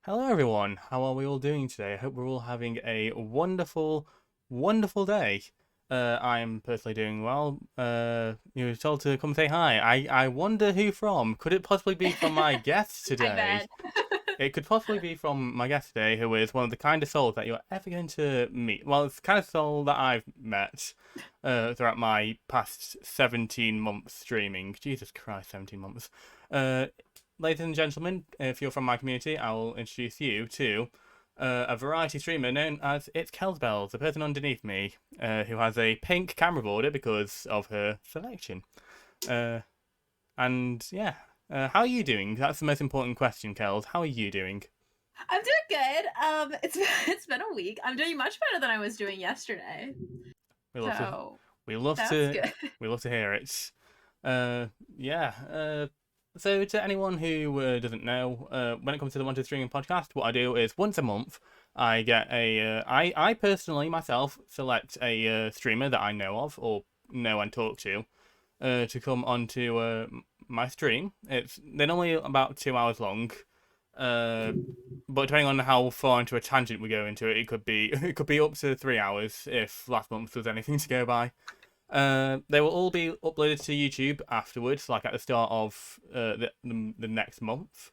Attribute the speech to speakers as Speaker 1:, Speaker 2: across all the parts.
Speaker 1: Hello, everyone. How are we all doing today? I hope we're all having a wonderful, wonderful day. I'm personally doing well. You were told to come say hi. I wonder who from. Could it possibly be from my guest
Speaker 2: I
Speaker 1: today?
Speaker 2: bet.
Speaker 1: It could possibly be from my guest today, who is one of the kindest souls that you're ever going to meet. Well, it's the kind of soul that I've met throughout my past 17 months streaming. Jesus Christ, 17 months. Uh, Ladies and gentlemen, if you're from my community, I will introduce you to a variety streamer known as ItsKelsBells, the person underneath me, who has a pink camera border because of her selection. Uh, and yeah, how are you doing? That's the most important question, Kels. How are you doing?
Speaker 2: I'm doing good. It's been a week. I'm doing much better than I was doing yesterday.
Speaker 1: We love to,
Speaker 2: So
Speaker 1: we love
Speaker 2: that's
Speaker 1: to,
Speaker 2: good.
Speaker 1: we love to hear it. Uh, yeah. So to anyone who doesn't know, when it comes to the Wanted Streaming podcast, what I do is once a month, I get I personally myself select a streamer that I know of or know and talk to come onto my stream. They're normally about 2 hours long. Uh, but depending on how far into a tangent we go into it, it could be it could be up to 3 hours if last month was anything to go by. They will all be uploaded to YouTube afterwards, like at the start of the next month.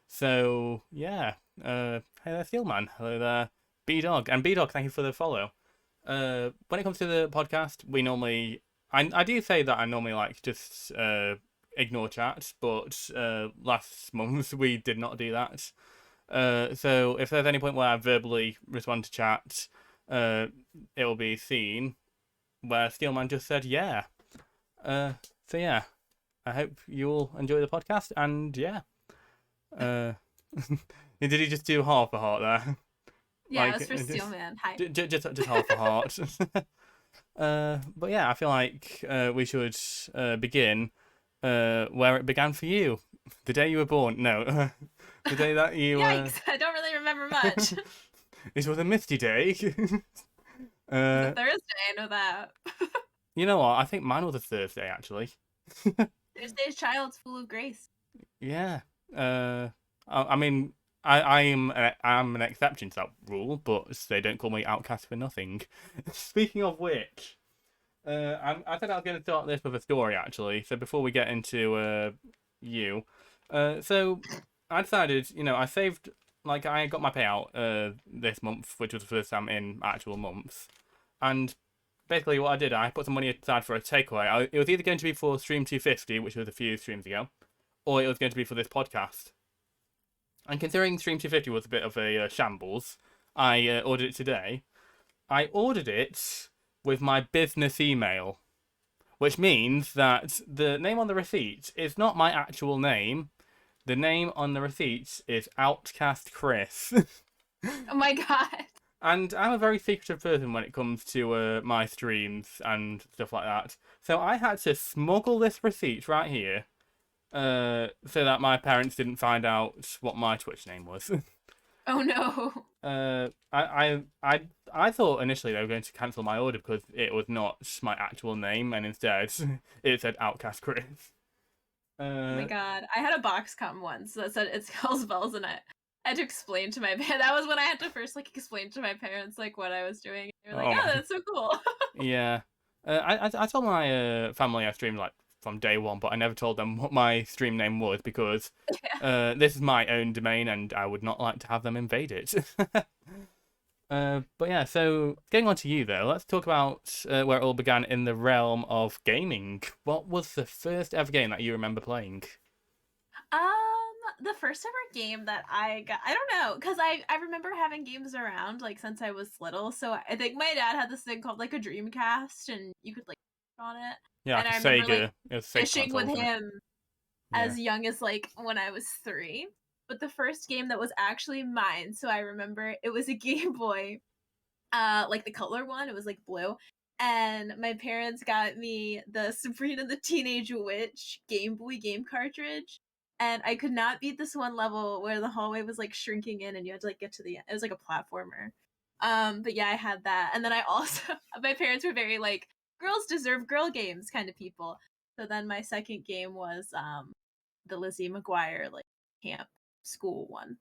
Speaker 1: So yeah, hey there, Steelman. Hello there, B Dog, and B Dog. Thank you for the follow. When it comes to the podcast, we normally I do say that I normally like just ignore chat, but last month we did not do that. So if there's any point where I verbally respond to chat, uh, it will be seen where Steelman just said yeah. Uh, so yeah, I hope you all enjoy the podcast, and yeah. Uh, did he just do half a heart there?
Speaker 2: Yeah, it
Speaker 1: Like
Speaker 2: was for Steelman. Hi.
Speaker 1: just half a heart. But yeah, I feel like we should begin where it began for you, the day you were born. No, the day that you.
Speaker 2: Yikes! I don't really remember much.
Speaker 1: It was a misty day.
Speaker 2: It's a
Speaker 1: uh,
Speaker 2: Thursday. I know that.
Speaker 1: you know what? I think mine was a Thursday actually.
Speaker 2: Thursday's child's full of grace.
Speaker 1: Yeah. Uh, I mean, I'm an exception to that rule, but they don't call me outcast for nothing. Speaking of which, I said I was going to start this with a story actually. So before we get into you, so I decided, I saved like I got my payout this month, which was the first time in actual months, and basically what I did, I put some money aside for a takeaway. It was either going to be for Stream 250, which was a few streams ago, or it was going to be for this podcast. And considering Stream 250 was a bit of a shambles, I ordered it today. I ordered it with my business email, which means that the name on the receipt is not my actual name. The name on the receipt is Outcast Chris.
Speaker 2: Oh my god.
Speaker 1: And I'm a very secretive person when it comes to my streams and stuff like that. So I had to smuggle this receipt right here so that my parents didn't find out what my Twitch name was.
Speaker 2: Oh no.
Speaker 1: I thought initially they were going to cancel my order because it was not my actual name, and instead it said Outcast Chris.
Speaker 2: Oh my
Speaker 1: Uh,
Speaker 2: god. I had a box come once that said it's Hell's Bells, and I had to explain to my parents. That was when I had to first explain to my parents what I was doing. They were like,
Speaker 1: oh
Speaker 2: "Oh,
Speaker 1: my,
Speaker 2: that's so cool."
Speaker 1: yeah. I told my family I streamed like from day one, but I never told them what my stream name was because
Speaker 2: Yeah.
Speaker 1: this is my own domain, and I would not like to have them invade it. But yeah, so getting on to you though, let's talk about where it all began in the realm of gaming. What was the first ever game that you remember playing?
Speaker 2: The first ever game that I got, I don't know, because I remember having games around since I was little. So I think my dad had this thing called a Dreamcast, and you could on it.
Speaker 1: Yeah,
Speaker 2: And
Speaker 1: like a
Speaker 2: I remember
Speaker 1: Sega. It was a Sega
Speaker 2: fishing
Speaker 1: console,
Speaker 2: with
Speaker 1: wasn't it?
Speaker 2: him
Speaker 1: Yeah.
Speaker 2: as young as when I was 3. But the first game that was actually mine, so I remember it was a Game Boy, the color one. It was blue. And my parents got me the Sabrina the Teenage Witch Game Boy game cartridge. And I could not beat this one level where the hallway was shrinking in and you had to get to the end. It was like a platformer. But yeah, I had that. And then I also my parents were very girls deserve girl games kind of people. So then my second game was the Lizzie McGuire camp school one.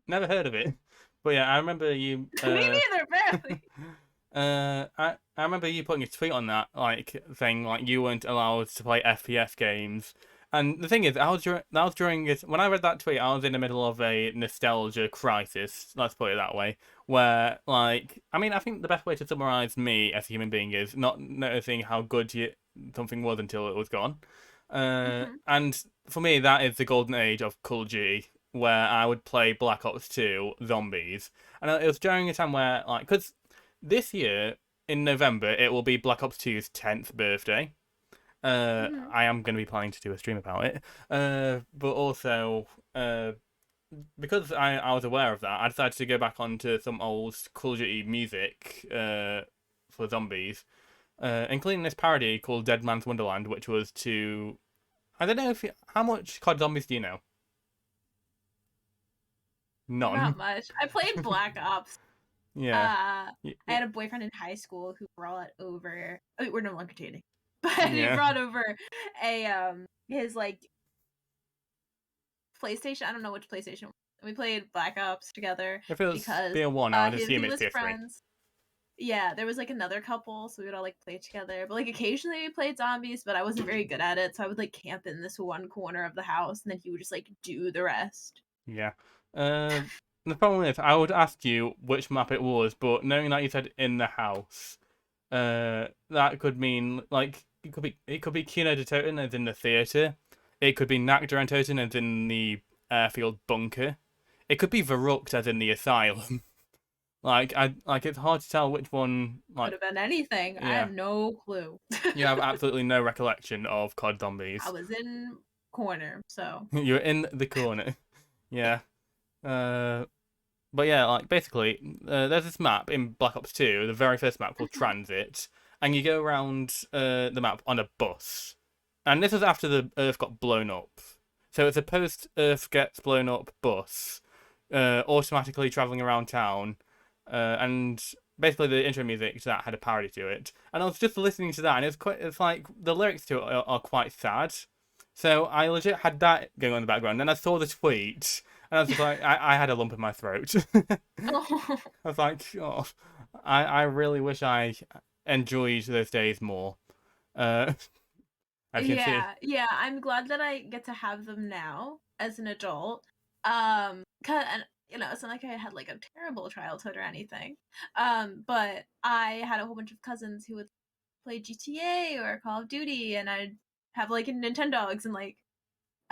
Speaker 1: Never heard of it. But yeah, I remember you.
Speaker 2: Me neither, apparently.
Speaker 1: I remember you putting a tweet on that like thing, like you weren't allowed to play FPS games. And the thing is, that was during it when I read that tweet. I was in the middle of a nostalgia crisis. Let's put it that way. Where like, I mean, I think the best way to summarize me as a human being is not noticing how good something was until it was gone.
Speaker 2: Hmm.
Speaker 1: And for me, that is the golden age of Call of Duty, where I would play Black Ops 2 Zombies. And it was during a time where, like, because this year, in November, it will be Black Ops 2's 10th birthday.
Speaker 2: Hmm.
Speaker 1: I am going to be planning to do a stream about it. But also, because I was aware of that, I decided to go back onto some old Call of Duty music for zombies, including this parody called Dead Man's Wonderland, which was to. I don't know if how much COD Zombies do you know?
Speaker 2: Not
Speaker 1: None.
Speaker 2: much. I played Black Ops.
Speaker 1: Yeah.
Speaker 2: I
Speaker 1: Y-
Speaker 2: had a boyfriend in high school who brought over. Oh, we're no longer dating, but he
Speaker 1: Yeah.
Speaker 2: brought over a his like PlayStation. I don't know which PlayStation. We played Black Ops together
Speaker 1: If it was
Speaker 2: because
Speaker 1: BO1, I'd
Speaker 2: he
Speaker 1: assume it's
Speaker 2: was
Speaker 1: tier 3.
Speaker 2: friends. Yeah, there was like another couple, so we would all like play together. But like occasionally we played zombies, but I wasn't very good at it, so I would like camp in this one corner of the house, and then he would just like do the rest.
Speaker 1: Yeah. Uh, the problem is, I would ask you which map it was, but knowing that you said in the house, that could mean like it could be Kino de Toten as in the theater. It could be Nakdaran Toten as in the airfield bunker. It could be Verrucht as in the asylum. Like it's hard to tell which one.
Speaker 2: Could
Speaker 1: Like,
Speaker 2: have been anything. I
Speaker 1: yeah,
Speaker 2: have no clue.
Speaker 1: you have absolutely no recollection of COD
Speaker 2: I
Speaker 1: Zombies.
Speaker 2: was in corner, so.
Speaker 1: You're in the corner. Yeah. Uh, But yeah, like basically, there's this map in Black Ops 2, the very first map called Transit, and you go around the map on a bus. And this was after the Earth got blown up. So it's a post Earth gets blown up bus, automatically traveling around town, and basically the intro music to that had a parody to it. And I was just listening to that, and it's like the lyrics to it are quite sad. So I legit had that going on in the background. Then I saw the tweet, and I was just like, I had a lump in my throat. I
Speaker 2: Oh.
Speaker 1: was like, oh, I really wish I enjoyed those days more. Uh, as you can see,
Speaker 2: Yeah, yeah. I'm glad that I get to have them now as an adult. And it's not like I had like a terrible childhood or anything. But I had a whole bunch of cousins who would play GTA or Call of Duty, and I'd have like a Nintendogs and like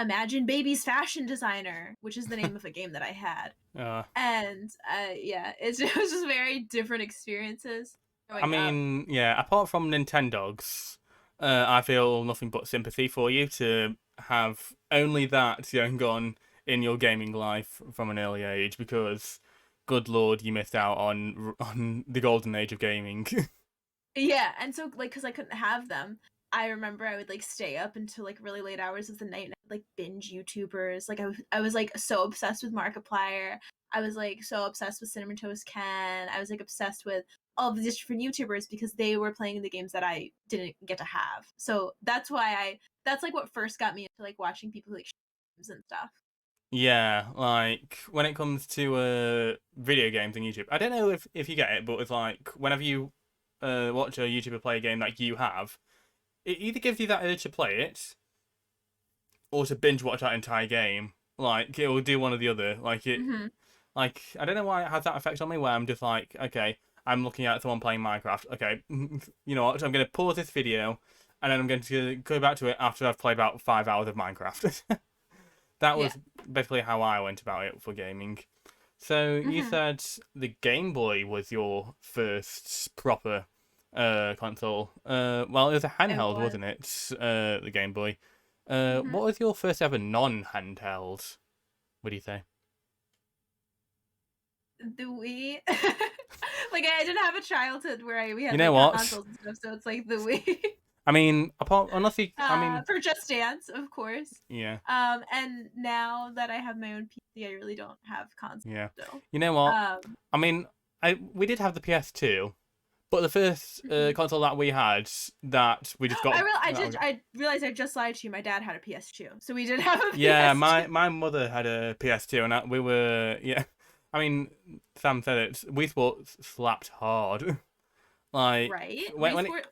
Speaker 2: Imagine Baby's Fashion Designer, which is the name of a game that I had.
Speaker 1: uh,
Speaker 2: And yeah, it was just very different experiences
Speaker 1: I
Speaker 2: growing up.
Speaker 1: mean, yeah. Apart from Nintendogs, I feel nothing but sympathy for you to have only that going on in your gaming life from an early age, because, good lord, you missed out on the golden age of gaming.
Speaker 2: Yeah, and so like because I couldn't have them, I remember I would like stay up until like really late hours of the night and like binge YouTubers. Like I was like so obsessed with Markiplier. I was like so obsessed with Cinnamon Toast Ken. I was like obsessed with all of these different YouTubers because they were playing the games that I didn't get to have. So that's like what first got me into like watching people like games and stuff.
Speaker 1: Yeah, like when it comes to video games and YouTube, I don't know if you get it, but it's like whenever you watch a YouTuber play a game that you have, it either gives you that urge to play it or to binge watch that entire game. Like it will do one or the other.
Speaker 2: Hmm.
Speaker 1: Like I don't know why it has that effect on me where I'm just like, okay, I'm looking at someone playing Minecraft. Okay, you know what? I'm going to pause this video and then I'm going to go back to it after I've played about 5 hours of Minecraft. That
Speaker 2: Yeah.
Speaker 1: was basically how I went about it for gaming. So you
Speaker 2: Hmm.
Speaker 1: said the Game Boy was your first proper console. Well, it was a
Speaker 2: It
Speaker 1: handheld,
Speaker 2: was.
Speaker 1: wasn't it? The Game Boy.
Speaker 2: Hmm.
Speaker 1: What was your first ever non-handheld? What do you say?
Speaker 2: The Wii. Like I didn't have a childhood where we
Speaker 1: You
Speaker 2: had
Speaker 1: know
Speaker 2: like
Speaker 1: what?
Speaker 2: consoles and stuff, so it's like the Wii.
Speaker 1: I mean, apart honestly, I mean,
Speaker 2: For Just Dance, of course.
Speaker 1: yeah,
Speaker 2: And now that I have my own PC, I really don't have consoles
Speaker 1: yeah.
Speaker 2: still.
Speaker 1: You know what?
Speaker 2: Um,
Speaker 1: I mean, I we did have the PS2, But the first
Speaker 2: Mhm.
Speaker 1: console that we had, that we just got.
Speaker 2: I realized I just lied to you. My dad had a PS2, so we did have a
Speaker 1: Yeah,
Speaker 2: PS2.
Speaker 1: my mother had a PS2, and we were, yeah. I mean, Sam said it. Wii Sports slapped hard. Like
Speaker 2: Right?
Speaker 1: when
Speaker 2: We
Speaker 1: when it
Speaker 2: sport.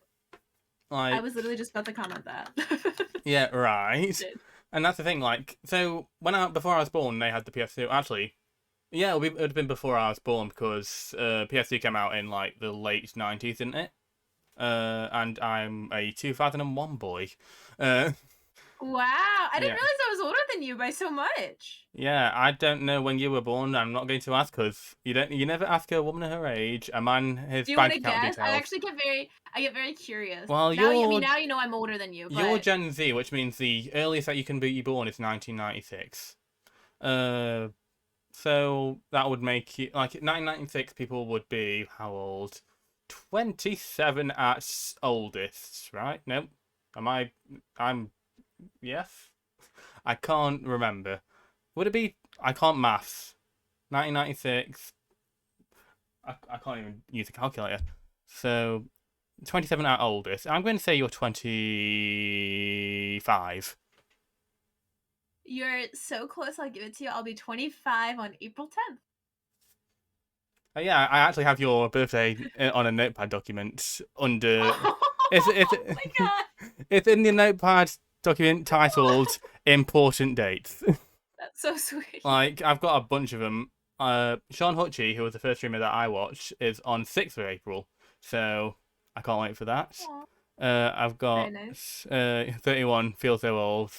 Speaker 2: I was
Speaker 1: like
Speaker 2: literally just about to comment that.
Speaker 1: yeah, right.
Speaker 2: Did.
Speaker 1: And that's the thing. Like, so before I was born, they had the PS2. Actually, yeah, it would have been before I was born because PS2 came out in like the late 90s, didn't it? And I'm a 2001 boy. Uh,
Speaker 2: Wow, I didn't
Speaker 1: yeah.
Speaker 2: realize I was older than you by so much.
Speaker 1: Yeah, I don't know when you were born. I'm not going to ask because you never ask a woman her age, a man his
Speaker 2: Do you want
Speaker 1: bank
Speaker 2: to
Speaker 1: account
Speaker 2: guess?
Speaker 1: details.
Speaker 2: I get very curious.
Speaker 1: Well,
Speaker 2: Now, I mean, now you know I'm older than you,
Speaker 1: you're
Speaker 2: but
Speaker 1: Gen Z, which means the earliest that you can be born is 1996. Uh, so that would make you like 1996. People would be how old? 27 at oldest, right? Nope. Am I? I'm yes. I can't remember. Would it be? I can't maths. 1996. I can't even use a calculator. So 27 at oldest. I'm going to say you're 25.
Speaker 2: you're so close. I'll give it to you. I'll be 25 on April 10th.
Speaker 1: Yeah, I actually have your birthday on a notepad document under. It's
Speaker 2: Oh my god,
Speaker 1: it's in the notepad document titled "Important Dates."
Speaker 2: that's so sweet.
Speaker 1: Like I've got a bunch of them. Sean Hutchie, who was the first streamer that I watched, is on 6th of April, so I can't wait for that.
Speaker 2: Aw,
Speaker 1: I've
Speaker 2: very
Speaker 1: got
Speaker 2: nice.
Speaker 1: 31. Feel so old.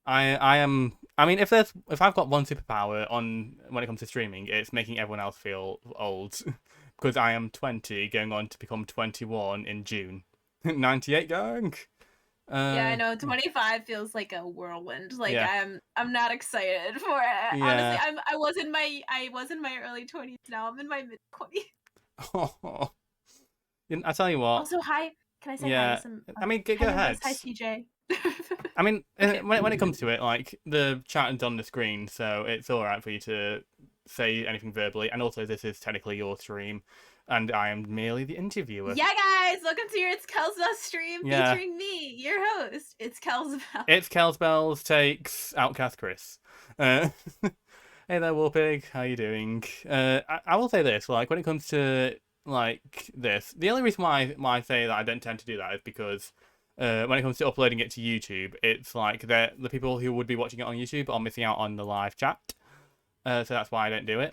Speaker 1: I am. I mean, if I've got one superpower on when it comes to streaming, it's making everyone else feel old, because I am 20, going on to become 21 in June. 98 going.
Speaker 2: Yeah, I know.
Speaker 1: Yeah.
Speaker 2: 25 feels like a whirlwind. Like
Speaker 1: Yeah.
Speaker 2: I'm not excited for it. Honestly,
Speaker 1: Yeah.
Speaker 2: I was in my early 20s. Now I'm in my mid 20s.
Speaker 1: I tell you what.
Speaker 2: Also, hi. Can I say hi to
Speaker 1: Yeah.
Speaker 2: some
Speaker 1: I mean,
Speaker 2: hi
Speaker 1: go
Speaker 2: members?
Speaker 1: ahead.
Speaker 2: Hi CJ.
Speaker 1: I mean,
Speaker 2: Okay.
Speaker 1: when it comes to it, like the chat is on the screen, so it's all right for you to say anything verbally. And also, this is technically your stream, and I am merely the interviewer.
Speaker 2: Yeah, guys, welcome to your It's Kelsbells stream
Speaker 1: Yeah,
Speaker 2: featuring me, your host. It's Kelsbells.
Speaker 1: ItsKelsBells takes Outcast Chris. Uh, hey there, Warpig. How you doing? I will say this: like when it comes to like this, the only reason why I say that I don't tend to do that is because when it comes to uploading it to YouTube, it's like the people who would be watching it on YouTube are missing out on the live chat. So that's why I don't do it.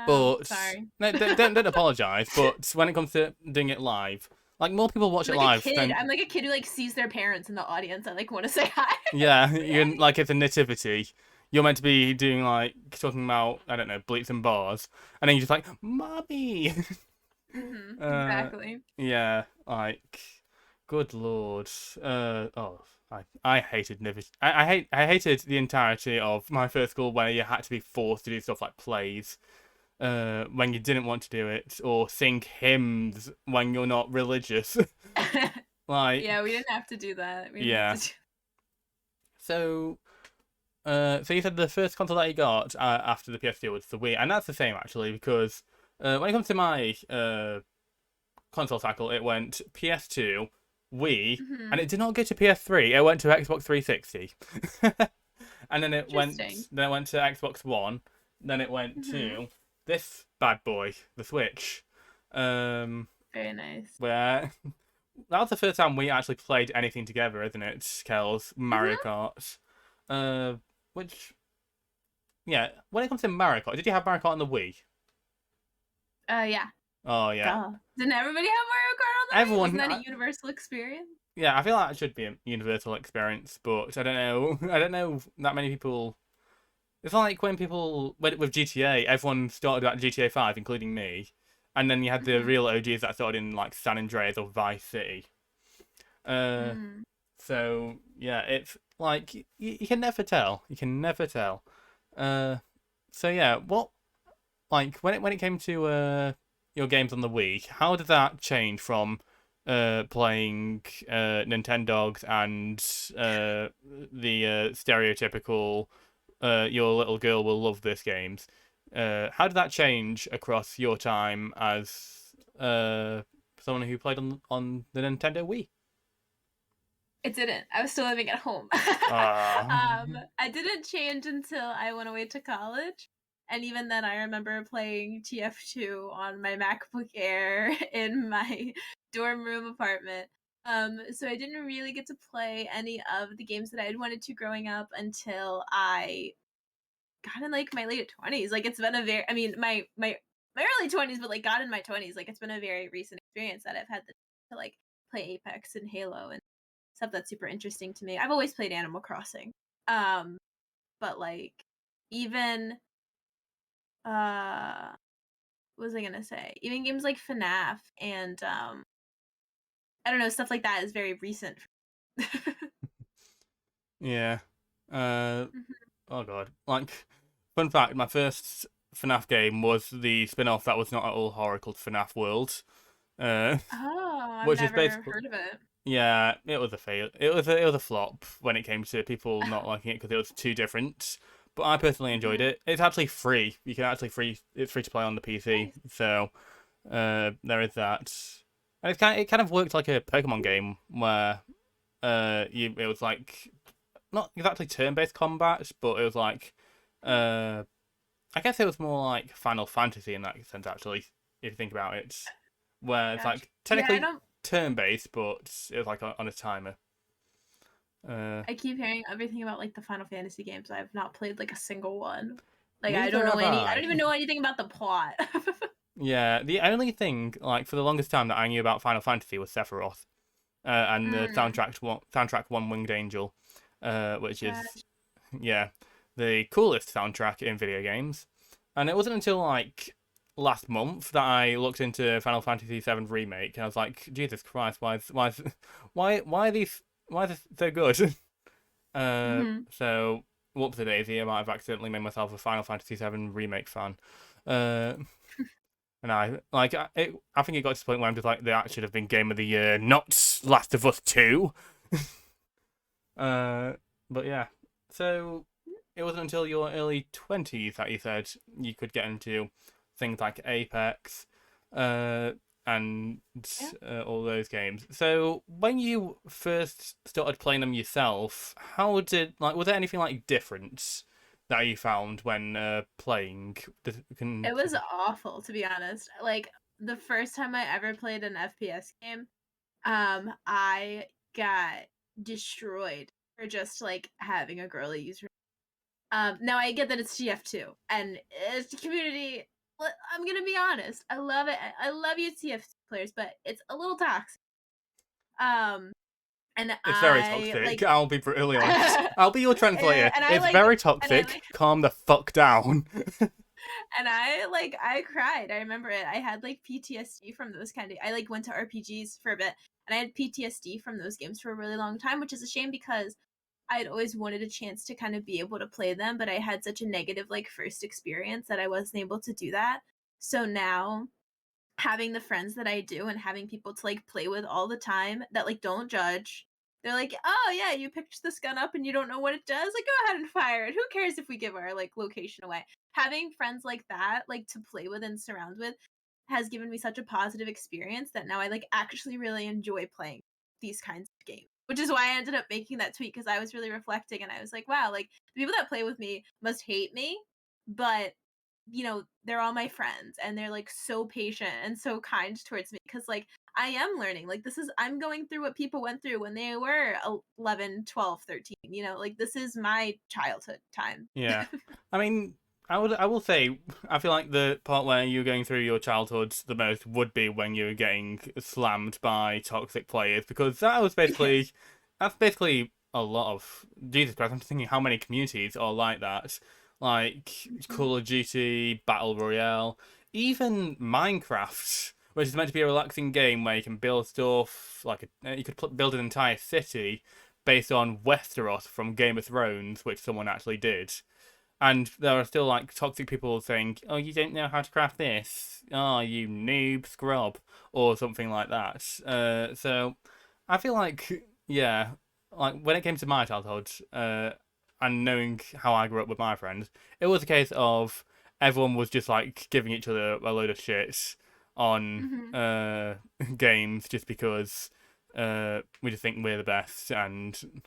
Speaker 1: But
Speaker 2: Sorry.
Speaker 1: no, don't apologize. But when it comes to doing it live, like more people watch
Speaker 2: I'm
Speaker 1: it
Speaker 2: like a
Speaker 1: live
Speaker 2: kid.
Speaker 1: than
Speaker 2: I'm like a kid who like sees their parents in the audience. I like want to say hi.
Speaker 1: yeah, you're like it's a nativity. You're meant to be doing like talking about I don't know bleeps and bars, and then you're just like mommy.
Speaker 2: Exactly.
Speaker 1: Yeah, like good lord. Oh, I hated I hated the entirety of my first school where you had to be forced to do stuff like plays. When you didn't want to do it, or sing hymns when you're not religious. Like,
Speaker 2: Yeah, we didn't have to do that. We didn't
Speaker 1: yeah.
Speaker 2: have to do
Speaker 1: So, so you said the first console that you got after the PS2 was the Wii, and that's the same actually because when it comes to my console cycle, it went PS2, Wii, and
Speaker 2: Mhm.
Speaker 1: it did not go to PS3. It went to Xbox 360, and
Speaker 2: Interesting.
Speaker 1: then it went to Xbox One, then it went
Speaker 2: Mhm.
Speaker 1: to this bad boy, the Switch,
Speaker 2: Very nice.
Speaker 1: where that was the first time we actually played anything together, isn't it, Kels? Mario
Speaker 2: Mhm.
Speaker 1: Kart. Uh, which yeah, when it comes to Mario Kart, did you have Mario Kart on the Wii?
Speaker 2: Yeah.
Speaker 1: Oh yeah,
Speaker 2: Duh. Didn't everybody have Mario Kart on the Wii? Wasn't
Speaker 1: everyone.
Speaker 2: that a universal experience?
Speaker 1: Yeah, I feel like it should be a universal experience, but I don't know. I don't know that many people. It's like when people with GTA, everyone started at GTA 5, including me, and then you had the
Speaker 2: Mhm.
Speaker 1: real OGs that started in like San Andreas or Vice City. Uh,
Speaker 2: Mm.
Speaker 1: so yeah, it's like you can never tell. You can never tell. Uh, so yeah, what like when it came to your games on the Wii, how did that change from playing Nintendogs and the stereotypical your little girl will love this games? How did that change across your time as someone who played on the Nintendo Wii?
Speaker 2: It didn't. I was still living at home.
Speaker 1: Ah,
Speaker 2: I didn't change until I went away to college. And even then, I remember playing TF2 on my MacBook Air in my dorm room apartment. So I didn't really get to play any of the games that I had wanted to growing up until I got in like my late 20s. Like it's been a very, I mean, my early 20s, but like got in my 20s. Like it's been a very recent experience that I've had to like play Apex and Halo and stuff that's super interesting to me. I've always played Animal Crossing. Um, but like even what was I gonna say? Even games like FNAF and I don't know, stuff like that is very recent.
Speaker 1: yeah. Uh,
Speaker 2: Mhm.
Speaker 1: oh god. Like, fun fact: my first FNAF game was the spin-off that was not at all horror called FNAF World. Uh,
Speaker 2: Oh, I've
Speaker 1: which is
Speaker 2: never
Speaker 1: basically
Speaker 2: heard of it.
Speaker 1: yeah, it was a fail. It was a flop when it came to people not liking it because it was too different. But I personally enjoyed
Speaker 2: Mhm.
Speaker 1: it. It's actually free. You can actually free. It's free to play on the PC.
Speaker 2: Nice.
Speaker 1: So there is that. And it kind of worked like a Pokemon game where it was like not exactly turn-based combat, but it was like uh I guess it was more like Final Fantasy in that sense actually, if you think about it, where it's
Speaker 2: Gotcha.
Speaker 1: like
Speaker 2: Yeah, I
Speaker 1: technically
Speaker 2: don't.
Speaker 1: turn-based, but it was like on a timer. Uh,
Speaker 2: I keep hearing everything about like the Final Fantasy games. I have not played like a single one. Like I don't
Speaker 1: Neither
Speaker 2: know
Speaker 1: have
Speaker 2: any. I don't
Speaker 1: I.
Speaker 2: even know anything about the plot.
Speaker 1: Yeah, the only thing like for the longest time that I knew about Final Fantasy was Sephiroth, and the
Speaker 2: Mm,
Speaker 1: soundtrack One Winged Angel, which is
Speaker 2: gotcha.
Speaker 1: yeah the coolest soundtrack in video games. And it wasn't until like last month that I looked into Final Fantasy VII Remake, and I was like, Jesus Christ, why is this so good?
Speaker 2: Hmm.
Speaker 1: So whoopsie daisy, I might have accidentally made myself a Final Fantasy VII Remake fan. Uh, and I think it got to the point where I'm just like, that should have been Game of the Year, not Last of Us 2. Uh, but yeah, so it wasn't until your early 20s that you said you could get into things like Apex, uh, and
Speaker 2: Yeah.
Speaker 1: all those games. So when you first started playing them yourself, how did like was there anything like different that you found when playing?
Speaker 2: It was awful, to be honest. Like the first time I ever played an FPS game, I got destroyed for just like having a girly user. Now I get that it's TF2 and it's community. I'm gonna be honest. I love it. I love you TF players, but it's a little toxic. Um, and
Speaker 1: It's very
Speaker 2: I
Speaker 1: toxic.
Speaker 2: like,
Speaker 1: I'll be brutally honest. I'll be your translator.
Speaker 2: and I
Speaker 1: It's
Speaker 2: like,
Speaker 1: very
Speaker 2: and I
Speaker 1: toxic.
Speaker 2: like,
Speaker 1: Calm the fuck down.
Speaker 2: and I like, I cried. I remember it. I had like PTSD from those kind of. I like went to RPGs for a bit, and I had PTSD from those games for a really long time, which is a shame because I'd always wanted a chance to kind of be able to play them, but I had such a negative like first experience that I wasn't able to do that. So now having the friends that I do and having people to like play with all the time that like don't judge. They're like, "Oh yeah, you picked this gun up and you don't know what it does. Like go ahead and fire it. Who cares if we give our like location away?" Having friends like that like to play with and surround with has given me such a positive experience that now I like actually really enjoy playing these kinds of games. Which is why I ended up making that tweet because I was really reflecting and I was like, wow, like the people that play with me must hate me, but they're all my friends and they're like so patient and so kind towards me because like I am learning. Like I'm going through what people went through when they were 11, 12, 13. Like this is my childhood time.
Speaker 1: Yeah. I mean, I will say I feel like the part where you're going through your childhood the most would be when you were getting slammed by toxic players because that's basically a lot of Jesus Christ. I'm just thinking how many communities are like that. Like
Speaker 2: Mhm.
Speaker 1: Call of Duty, Battle Royale, even Minecraft, which is meant to be a relaxing game where you can build stuff like you could build an entire city based on Westeros from Game of Thrones, which someone actually did. And there are still like toxic people saying, "Oh, you don't know how to craft this? Oh, you noob scrub," or something like that. So I feel like yeah, like when it came to my childhood, and knowing how I grew up with my friends, it was a case of everyone was just like giving each other a load of shit. on
Speaker 2: Mhm.
Speaker 1: games just because we just think we're the best, and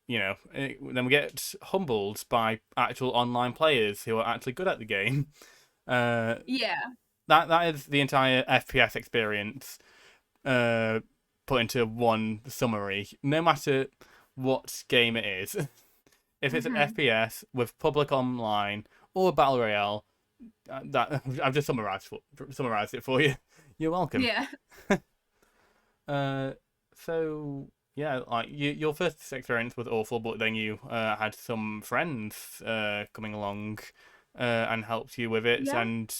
Speaker 1: then we get humbled by actual online players who are actually good at the game. Uh,
Speaker 2: Yeah.
Speaker 1: that is the entire FPS experience uh, put into one summary. No matter what game it is, if it's an
Speaker 2: Mhm.
Speaker 1: FPS with public online or battle royale, that I've just summarized it for you. You're welcome.
Speaker 2: Yeah.
Speaker 1: Uh, so yeah, like your first experience was awful, but then you had some friends coming along and helped you with it,
Speaker 2: Yeah.
Speaker 1: and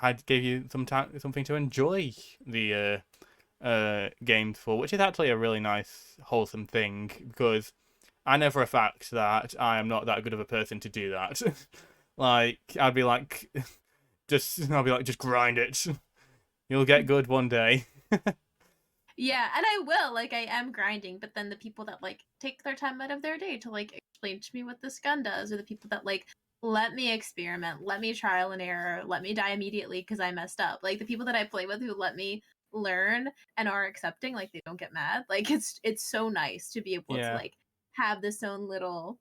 Speaker 1: had gave you some time something to enjoy the games for, which is actually a really nice wholesome thing because I know for a fact that I am not that good of a person to do that. Like I'd be like, just grind it. You'll get good one day.
Speaker 2: Yeah, and I will, like I am grinding, but then the people that like take their time out of their day to like explain to me what this gun does, or the people that like let me experiment, let me trial and error, let me die immediately because I messed up. Like the people that I play with who let me learn and are accepting, like they don't get mad. Like it's so nice to be able to
Speaker 1: Yeah,
Speaker 2: like have this own little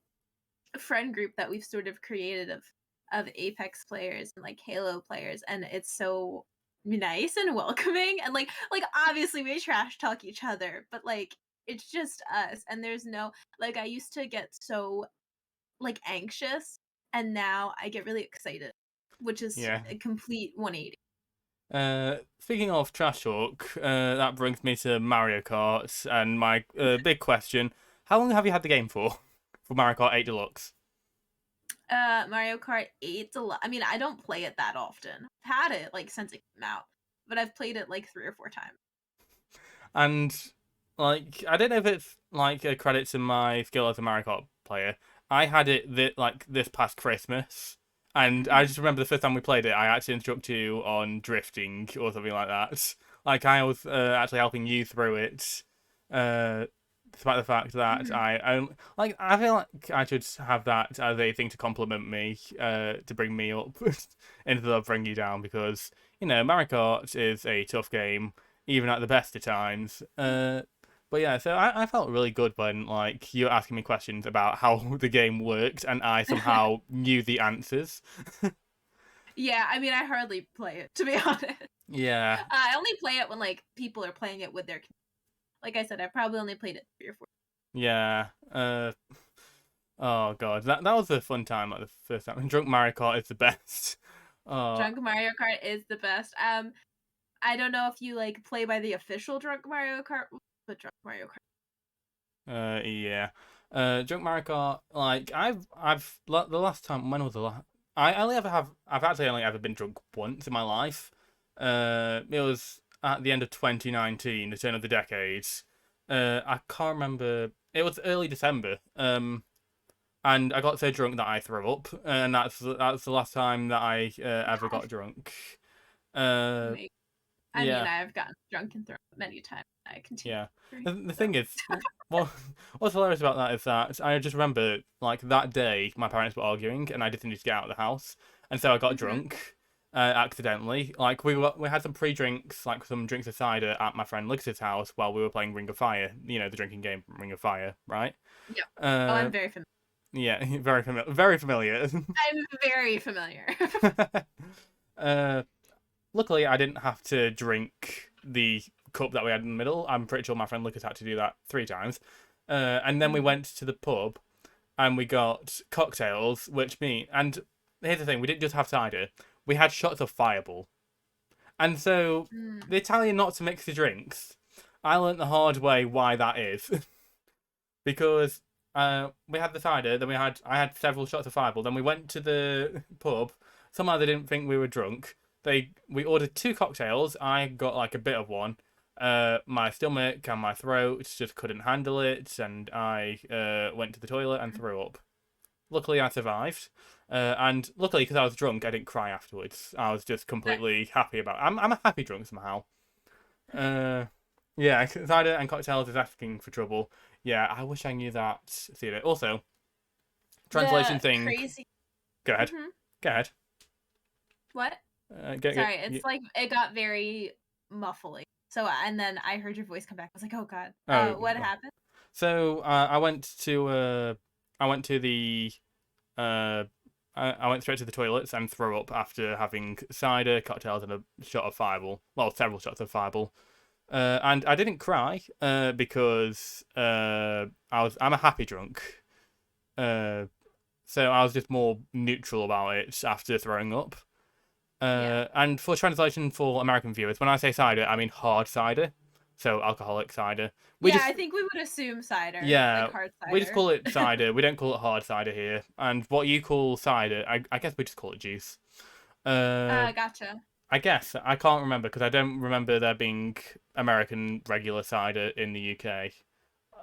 Speaker 2: friend group that we've sort of created of Apex players and like Halo players, and it's so nice and welcoming. And like obviously we trash talk each other, but like it's just us, and there's no like I used to get so like anxious, and now I get really excited, which is
Speaker 1: yeah.
Speaker 2: a complete 180.
Speaker 1: Speaking of trash talk, that brings me to Mario Kart and my big question: how long have you had the game for? For Mario Kart 8 Deluxe?
Speaker 2: Mario Kart 8's a lot. I mean, I don't play it that often. I've had it like since it came out, but I've played it like 3 or 4 times.
Speaker 1: And like, I don't know if it's like a credit to my skill as a Mario Kart player. I had it like this past Christmas, and I
Speaker 2: Mhm.
Speaker 1: just remember the first time we played it, I actually instructed you on drifting or something like that. Like I was actually helping you through it, uh, despite the fact that
Speaker 2: Mhm.
Speaker 1: I feel like I should have that as a thing to compliment me, to bring me up instead of bring you down because Mario Kart is a tough game even at the best of times. But yeah, so I felt really good when like you were asking me questions about how the game worked, and I somehow knew the answers.
Speaker 2: Yeah, I mean, I hardly play it, to be honest.
Speaker 1: Yeah,
Speaker 2: I only play it when like people are playing it with their. Like I said, I probably only played it 3 or 4.
Speaker 1: yeah. Oh god, that was a fun time. Like the first time, Drunk Mario Kart is the best. Oh,
Speaker 2: Drunk Mario Kart is the best. I don't know if you like play by the official Drunk Mario Kart, but Drunk Mario Kart.
Speaker 1: yeah. Drunk Mario Kart. Like the last time when was the last? I only ever have. I've actually only ever been drunk once in my life. It was at the end of 2019, the turn of the decade. I can't remember. It was early December. And I got so drunk that I threw up, and that's the last time that I ever got drunk. Uh,
Speaker 2: Make. I mean,
Speaker 1: yeah.
Speaker 2: I've gotten drunk and thrown up many times. I continue
Speaker 1: Yeah.
Speaker 2: to drink,
Speaker 1: The
Speaker 2: so.
Speaker 1: thing is, what what's hilarious about that is that I just remember like that day my parents were arguing and I didn't need to get out of the house, and so I got
Speaker 2: Mhm.
Speaker 1: drunk accidentally. Like we had some pre-drinks, like some drinks of cider at my friend Lucas's house while we were playing Ring of Fire. You know the drinking game Ring of Fire, right?
Speaker 2: Yeah. Oh,
Speaker 1: Uh,
Speaker 2: I'm very familiar.
Speaker 1: yeah, very familiar. Very familiar.
Speaker 2: I'm very familiar.
Speaker 1: uh, Luckily, I didn't have to drink the cup that we had in the middle. I'm pretty sure my friend Lucas had to do that 3 times. And then we
Speaker 2: Mhm.
Speaker 1: went to the pub and we got cocktails, which mean. And here's the thing: we didn't just have cider; we had shots of Fireball. And so
Speaker 2: Mm.
Speaker 1: the Italian not to mix the drinks. I learnt the hard way why that is because we had the cider, then I had several shots of Fireball, then we went to the pub. Somehow they didn't think we were drunk. We ordered 2 cocktails. I got like a bit of one. My stomach and my throat just couldn't handle it, and I went to the toilet and threw up. Luckily, I survived. And luckily, because I was drunk, I didn't cry afterwards. I was just completely happy about. I'm a happy drunk somehow. Uh, yeah, cider and cocktails is asking for trouble. Yeah, I wish I knew that theatre. Also, translation
Speaker 2: The
Speaker 1: thing.
Speaker 2: crazy.
Speaker 1: Go ahead.
Speaker 2: Mhm.
Speaker 1: Go ahead.
Speaker 2: What? Sorry, it's like it got very muffly. So and then I heard your voice come back. I was like, oh god.
Speaker 1: Oh,
Speaker 2: What happened?
Speaker 1: so I went to the uh, I went straight to the toilets and threw up after having cider, cocktails, and a shot of Fireball. Well, several shots of Fireball. And I didn't cry because I'm a happy drunk. Uh, so I was just more neutral about it after throwing up.
Speaker 2: Yeah.
Speaker 1: And for translation for American viewers, when I say cider, I mean hard cider, so alcoholic cider. We
Speaker 2: Yeah,
Speaker 1: just
Speaker 2: I think we would assume cider, like
Speaker 1: Yeah,
Speaker 2: hard
Speaker 1: we just
Speaker 2: cider.
Speaker 1: call it cider. We don't call it hard cider here. And what you call cider, I guess we just call it juice. Uh,
Speaker 2: Gotcha.
Speaker 1: I guess I can't remember because I don't remember there being American regular cider in the UK.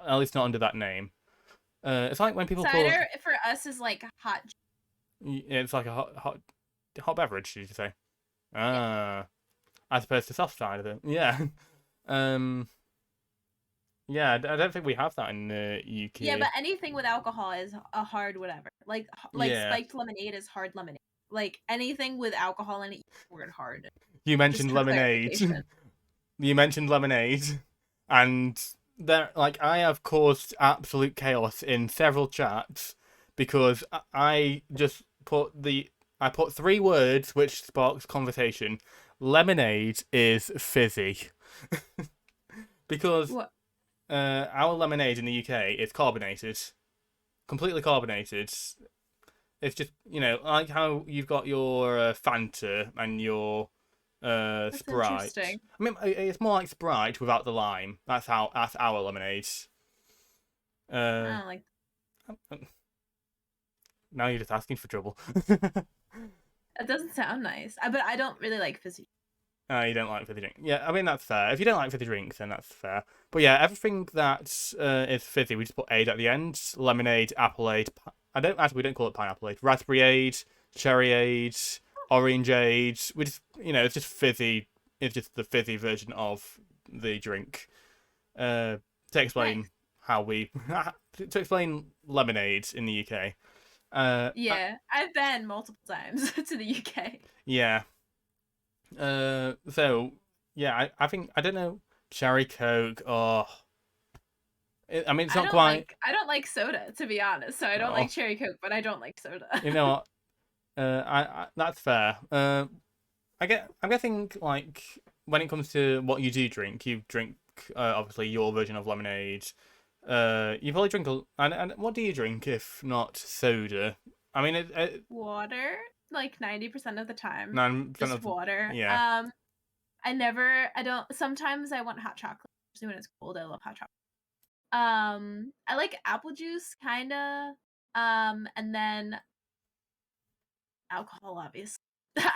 Speaker 1: At least not under that name. It's like when people call
Speaker 2: Cider for us is like hot.
Speaker 1: it's like a hot beverage. Did you say?
Speaker 2: Yeah.
Speaker 1: Ah, as opposed to soft cider. Yeah. Um. Yeah, I don't think we have that in the
Speaker 2: Yeah, but
Speaker 1: UK.
Speaker 2: anything with alcohol is a hard whatever. Like
Speaker 1: Yeah.
Speaker 2: spiked lemonade is hard lemonade. Like anything with alcohol in it, word hard.
Speaker 1: You
Speaker 2: Just
Speaker 1: mentioned
Speaker 2: for
Speaker 1: lemonade.
Speaker 2: clarification.
Speaker 1: You mentioned lemonade, and there, like, I have caused absolute chaos in several chats because I just I put three words which sparks conversation. Lemonade is fizzy because
Speaker 2: What?
Speaker 1: our lemonade in the UK is carbonated, completely carbonated. It's just, like how you've got your Fanta and your
Speaker 2: That's
Speaker 1: Sprite.
Speaker 2: interesting.
Speaker 1: I mean, it's more like Sprite without the lime. That's our lemonade. Uh,
Speaker 2: I don't like.
Speaker 1: Now you're just asking for trouble.
Speaker 2: It doesn't sound nice. But I don't really like fizzy.
Speaker 1: You don't like fizzy drink. Yeah, I mean that's fair. If you don't like fizzy drinks, then that's fair. But yeah, everything that is fizzy, we just put aid at the end. Lemonade, apple aid. We don't call it pineapple aid. Raspberry aid, cherry aid, orange aid. We just, it's just fizzy. It's just the fizzy version of the drink. To explain
Speaker 2: Nice.
Speaker 1: how we to explain lemonade in the UK.
Speaker 2: Yeah, I've been multiple times to the UK.
Speaker 1: Yeah. So yeah, I think I don't know, cherry coke. Oh, I mean it's not quite.
Speaker 2: I don't like soda to be honest. So I don't
Speaker 1: Oh,
Speaker 2: like cherry coke, but I don't like soda.
Speaker 1: you know what? That's fair. I'm guessing like when it comes to what you do drink, you drink obviously your version of lemonade. You probably drink and what do you drink if not soda? I mean,
Speaker 2: Water, like 90% of the time,
Speaker 1: 9%
Speaker 2: just
Speaker 1: of
Speaker 2: water.
Speaker 1: yeah,
Speaker 2: I don't. Sometimes I want hot chocolate, especially when it's cold. I love hot chocolate. I like apple juice, kinda. And then alcohol, obviously.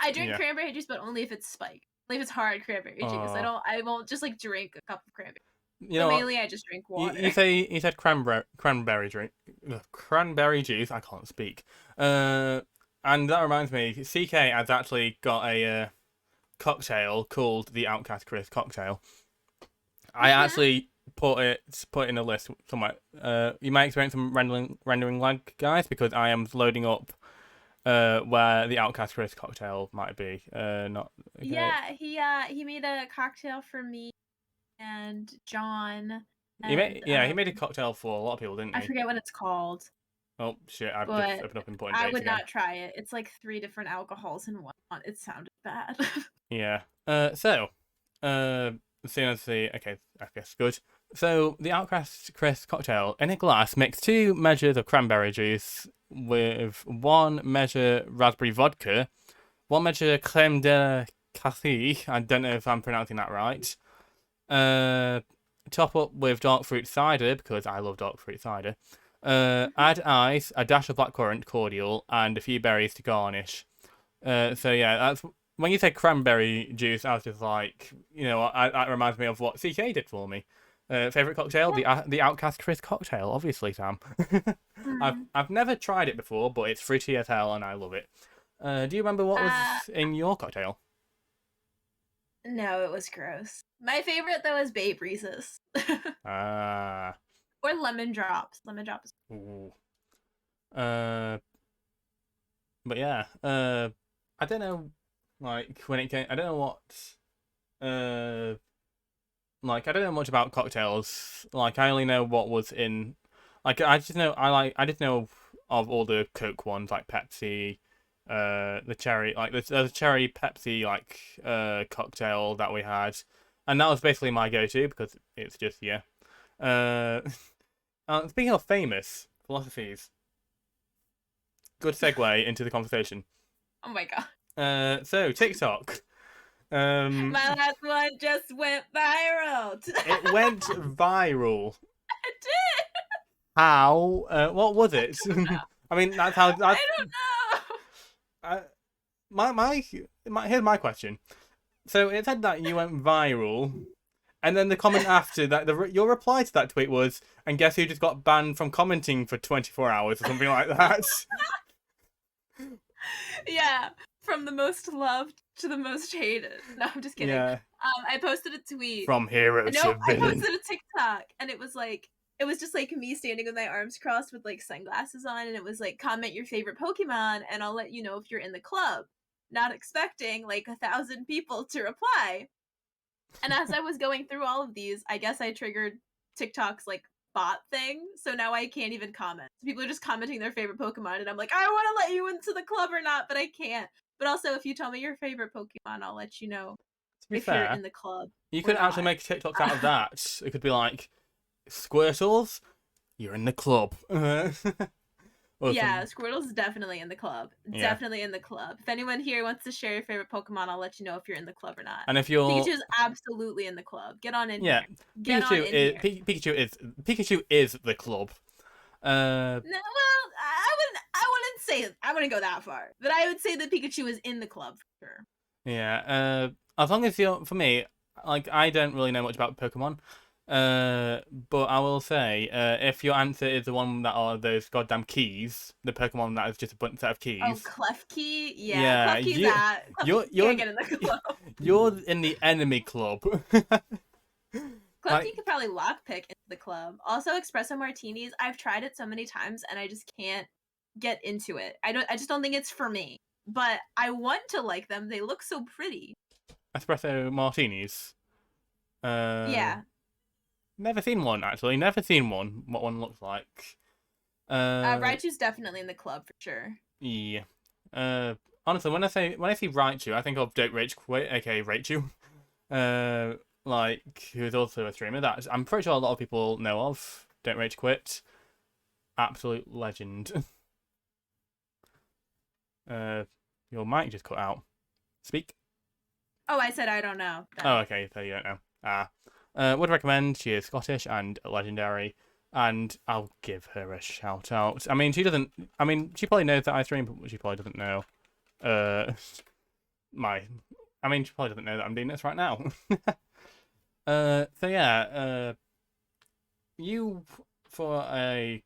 Speaker 2: I drink
Speaker 1: yeah.
Speaker 2: cranberry juice, but only if it's spiked. Like if it's hard cranberry juice.
Speaker 1: Oh,
Speaker 2: I won't just like drink a cup of cranberry.
Speaker 1: you
Speaker 2: So
Speaker 1: know what?
Speaker 2: mainly I just drink
Speaker 1: You
Speaker 2: water.
Speaker 1: say you said cranberry drink, cranberry juice. I can't speak. And that reminds me, CK has actually got a cocktail called the Outcast Chris cocktail. I
Speaker 2: Mhm.
Speaker 1: actually put in a list somewhere. You might experience some rendering lag, guys, because I am loading up where the Outcast Chris cocktail might be. Not okay.
Speaker 2: Yeah, he made a cocktail for me and John and
Speaker 1: He made a cocktail for a lot of people, didn't
Speaker 2: I
Speaker 1: he?
Speaker 2: forget what it's called,
Speaker 1: Oh shit! I've just
Speaker 2: but
Speaker 1: opened up important
Speaker 2: I
Speaker 1: dates
Speaker 2: would
Speaker 1: again.
Speaker 2: not try it. It's like three different alcohols in one. It sounded bad.
Speaker 1: Yeah. Uh, as soon as the okay, I guess good. So the Outcast Chris cocktail in a glass, mix 2 measures of cranberry juice with 1 measure raspberry vodka, 1 measure creme de cassis. I don't know if I'm pronouncing that right. Uh, Top up with dark fruit cider because I love dark fruit cider.
Speaker 2: Mhm.
Speaker 1: Add ice, a dash of blackcurrant cordial, and a few berries to garnish. So yeah, that's when you said cranberry juice. I was just like, that reminds me of what CK did for me. Favorite cocktail,
Speaker 2: Yeah.
Speaker 1: the Outcast Chris cocktail, obviously, Sam.
Speaker 2: Mm.
Speaker 1: I've never tried it before, but it's fruity as hell, and I love it. Do you remember what
Speaker 2: Uh,
Speaker 1: was in your cocktail?
Speaker 2: no, it was gross. My favorite though is Babe Reese's
Speaker 1: Ah,
Speaker 2: or lemon drops. Lemon drops.
Speaker 1: ooh. Uh, but yeah, I don't know. Like when it came, I don't know what. Like I don't know much about cocktails. Like I only know what was in. Like I just know I just know of all the Coke ones like Pepsi, the cherry like there's a cherry Pepsi like cocktail that we had, and that was basically my go-to because it's just yeah. Uh, speaking of famous philosophies, good segue into the conversation.
Speaker 2: Oh my god.
Speaker 1: So TikTok. Um,
Speaker 2: My last one just went viral.
Speaker 1: it went viral.
Speaker 2: It did.
Speaker 1: How? What was it? I mean, that's how.
Speaker 2: I
Speaker 1: That's
Speaker 2: don't know.
Speaker 1: uh, my. Here's my question. So it said that you went viral, and then the comment after that, your reply to that tweet was, "And guess who just got banned from commenting for 24 hours or something like that."
Speaker 2: Yeah, from the most loved to the most hated. No, I'm just kidding.
Speaker 1: Yeah,
Speaker 2: I posted a tweet.
Speaker 1: from hero
Speaker 2: No,
Speaker 1: to
Speaker 2: I
Speaker 1: villain.
Speaker 2: posted a TikTok, and it was like it was just like me standing with my arms crossed with like sunglasses on, and it was like comment your favorite Pokemon, and I'll let you know if you're in the club. Not expecting like 1,000 people to reply. And as I was going through all of these, I guess I triggered TikTok's like bot thing. So now I can't even comment. People are just commenting their favorite Pokemon, and I'm like, I want to let you into the club or not, but I can't. But also, if you tell me your favorite Pokemon, I'll let you know
Speaker 1: To be
Speaker 2: if you're
Speaker 1: fair,
Speaker 2: in the club
Speaker 1: you
Speaker 2: or
Speaker 1: could actually
Speaker 2: not.
Speaker 1: make TikToks out of that. It could be like Squirtles, you're in the club. Or
Speaker 2: Yeah,
Speaker 1: some,
Speaker 2: Squirtle's definitely in the club.
Speaker 1: yeah.
Speaker 2: Definitely in the club. If anyone here wants to share your favorite Pokemon, I'll let you know if you're in the club or not.
Speaker 1: And if you're
Speaker 2: Pikachu's absolutely in the club. Get on in
Speaker 1: yeah,
Speaker 2: here. Get on in here.
Speaker 1: Pikachu is the club.
Speaker 2: No, well, I wouldn't go that far, but I would say that Pikachu is in the club for sure.
Speaker 1: Yeah. As long as you're for me, like I don't really know much about Pokemon. But I will say, if your answer is the one that are those goddamn keys, the Pokemon that is just a bunch set of
Speaker 2: Oh,
Speaker 1: keys.
Speaker 2: Klefki, yeah,
Speaker 1: Yeah,
Speaker 2: Klefki's at
Speaker 1: you're
Speaker 2: Klefki
Speaker 1: you're
Speaker 2: can't get in the club.
Speaker 1: you're in the enemy club.
Speaker 2: Klefki
Speaker 1: Like
Speaker 2: could probably lockpick into the club. Also, espresso martinis. I've tried it so many times, and I just can't get into it. I just don't think it's for me. But I want to like them. They look so pretty.
Speaker 1: espresso martinis. Uh,
Speaker 2: Yeah.
Speaker 1: Never seen one actually. Never seen one. What one looks like.
Speaker 2: Raichu's definitely in the club for sure.
Speaker 1: Yeah. Honestly, when I see Raichu, I think of Don't Rage Quit, aka Raichu. Uh, like who is also a streamer that I'm pretty sure a lot of people know of. Don't Rage Quit, absolute legend. uh, your mic just cut out. Speak.
Speaker 2: Oh, I said I don't know.
Speaker 1: Oh,
Speaker 2: Then.
Speaker 1: okay. So you don't know. Would recommend. She is Scottish and legendary, and I'll give her a shout out. I mean, she doesn't. I mean, she probably knows that I stream, but she probably doesn't know. Uh, my. I mean, she probably doesn't know that I'm doing this right now. So yeah. You for a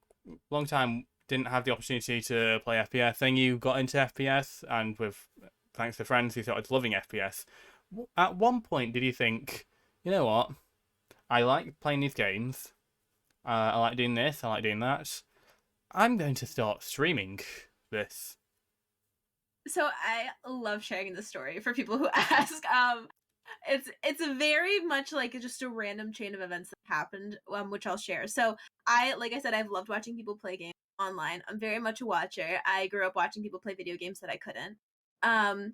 Speaker 1: long time didn't have the opportunity to play FPS. Then you got into FPS, and with thanks to friends, you started loving FPS. At one point, did you think, you know what? I like playing these games. I like doing this. I like doing that. I'm going to start streaming this.
Speaker 2: So I love sharing the story for people who ask. It's very much like just a random chain of events that happened, which I'll share. So like I said, I've loved watching people play games online. I'm very much a watcher. I grew up watching people play video games that I couldn't. Um,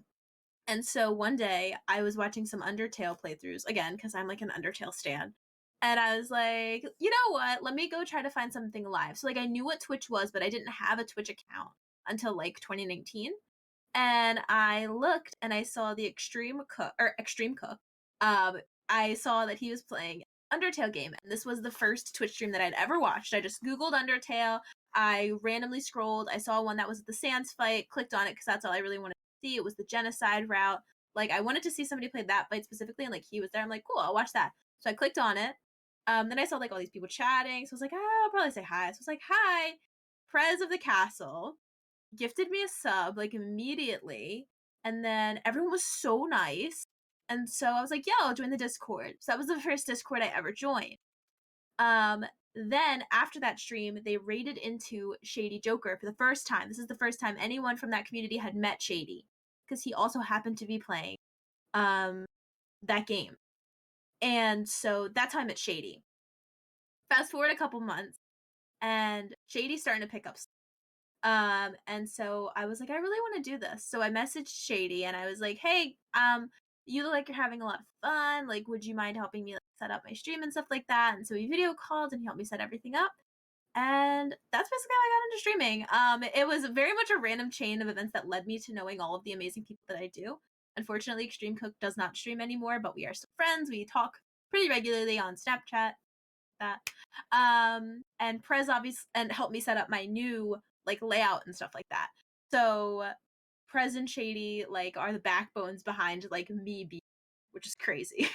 Speaker 2: and so one day I was watching some Undertale playthroughs again because I'm like an Undertale stan. And I was like, you know what? Let me go try to find something live. So like I knew what Twitch was, but I didn't have a Twitch account until like 2019. And I looked and I saw the Extreme Cook. Um, I saw that he was playing Undertale game, and this was the first Twitch stream that I'd ever watched. I just Googled Undertale. I randomly scrolled. I saw one that was the Sans fight, clicked on it because that's all I really wanted to see. It was the genocide route. Like I wanted to see somebody play that fight specifically, and like he was there. I'm like, cool, I'll watch that. So I clicked on it. Then I saw like all these people chatting. So I was like, I'll probably say hi. So I was like, hi, Prez of the Castle gifted me a sub like immediately, and then everyone was so nice, and so I was like, yeah, I'll join the Discord. So that was the first Discord I ever joined. um then after that stream they raided into Shady Joker for the first time. This is the first time anyone from that community had met Shady, because he also happened to be playing um that game. And so that's how I met Shady. Fast forward a couple months, and Shady's starting to pick up. And so I was like, I really want to do this. So I messaged Shady and I was like, hey, you look like you're having a lot of fun. Like, would you mind helping me like, set up my stream and stuff like that? And so we video called and he helped me set everything up. And that's basically how I got into streaming. It was very much a random chain of events that led me to knowing all of the amazing people that I do. Unfortunately, Extreme Cook does not stream anymore, but we are still friends. We talk pretty regularly on Snapchat. That and Prez obviously and helped me set up my new like layout and stuff like that. So Prez and Shady like are the backbones behind like me being, which is crazy.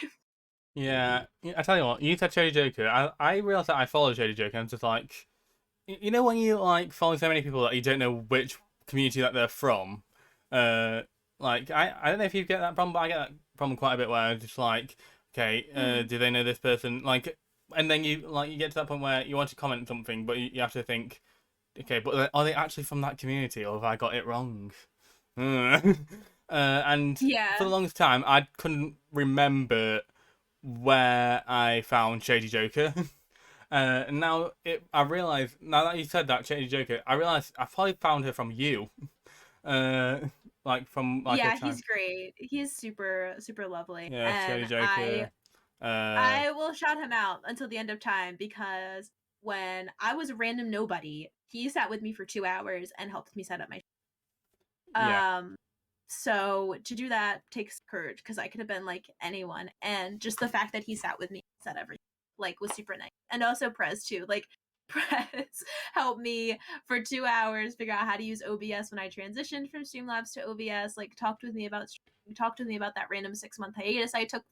Speaker 1: Yeah, I tell you what, you said Shady Joker. I realized that I follow Shady Joker. And I'm just like, you know, when you like follow so many people that you don't know which community that they're from. Uh, like I don't know if you get that problem, but I get that problem quite a bit where I'm just like, okay,
Speaker 2: Mhm.
Speaker 1: do they know this person? Like, and then you get to that point where you want to comment something, but you have to think, okay, but are they actually from that community, or have I got it wrong? And for
Speaker 2: Yeah.
Speaker 1: the longest time, I couldn't remember where I found Shady Joker. And now I realize now that you said that Shady Joker, I realize I probably found her from you. Uh, like from like a
Speaker 2: Yeah,
Speaker 1: time.
Speaker 2: he's great. He's super super lovely.
Speaker 1: Yeah, Shady
Speaker 2: And I
Speaker 1: Joker. Uh,
Speaker 2: I will shout him out until the end of time because when I was a random nobody, he sat with me for 2 hours and helped me set up my
Speaker 1: yeah,
Speaker 2: um so to do that takes courage because I could have been like anyone, and just the fact that he sat with me and said everything like was super nice. And also Prez too, like Prez helped me for 2 hours figure out how to use OBS when I transitioned from Streamlabs to OBS. Like talked with me about that random 6 month hiatus I took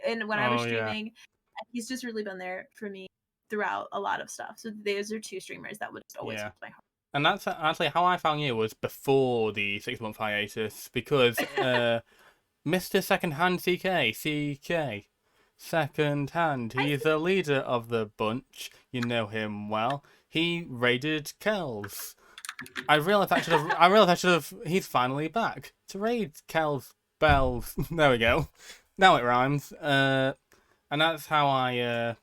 Speaker 2: in when I was
Speaker 1: oh yeah,
Speaker 2: streaming. And he's just really been there for me throughout a lot of stuff. So those are two streamers that would just always
Speaker 1: yeah.
Speaker 2: hold my
Speaker 1: And that's actually how I found you was before the 6 month hiatus because
Speaker 2: heart.
Speaker 1: Mr. Secondhand CK. Second Hand.
Speaker 2: I
Speaker 1: He's the leader of the bunch. You know him well. He raided Kells. I realized I should have. He's finally back to raid Kells Bells. There we go. Now it rhymes. And that's how I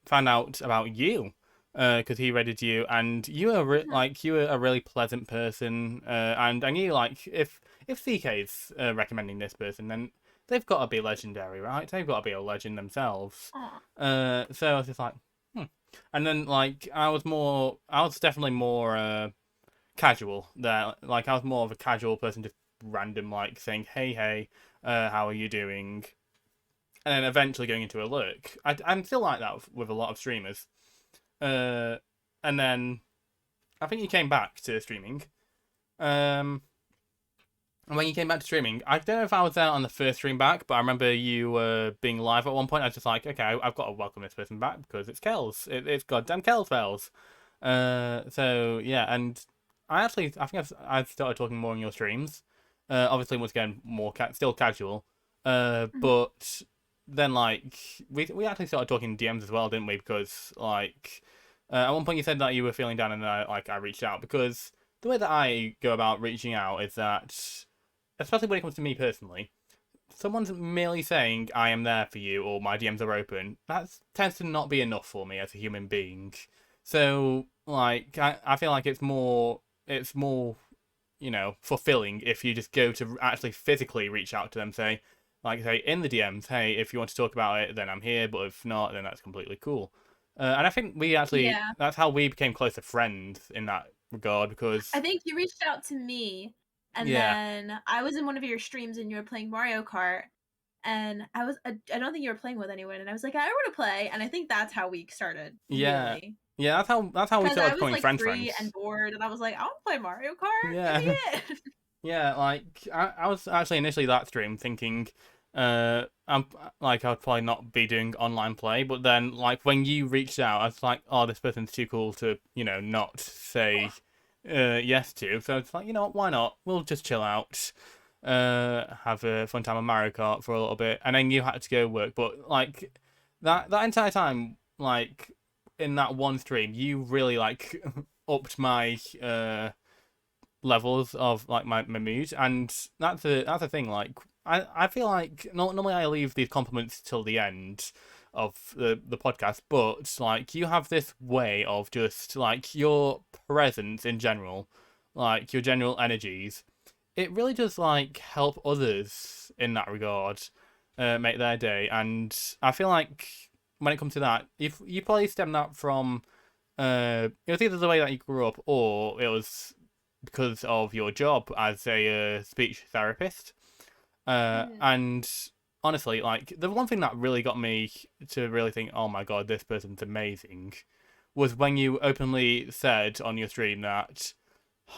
Speaker 1: found out about you. Because he raided you, and you were you were a really pleasant person. And I knew like if CK's recommending this person, then they've got to be legendary, right? They've got to be a legend themselves.
Speaker 2: Aw.
Speaker 1: So I was just like, hmm. And then like I was definitely more casual there. Like I was more of a casual person, just random like saying, hey, how are you doing? And then eventually going into a lurk. I'm still like that with a lot of streamers. Uh, and then I think you came back to streaming. Um, and when you came back to streaming, I don't know if I was there on the first stream back, but I remember you being live at one point. I was just like, okay, I've got to welcome this person back because it's Kels. It's goddamn KelsBells. So yeah, and I think I've started talking more on your streams. Obviously once again more still casual.
Speaker 2: Mhm.
Speaker 1: But then like we actually started talking DMs as well, didn't we? Because like at one point you said that you were feeling down, and I reached out because the way that I go about reaching out is that, especially when it comes to me personally, someone's merely saying I am there for you or my DMs are open, that tends to not be enough for me as a human being. So like I feel like it's more fulfilling if you just go to actually physically reach out to them, say in the DMs, hey, if you want to talk about it, then I'm here, but if not, then that's completely cool. And I think
Speaker 2: Yeah.
Speaker 1: that's how we became closer friends in that regard
Speaker 2: I
Speaker 1: because
Speaker 2: think you reached out to me, and
Speaker 1: yeah,
Speaker 2: then I was in one of your streams and you were playing Mario Kart, and I don't think you were playing with anyone, and I was like, I want to play, and I think that's how we started,
Speaker 1: yeah,
Speaker 2: really.
Speaker 1: yeah, that's how we
Speaker 2: Because I
Speaker 1: started
Speaker 2: was
Speaker 1: becoming
Speaker 2: like free and
Speaker 1: friends.
Speaker 2: bored, and I was like, I want to play Mario Kart. Give
Speaker 1: Yeah.
Speaker 2: me it.
Speaker 1: Yeah, like I was actually initially that stream thinking, I'm like I'd probably not be doing online play, but then like when you reached out, I was like, oh, this person's too cool to not say, yes to. So it's like, you know what, why not? We'll just chill out, have a fun time on Mario Kart for a little bit, and then you had to go work. But like that entire time, like in that one stream, you really like upped my levels of like my mood, and that's a thing. Like I feel like normally I leave these compliments till the end of the podcast, but like you have this way of just like your presence in general, like your general energies, it really does like help others in that regard, make their day. And I feel like when it comes to that, if you probably stem that from it was either the way that you grew up or it was because of your job as a speech therapist.
Speaker 2: Mhm.
Speaker 1: And honestly, like the one thing that really got me to really think, oh my god, this person's amazing, was when you openly said on your stream that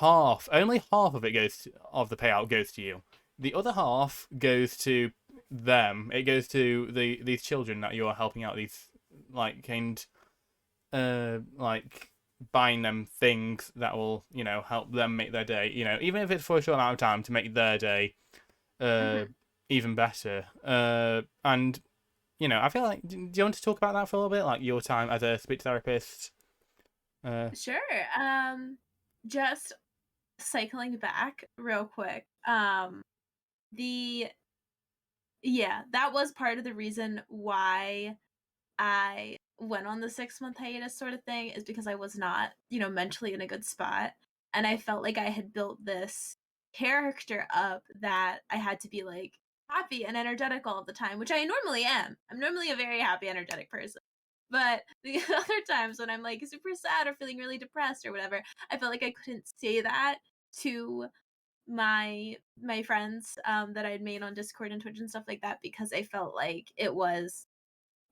Speaker 1: only half of it of the payout goes to you. The other half goes to them. It goes to these children that you are helping out. These kind like buying them things that will help them make their day. Even if it's for a short amount of time to make their day uh
Speaker 2: Mhm.
Speaker 1: even better. And I feel like, do you want to talk about that for a little bit, like your time as a speech therapist? Uh,
Speaker 2: Sure. Just cycling back real quick. The Yeah, that was part of the reason why I went on the 6-month hiatus sort of thing, is because I was not, mentally in a good spot. And I felt like I had built this character up that I had to be like happy and energetic all the time, which I normally am. I'm normally a very happy, energetic person. But the other times when I'm like super sad or feeling really depressed or whatever, I felt like I couldn't say that to my friends that I'd made on Discord and Twitch and stuff like that, because I felt like it was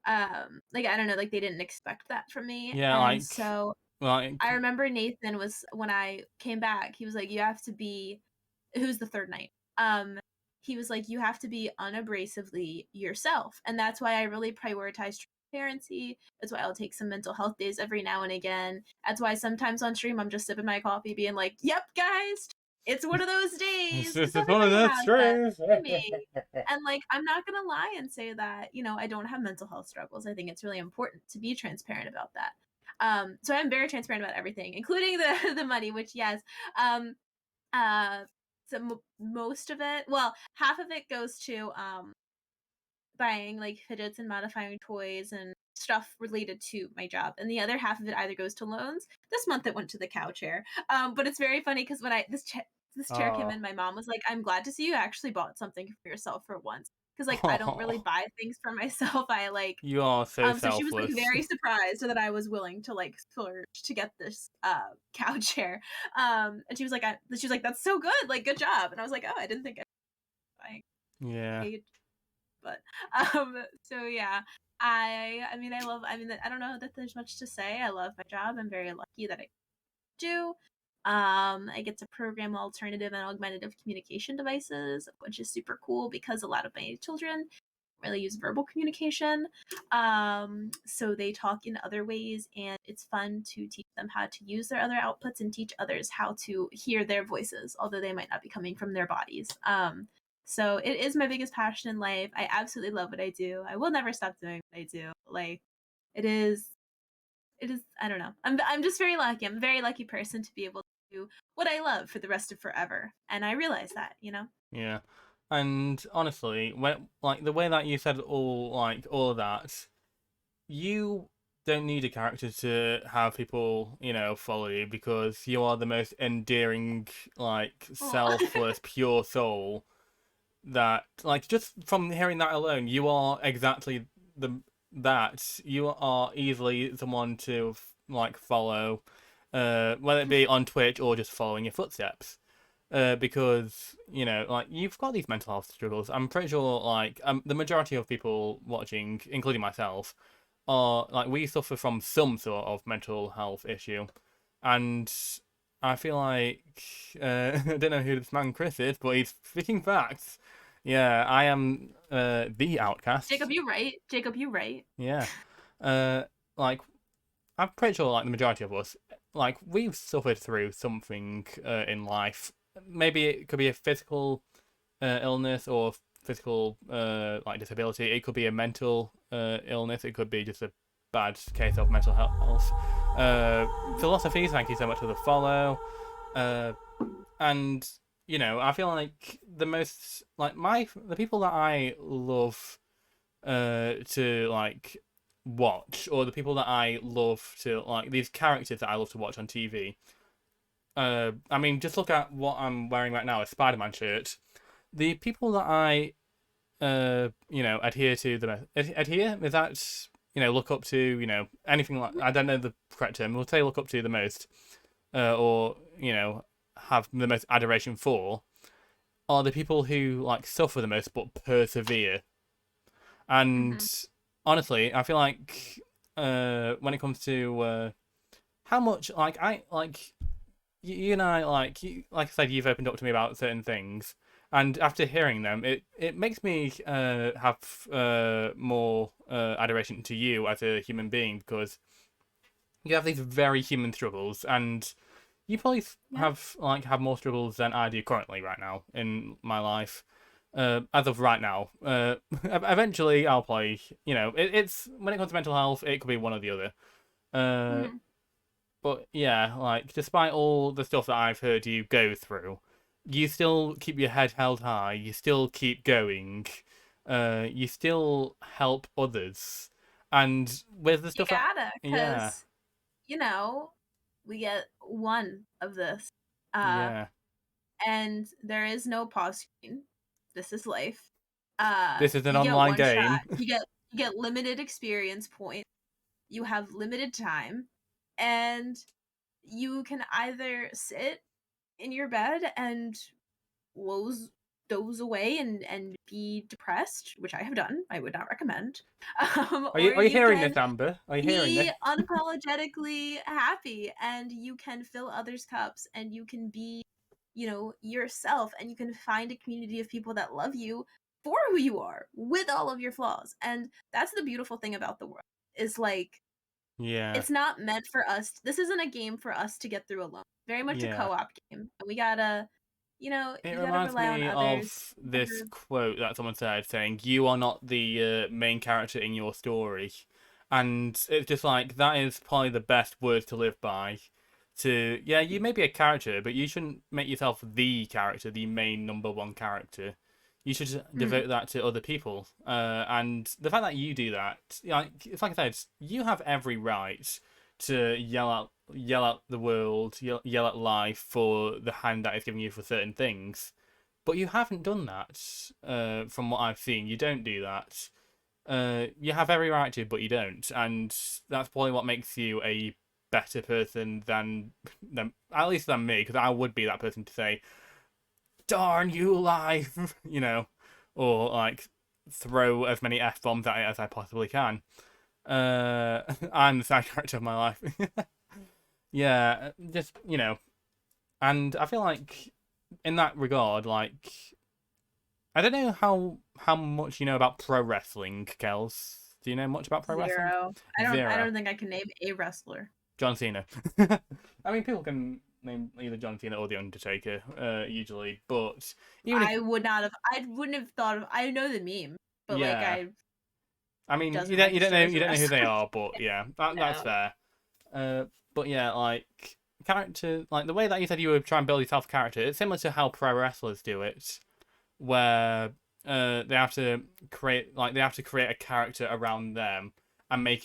Speaker 2: like, I don't know, like they didn't expect that from me.
Speaker 1: yeah,
Speaker 2: And
Speaker 1: like,
Speaker 2: so
Speaker 1: like,
Speaker 2: I remember Nathan was, when I came back, he was like, you have to be, who's the third night. Um he was like, you have to be unabrasively yourself. And that's why I really prioritize transparency. That's why I'll take some mental health days every now and again. That's why sometimes on stream I'm just sipping my coffee being like, yep, guys, it's one of those
Speaker 1: it's
Speaker 2: days,
Speaker 1: just
Speaker 2: because
Speaker 1: one of
Speaker 2: everybody
Speaker 1: those
Speaker 2: has that.
Speaker 1: streams.
Speaker 2: Me. And like, I'm not gonna lie and say that, I don't have mental health struggles. I think it's really important to be transparent about that. So I'm very transparent about everything, including the the money, which, yes, um, uh, so most of it, well, half of it goes to buying like fidgets and modifying toys and stuff related to my job, and the other half of it either goes to loans. This month it went to the cow chair. But it's very funny because when this chair came
Speaker 1: Oh,
Speaker 2: in, my mom was like, I'm glad to see you actually bought something for yourself for once, because like I don't really
Speaker 1: oh,
Speaker 2: buy things for myself. I like
Speaker 1: you are so
Speaker 2: so she was like
Speaker 1: selfless.
Speaker 2: very surprised that I was willing to like splurge to get this cow chair. And she was like, that's so good, like good job. And I was like, oh, I didn't think I
Speaker 1: Yeah,
Speaker 2: paid. But so yeah, I mean, I don't know that there's much to say. I love my job. I'm very lucky that I do. I get to program alternative and augmentative communication devices, which is super cool because a lot of my children really use verbal communication. So they talk in other ways, and it's fun to teach them how to use their other outputs and teach others how to hear their voices, although they might not be coming from their bodies. So it is my biggest passion in life. I absolutely love what I do. I will never stop doing what I do. Like, it is I don't know. I'm just very lucky. I'm a very lucky person to be able to do what I love for the rest of forever. And I realize that.
Speaker 1: yeah. And honestly, when like the way that you said all of that, you don't need a character to have people, follow you, because you are the most endearing, like
Speaker 2: Oh.
Speaker 1: selfless, pure soul that, like, just from hearing that alone, you are exactly the that you are easily someone to like follow, whether it be on Twitch or just following your footsteps. Because like you've got these mental health struggles. I'm pretty sure, like, the majority of people watching, including myself, are like, we suffer from some sort of mental health issue, and I feel like I don't know who this man Chris is, but he's speaking facts. Yeah, I am the outcast.
Speaker 2: Jacob, you right. Jacob, you right.
Speaker 1: Yeah, uh, like I'm pretty sure, like the majority of us, like we've suffered through something in life. Maybe it could be a physical illness or physical like disability. It could be a mental illness. It could be just a bad case of mental health.
Speaker 2: Mhm.
Speaker 1: Philosophy, thank you so much for the follow. And I feel like the most like the people that I love to like watch, or the people that I love to like these characters that I love to watch on TV. I mean, just look at what I'm wearing right now, a Spider-Man shirt. The people that I adhere to the adhere is that look up to anything like I don't know the correct term. We'll say look up to the most, or have the most adoration for, are the people who like suffer the most but persevere. And
Speaker 2: Hmm.
Speaker 1: honestly, I feel like when it comes to how much like I like you and I like I said, you've opened up to me about certain things, and after hearing them, it makes me have more adoration to you as a human being, because you have these very human struggles, and you probably
Speaker 2: Yeah.
Speaker 1: have more struggles than I do currently right now in my life. As of right now, eventually I'll play. It's when it comes to mental health, it could be one or the other. Uh,
Speaker 2: Hmm.
Speaker 1: but yeah, like despite all the stuff that I've heard you go through, you still keep your head held high. You still keep going. You still help others, and with the
Speaker 2: You
Speaker 1: stuff that
Speaker 2: gotta,
Speaker 1: yeah,
Speaker 2: cause you know we get one of this, uh,
Speaker 1: yeah,
Speaker 2: and there is no pause screen. This is life.
Speaker 1: this is an
Speaker 2: You get
Speaker 1: online
Speaker 2: one shot.
Speaker 1: game.
Speaker 2: You get limited experience points. You have limited time, and you can either sit in your bed and woes doze away and be depressed, which I have done. I would not recommend.
Speaker 1: Are you
Speaker 2: Or
Speaker 1: are you
Speaker 2: you
Speaker 1: hearing
Speaker 2: can
Speaker 1: this, Amber? Are you hearing
Speaker 2: be
Speaker 1: this?
Speaker 2: unapologetically happy, and you can fill others' cups, and you can be, yourself, and you can find a community of people that love you for who you are with all of your flaws. And that's the beautiful thing about the world, is like
Speaker 1: Yeah,
Speaker 2: it's not meant for us. This isn't a game for us to get through alone. Very much a
Speaker 1: yeah.
Speaker 2: co-op game. And we gotta,
Speaker 1: It
Speaker 2: you gotta
Speaker 1: reminds
Speaker 2: rely on
Speaker 1: me
Speaker 2: others.
Speaker 1: of
Speaker 2: You
Speaker 1: this
Speaker 2: gotta,
Speaker 1: quote that someone said saying, "You are not the main character in your story." And it's just like, that is probably the best word to live by. Yeah, you may be a character, but you shouldn't make yourself the character, the main number one character. You should just
Speaker 2: mm,
Speaker 1: devote that to other people. And the fact that you do that, it's like I said, you have every right to yell at the world, yell at life for the hand that it's giving you for certain things. But you haven't done that, from what I've seen. You don't do that. You have every right to, but you don't, and that's probably what makes you a better person than at least than me, because I would be that person to say, "Darn you, life," or like throw as many f bombs at it as I possibly can. I'm the side character of my life. Yeah, just and I feel like in that regard, like I don't know how much you know about pro wrestling, Kels. Do you know much about pro wrestling?
Speaker 2: zero. I
Speaker 1: Zero.
Speaker 2: don't think I can name a wrestler.
Speaker 1: John Cena. I mean, people can name either John Cena or The Undertaker, usually, but even if
Speaker 2: I wouldn't have thought of, I know the meme, but like
Speaker 1: yeah,
Speaker 2: I
Speaker 1: I mean,
Speaker 2: doesn't
Speaker 1: know
Speaker 2: register as
Speaker 1: you
Speaker 2: a
Speaker 1: don't know who they
Speaker 2: wrestler.
Speaker 1: are, but yeah, that's
Speaker 2: No.
Speaker 1: fair. But yeah, like character, like the way that you said you would try and build yourself a character, it's similar to how pro wrestlers do it, where they have to create a character around them and make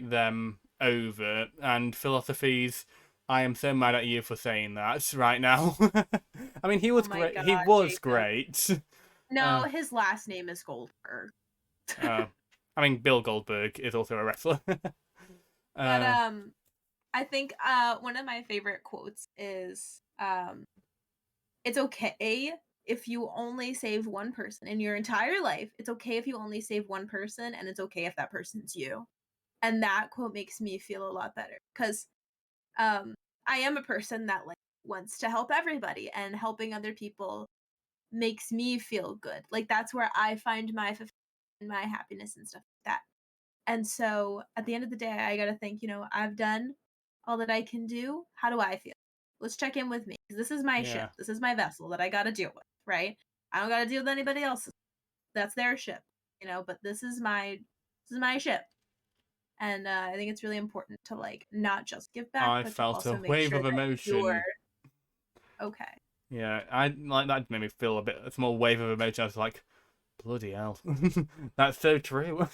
Speaker 1: them over. And philosophies, I am so mad at you for saying that right now. I mean, he
Speaker 2: Oh
Speaker 1: was
Speaker 2: my
Speaker 1: great.
Speaker 2: god,
Speaker 1: He was
Speaker 2: Jacob.
Speaker 1: great.
Speaker 2: No,
Speaker 1: Uh,
Speaker 2: his last name is Goldberg.
Speaker 1: uh, I mean, Bill Goldberg is also a wrestler.
Speaker 2: But
Speaker 1: uh,
Speaker 2: I think one of my favorite quotes is it's okay if you only save one person in your entire life. It's okay if you only save one person, and it's okay if that person's you. And that quote makes me feel a lot better, cuz um I am a person that like wants to help everybody, and helping other people makes me feel good. Like that's where I find my fulfillment and my happiness and stuff like that. And so at the end of the day, I got to think, I've done all that I can do. How do I feel? Let's check in with me, because this is my ship.
Speaker 1: yeah,
Speaker 2: This is my vessel that I got to deal with, right? I don't got to deal with anybody else's. That's their ship, but this is my ship. And I think it's really important to like not just give back,
Speaker 1: I
Speaker 2: but to
Speaker 1: felt
Speaker 2: also
Speaker 1: a
Speaker 2: make
Speaker 1: wave
Speaker 2: sure
Speaker 1: of
Speaker 2: that you're
Speaker 1: emotion.
Speaker 2: Okay.
Speaker 1: Yeah, I like that made me feel a small wave of emotion. I was like, bloody hell, that's so true.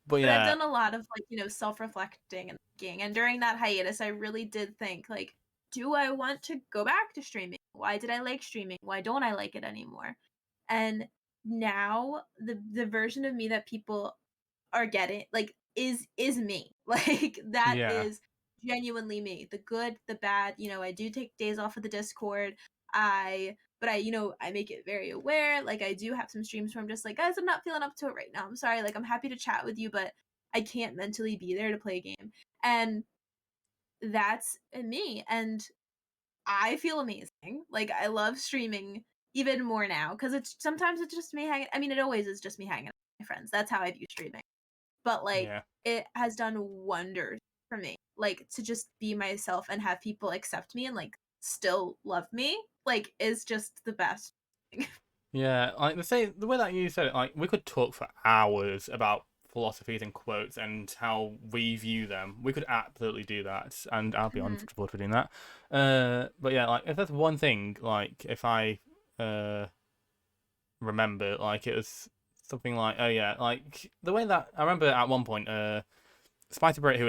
Speaker 1: But
Speaker 2: But I've
Speaker 1: yeah,
Speaker 2: done a lot of, like, self-reflecting and thinking, and during that hiatus, I really did think, like, do I want to go back to streaming? Why did I like streaming? Why don't I like it anymore? And now the version of me that people are getting, like, is me. Like, that
Speaker 1: yeah,
Speaker 2: is genuinely me. The good, the bad, I do take days off of the Discord. I make it very aware. Like, I do have some streams where I'm just like, guys, I'm not feeling up to it right now. I'm sorry. Like, I'm happy to chat with you, but I can't mentally be there to play a game. And that's me. And I feel amazing. Like, I love streaming even more now because it's just me hanging. I mean, it always is just me hanging out with my friends. That's how I view streaming. But, like,
Speaker 1: yeah.
Speaker 2: it has done wonders for me, like, to just be myself and have people accept me and, like, still love me, like, is just the best thing.
Speaker 1: Yeah, like the way that you said it, like we could talk for hours about philosophies and quotes and how we view them. We could absolutely do that, and I'll be on
Speaker 2: Mhm,
Speaker 1: board for doing that. But yeah, like if there's one thing, like if I uh remember, like it was something like, oh yeah, like the way that I remember at one point, Spicy Brit, who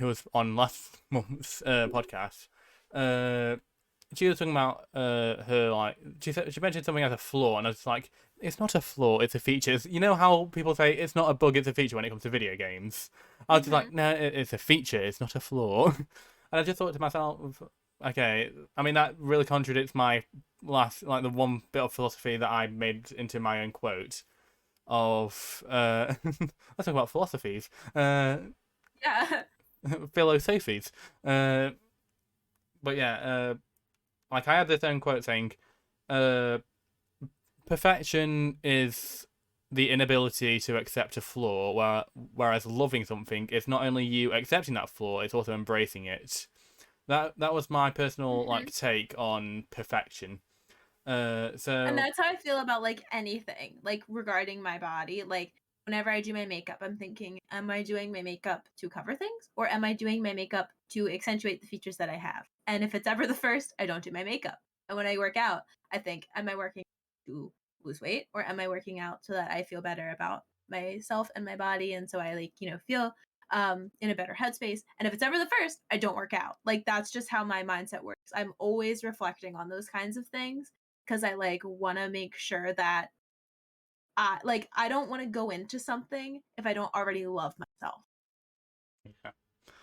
Speaker 1: was on last month's podcast, uh she was talking about her, like she mentioned something as a flaw, and I was like, it's not a flaw, it's a feature. You know how people say it's not a bug, it's a feature when it comes to video games. I was just
Speaker 2: mhm.
Speaker 1: like, no, it's a feature, it's not a flaw. And I just thought to myself, okay, I mean that really contradicts my last, like the one bit of philosophy that I made into my own quote of let's talk about philosophies,
Speaker 2: Yeah.
Speaker 1: philosophies. Uh, but yeah, like I had this own quote saying, uh, perfection is the inability to accept a flaw, whereas loving something is not only you accepting that flaw, it's also embracing it. That was my personal
Speaker 2: Mhm.
Speaker 1: like take on perfection.
Speaker 2: And
Speaker 1: So
Speaker 2: that's how I feel about, like, anything, like, regarding my body. Like, whenever I do my makeup, I'm thinking, am I doing my makeup to cover things, or am I doing my makeup to accentuate the features that I have? And if it's ever the first, I don't do my makeup. And when I work out, I think, am I working to lose weight, or am I working out so that I feel better about myself and my body, and so I, like, feel in a better headspace? And if it's ever the first, I don't work out. Like, that's just how my mindset works. I'm always reflecting on those kinds of things because I, like, want to make sure that I don't want to go into something if I don't already love myself.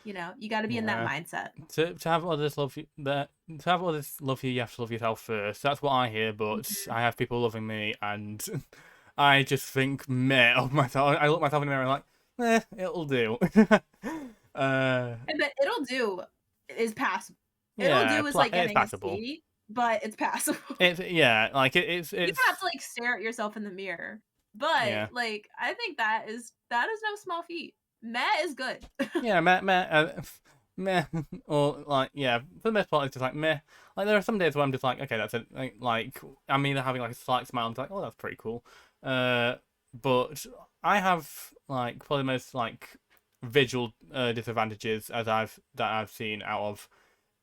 Speaker 1: yeah,
Speaker 2: You got to be in that
Speaker 1: yeah.
Speaker 2: mindset.
Speaker 1: To have others love you, to have others love you, you have to love yourself first. That's what I hear. But
Speaker 2: Mhm.
Speaker 1: I have people loving me, and I just think meh of myself. I look myself in the mirror and I'm like, it'll do. uh,
Speaker 2: And but it'll do is passable. It'll
Speaker 1: yeah,
Speaker 2: do is like
Speaker 1: it's
Speaker 2: getting a
Speaker 1: passable.
Speaker 2: C, but it's passable.
Speaker 1: It's yeah, like
Speaker 2: You don't have
Speaker 1: it's
Speaker 2: to, like, stare at yourself in the mirror. But,
Speaker 1: yeah,
Speaker 2: like, I think that is no small feat. Meh is good.
Speaker 1: yeah, meh, meh, or like yeah. For the most part, it's just like meh. Like there are some days where I'm just like, okay, that's it. Like I'm either having like a slight smile, and like, oh, that's pretty cool. Uh, but I have like probably the most like visual disadvantages that I've seen out of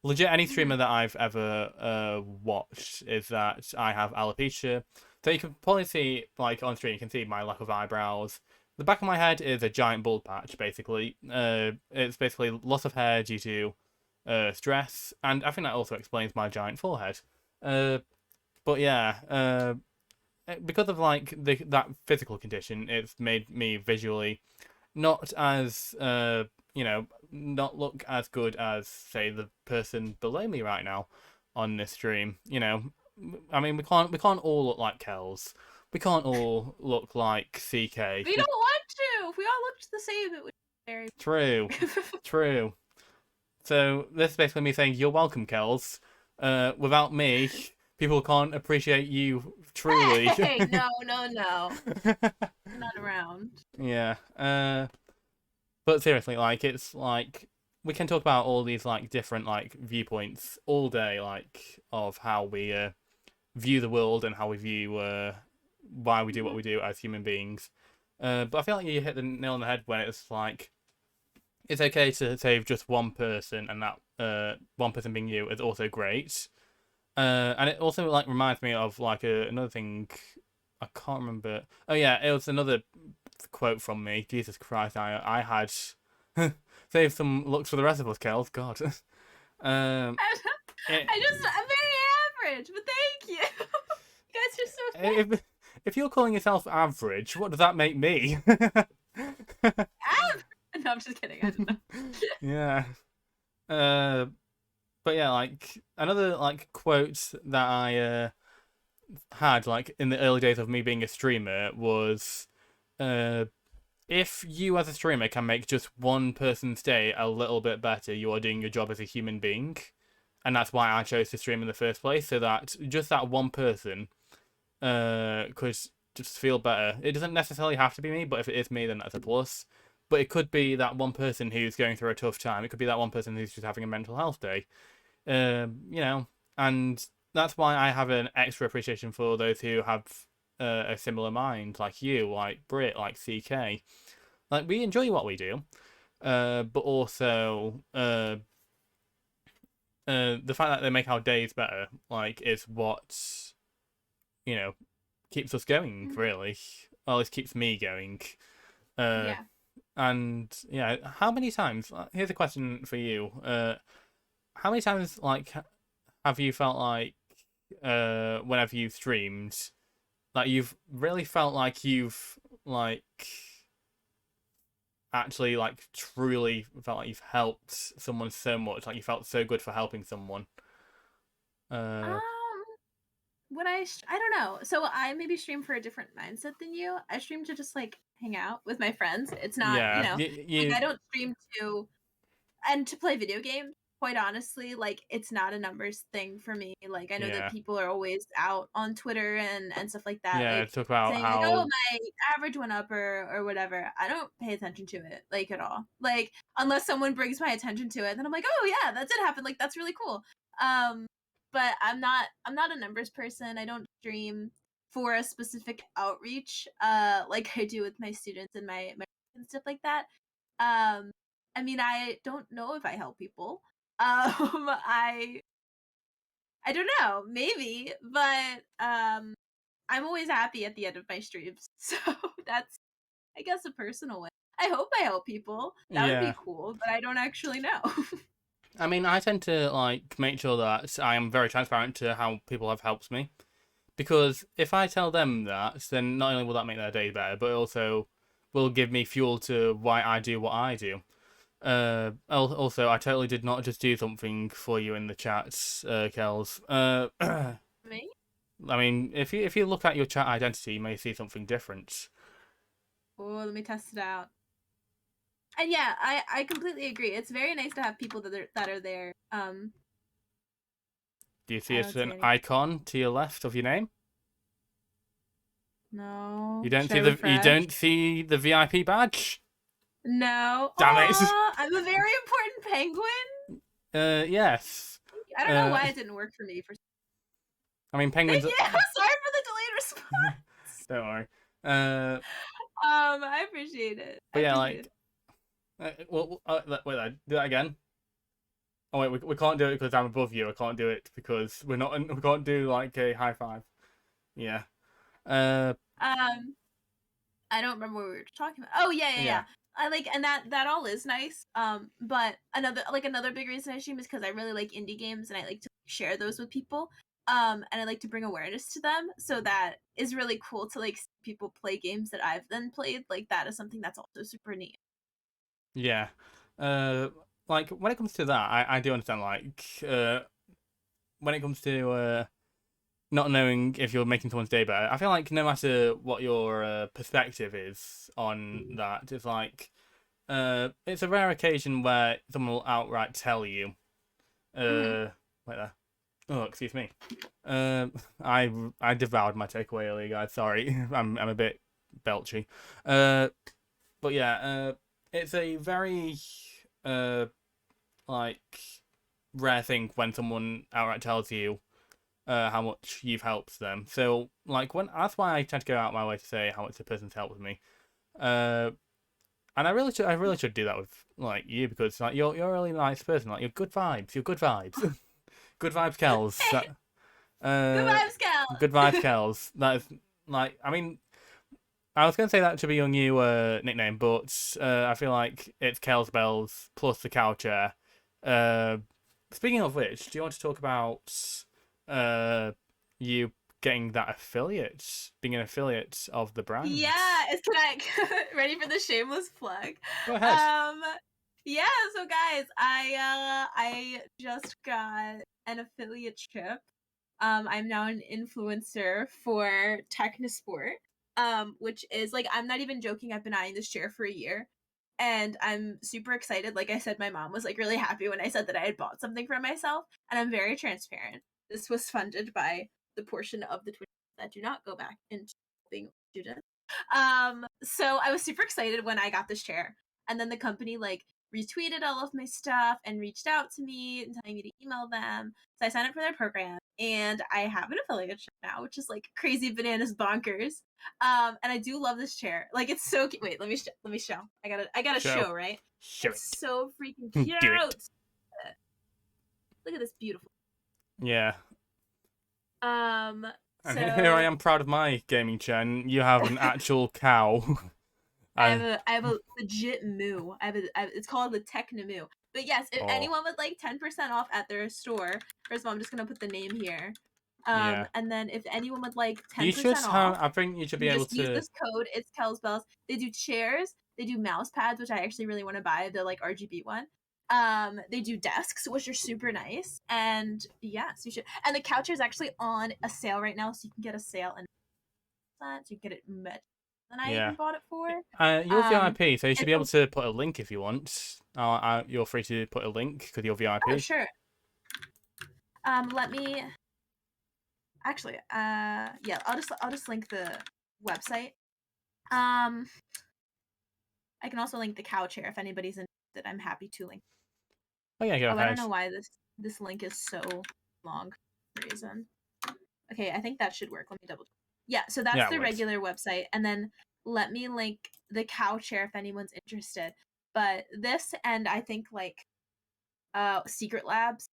Speaker 1: legit any streamer
Speaker 2: Mhm,
Speaker 1: that I've ever watched is that I have alopecia. So you can probably see, like on screen, you can see my lack of eyebrows. The back of my head is a giant bald patch, basically. It's basically loss of hair due to stress, and I think that also explains my giant forehead. Uh, but yeah, because of like that physical condition, it's made me visually not as not look as good as say the person below me right now on this stream. I mean we can't all look like Kels. We can't all look like CK.
Speaker 2: we don't want to. If we all looked the same, it would be very
Speaker 1: True, true. So this is basically me saying you're welcome, Kels. Without me, people can't appreciate you truly.
Speaker 2: Hey, no, no, no. I'm not around.
Speaker 1: Yeah. But seriously, like it's like we can talk about all these like different like viewpoints all day, like of how we view the world and how we view why we do what
Speaker 2: Mhm.
Speaker 1: we do as human beings. But I feel like you hit the nail on the head when it's like it's okay to save just one person, and that one person being you is also great. And it also like reminds me of like another thing. I can't remember. Oh yeah, it was another quote from me. Jesus Christ, I had save some looks for the rest of us, Kels. God. um, it,
Speaker 2: I'm very average, but thank you. You guys are so nice.
Speaker 1: if you're calling yourself average, what does that make me?
Speaker 2: No, I'm just kidding. I don't know.
Speaker 1: Yeah. Uh, but yeah, like another like quote that I had like in the early days of me being a streamer was, uh, if you as a streamer can make just one person's day a little bit better, you are doing your job as a human being. And that's why I chose to stream in the first place, so that just that one person could just feel better. It doesn't necessarily have to be me, but if it is me, then that's a plus. But it could be that one person who's going through a tough time. It could be that one person who's just having a mental health day. You know, and that's why I have an extra appreciation for those who have a similar mind, like you, like Brit, like CK. Like we enjoy what we do, but also the fact that they make our days better, like, is what you know keeps us going,
Speaker 2: Mhm.
Speaker 1: really. Or at least keeps me going. Uh,
Speaker 2: Yeah.
Speaker 1: and yeah, how many times? Here's a question for you. How many times like have you felt like whenever you've streamed, like you've really felt like you've like actually like truly felt like you've helped someone so much, like you felt so good for helping someone? Uh,
Speaker 2: Um, I don't know. So I maybe stream for a different mindset than you. I stream to just like hang out with my friends. It's not,
Speaker 1: yeah,
Speaker 2: like
Speaker 1: you
Speaker 2: I don't stream to and to play video games. Quite honestly, like it's not a numbers thing for me. Like I know that
Speaker 1: yeah,
Speaker 2: people are always out on Twitter and stuff like that,
Speaker 1: yeah.
Speaker 2: like
Speaker 1: Talk about
Speaker 2: saying like, "Oh,
Speaker 1: how
Speaker 2: my average went up," or whatever. I don't pay attention to it like at all. Like unless someone brings my attention to it, then I'm like, "Oh yeah, that did happen. Like that's really cool." Um, but I'm not a numbers person. I don't stream for a specific outreach like I do with my students and my and stuff like that. Um, I mean, I don't know if I help people. I I don't know, maybe, but I'm always happy at the end of my streams. So that's, I guess, a personal way. I hope I help people. That would
Speaker 1: yeah.
Speaker 2: be cool, but I don't actually know.
Speaker 1: I mean, I tend to like make sure that I am very transparent to how people have helped me, because if I tell them that, then not only will that make their day better, but also will give me fuel to why I do what I do. Also, I totally did not just do something for you in the chat, Kels.
Speaker 2: Me?
Speaker 1: I mean, if you look at your chat identity, you may see something different.
Speaker 2: Oh, let me test it out. And yeah, I completely agree. It's very nice to have people that are there.
Speaker 1: Do you see
Speaker 2: I
Speaker 1: it's
Speaker 2: don't see
Speaker 1: an
Speaker 2: anything.
Speaker 1: icon to your left of your name?
Speaker 2: No. Should I
Speaker 1: You
Speaker 2: refresh?
Speaker 1: don't see the VIP badge?
Speaker 2: No.
Speaker 1: Damn it!
Speaker 2: Oh, I'm a very important penguin.
Speaker 1: Yes.
Speaker 2: I don't know
Speaker 1: Uh,
Speaker 2: why it didn't work for me. For
Speaker 1: I mean,
Speaker 2: thank
Speaker 1: penguins.
Speaker 2: you. Sorry for the delayed response.
Speaker 1: Don't worry. Uh,
Speaker 2: I appreciate it. I
Speaker 1: but yeah,
Speaker 2: appreciate it.
Speaker 1: like, wait, do that again. Oh wait, we can't do it because I'm above you. I can't do it because we're not. We can't do like a high five. Yeah. Uh,
Speaker 2: Um, I don't remember what we were talking about. Oh yeah, yeah, yeah.
Speaker 1: yeah,
Speaker 2: I like, and that all is nice. But another big reason I stream is because I really like indie games and I like to share those with people. And I like to bring awareness to them. So that is really cool to like see people play games that I've then played. Like that is something that's also super neat.
Speaker 1: yeah. Uh, like when it comes to that, I do understand. Like, when it comes to not knowing if you're making someone's day better, I feel like no matter what your perspective is on that, it's like it's a rare occasion where someone will outright tell you,
Speaker 2: Hmm.
Speaker 1: wait there. Oh, excuse me. Um, I devoured my takeaway earlier, guys. Sorry, I'm a bit belchy. Uh, but yeah, it's a very uh like rare thing when someone outright tells you how much you've helped them. So like when that's why I tend to go out my way to say how much the person's helped with me. Uh, and I really should do that with like you because like you're a really nice person. Like you're good vibes. You're good vibes. Good vibes, Kels.
Speaker 2: Good
Speaker 1: Uh,
Speaker 2: vibes,
Speaker 1: Good
Speaker 2: Cal.
Speaker 1: vibes, Kels. That is like, I mean, I was going to say that should be your new nickname, but I feel like it's ItsKelsBells plus the cow chair. Uh, Speaking of which, do you want to talk about uh, you getting that affiliate, being an affiliate of the brand?
Speaker 2: Yeah, can I ready for the shameless plug?
Speaker 1: Go ahead.
Speaker 2: Um, yeah. So guys, I just got an affiliate ship. I'm now an influencer for Technosport. Which is like I'm not even joking. I've been eyeing this chair for a year, and I'm super excited. Like I said, my mom was like really happy when I said that I had bought something for myself, and I'm very transparent. This was funded by the portion of the Twitter that do not go back into being students. So I was super excited when I got this chair. And then the company like retweeted all of my stuff and reached out to me and telling me to email them. So I signed up for their program and I have an affiliate now, which is like crazy bananas bonkers. And I do love this chair. Like it's so cute. Wait, let me show. I gotta
Speaker 1: Show.
Speaker 2: show, right?
Speaker 1: Show
Speaker 2: It's
Speaker 1: it.
Speaker 2: so freaking
Speaker 1: Do it.
Speaker 2: cute. Look at this beautiful.
Speaker 1: Yeah.
Speaker 2: Um
Speaker 1: And here I
Speaker 2: so
Speaker 1: am proud of my gaming chair, and you have an actual cow. I
Speaker 2: I have a legit moo. It's called the Technomoo. But yes, if
Speaker 1: Oh,
Speaker 2: anyone would like 10% off at their store, first of all, I'm just gonna put the name here.
Speaker 1: yeah.
Speaker 2: And then if anyone would like
Speaker 1: You should
Speaker 2: 10%
Speaker 1: have.
Speaker 2: off,
Speaker 1: I think you should be
Speaker 2: you
Speaker 1: able
Speaker 2: just use
Speaker 1: to.
Speaker 2: this code. It's Kelsbells. They do chairs. They do mouse pads, which I actually really want to buy. The like RGB one. They do desks, which are super nice. And yes, you should. And the couch is actually on a sale right now, so you can get a sale and so you can get it much than I
Speaker 1: Yeah.
Speaker 2: even bought it for.
Speaker 1: You're
Speaker 2: Um,
Speaker 1: VIP, so you should
Speaker 2: and
Speaker 1: be able to put a link if you want. You're free to put a link because you're
Speaker 2: oh,
Speaker 1: VIP.
Speaker 2: sure. Let me actually. Yeah, I'll just link the website. Um, I can also link the cow chair if anybody's interested. I'm happy to link.
Speaker 1: Oh yeah, go
Speaker 2: Oh, I don't
Speaker 1: ahead.
Speaker 2: know why this link is so long for reason. Okay, I think that should work. Let me double. Yeah, so that's
Speaker 1: Yeah, it
Speaker 2: the
Speaker 1: works.
Speaker 2: regular website, and then let me link the cow chair if anyone's interested. But this and I think like Secret Labs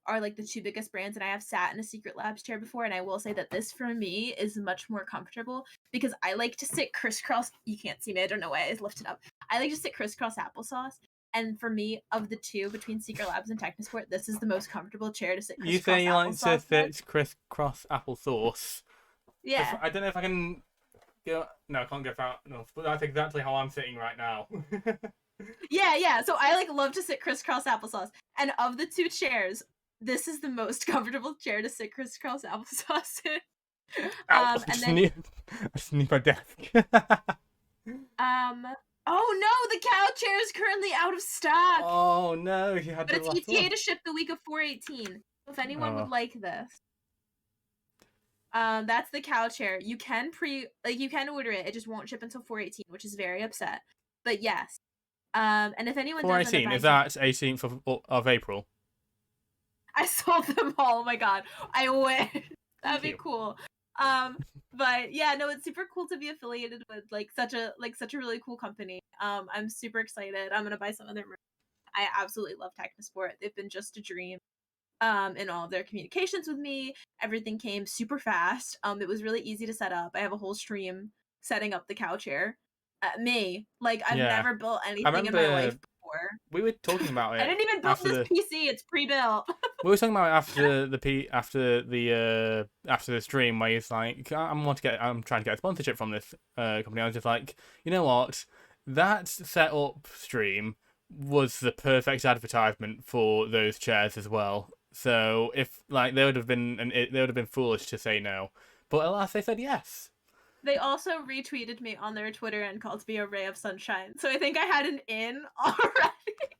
Speaker 2: are like the two biggest brands, and I have sat in a Secret Labs chair before, and I will say that this for me is much more comfortable because I like to sit crisscross. You can't see me, I don't know why I lifted up. I like to sit crisscross applesauce, and for me, of the two between Secret Labs and Technosport, this is the most comfortable chair to sit
Speaker 1: You say
Speaker 2: crisscross
Speaker 1: you like to
Speaker 2: applesauce with.
Speaker 1: fit crisscross applesauce.
Speaker 2: Yeah,
Speaker 1: I don't know if I can go. No, I can't go far enough. But that's exactly how I'm sitting right now.
Speaker 2: yeah. So I like love to sit crisscross applesauce, and of the two chairs, this is the most comfortable chair to sit crisscross applesauce in.
Speaker 1: Ow! I
Speaker 2: And
Speaker 1: just
Speaker 2: then
Speaker 1: need. I just need my desk.
Speaker 2: Um. Oh no, the cow chair is currently out of stock,
Speaker 1: Oh no! You had
Speaker 2: but
Speaker 1: the
Speaker 2: it's
Speaker 1: last one.
Speaker 2: ETA to ship the week of 418. So if anyone would
Speaker 1: Oh.
Speaker 2: like this, that's the cow chair. You can order it. It just won't ship until 418, which is very upset. But yes. And if anyone does end up
Speaker 1: 418, is
Speaker 2: buying something,
Speaker 1: that 18th of April?
Speaker 2: I sold them all. Oh my god, I wish that'd
Speaker 1: Thank
Speaker 2: be
Speaker 1: you.
Speaker 2: cool. But yeah, no, it's super cool to be affiliated with such a really cool company. I'm super excited. I'm gonna buy some of their merch. I absolutely love Technosport. They've been just a dream. In all of their communications with me, everything came super fast. It was really easy to set up. I have a whole stream setting up the cow chair. Like I've
Speaker 1: Yeah.
Speaker 2: never built
Speaker 1: I
Speaker 2: anything in my life
Speaker 1: remember
Speaker 2: before.
Speaker 1: we were talking about
Speaker 2: I
Speaker 1: it
Speaker 2: didn't even build
Speaker 1: after
Speaker 2: this
Speaker 1: the
Speaker 2: PC. It's pre-built.
Speaker 1: we were talking about it after the stream where he's like, I'm trying to get a sponsorship from this company. I was just like, you know what, that setup stream was the perfect advertisement for those chairs as well. So if like they would have been foolish to say no, but alas they said yes.
Speaker 2: They also retweeted me on their Twitter and called me a ray of sunshine. So I think I had an in already.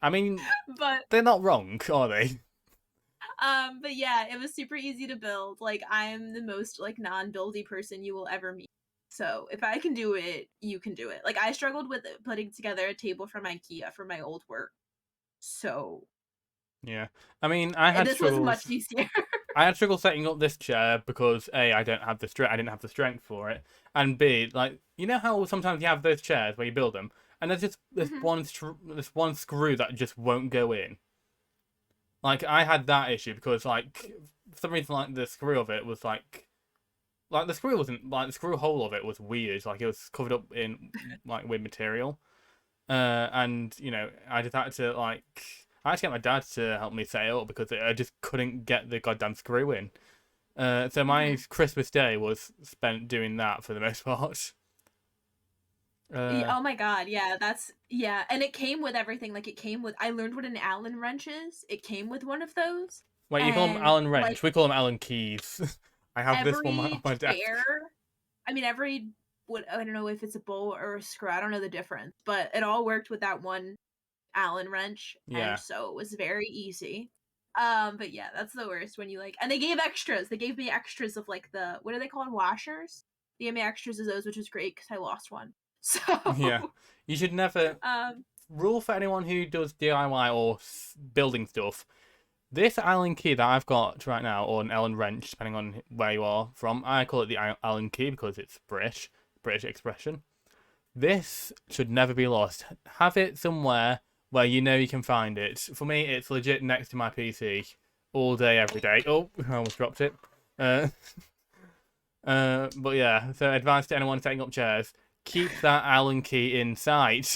Speaker 1: I mean,
Speaker 2: But
Speaker 1: they're not wrong, are they?
Speaker 2: but yeah, it was super easy to build. Like I'm the most like non-buildy person you will ever meet. So if I can do it, you can do it. Like I struggled with putting together a table from IKEA for my old work. So
Speaker 1: Yeah. I mean, I had
Speaker 2: this was much
Speaker 1: struggles.
Speaker 2: easier.
Speaker 1: I had trouble setting up this chair because A, I didn't have the strength for it, and B, like you know how sometimes you have those chairs where you build them, and there's just
Speaker 2: Mhm.
Speaker 1: this one screw that just won't go in. Like I had that issue because like for some reason, like the screw of it was like the screw wasn't like the screw hole of it was weird. Like it was covered up in like weird material. And I just had to I had to get my dad to help me set it up because I just couldn't get the goddamn screw in. So my
Speaker 2: Mhm.
Speaker 1: Christmas day was spent doing that for the most part.
Speaker 2: Oh my god, yeah, yeah, and it came with everything. Like it came with. I learned what an Allen wrench is. It came with one of those,
Speaker 1: Wait, you call them
Speaker 2: and
Speaker 1: Allen
Speaker 2: like
Speaker 1: wrench? We call them Allen keys. I have this one on
Speaker 2: every
Speaker 1: my desk.
Speaker 2: chair. I mean, every what I don't know if it's a bolt or a screw. I don't know the difference, but it all worked with that one Allen wrench, and
Speaker 1: Yeah,
Speaker 2: so it was very easy. But yeah, that's the worst when you like. And they gave extras. They gave me extras of like the what are they called, washers? They gave me extras of those, which was great because I lost one. So,
Speaker 1: yeah. You should never
Speaker 2: um,
Speaker 1: rule for anyone who does DIY or building stuff. This Allen key that I've got right now, or an Allen wrench, depending on where you are from, I call it the Allen key because it's British expression. This should never be lost. Have it somewhere where you know you can find it. For me, it's legit next to my PC all day, every day. Oh, I almost dropped it. Uh, but yeah, so advice to anyone setting up chairs: keep that Allen key in sight.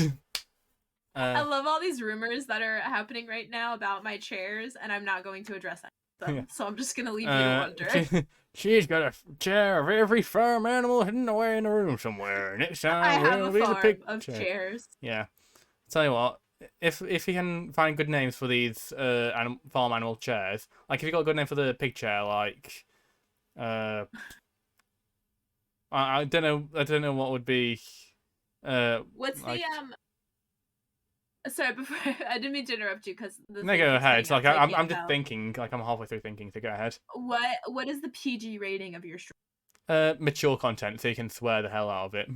Speaker 2: I
Speaker 1: Uh,
Speaker 2: love all these rumors that are happening right now about my chairs, and I'm not going to address any of
Speaker 1: yeah.
Speaker 2: them. So I'm just gonna leave you to wonder.
Speaker 1: She's got a chair of every farm animal hidden away in a room somewhere. Next
Speaker 2: I
Speaker 1: time
Speaker 2: have a
Speaker 1: we'll be the
Speaker 2: farm
Speaker 1: pig
Speaker 2: of
Speaker 1: chair.
Speaker 2: chairs.
Speaker 1: Yeah. Tell you what, if you can find good names for these farm animal chairs, like if you got a good name for the pig chair, like uh, I don't know what would be
Speaker 2: What's the
Speaker 1: like.
Speaker 2: Sorry, before I didn't mean to interrupt you because the
Speaker 1: No,
Speaker 2: thing
Speaker 1: go
Speaker 2: keeps
Speaker 1: ahead.
Speaker 2: cutting out,
Speaker 1: Like
Speaker 2: so I
Speaker 1: I'm
Speaker 2: can't
Speaker 1: just
Speaker 2: tell.
Speaker 1: thinking. Like I'm halfway through thinking. So go ahead.
Speaker 2: What is the PG rating of your stream?
Speaker 1: Mature content, so you can swear the hell out of it.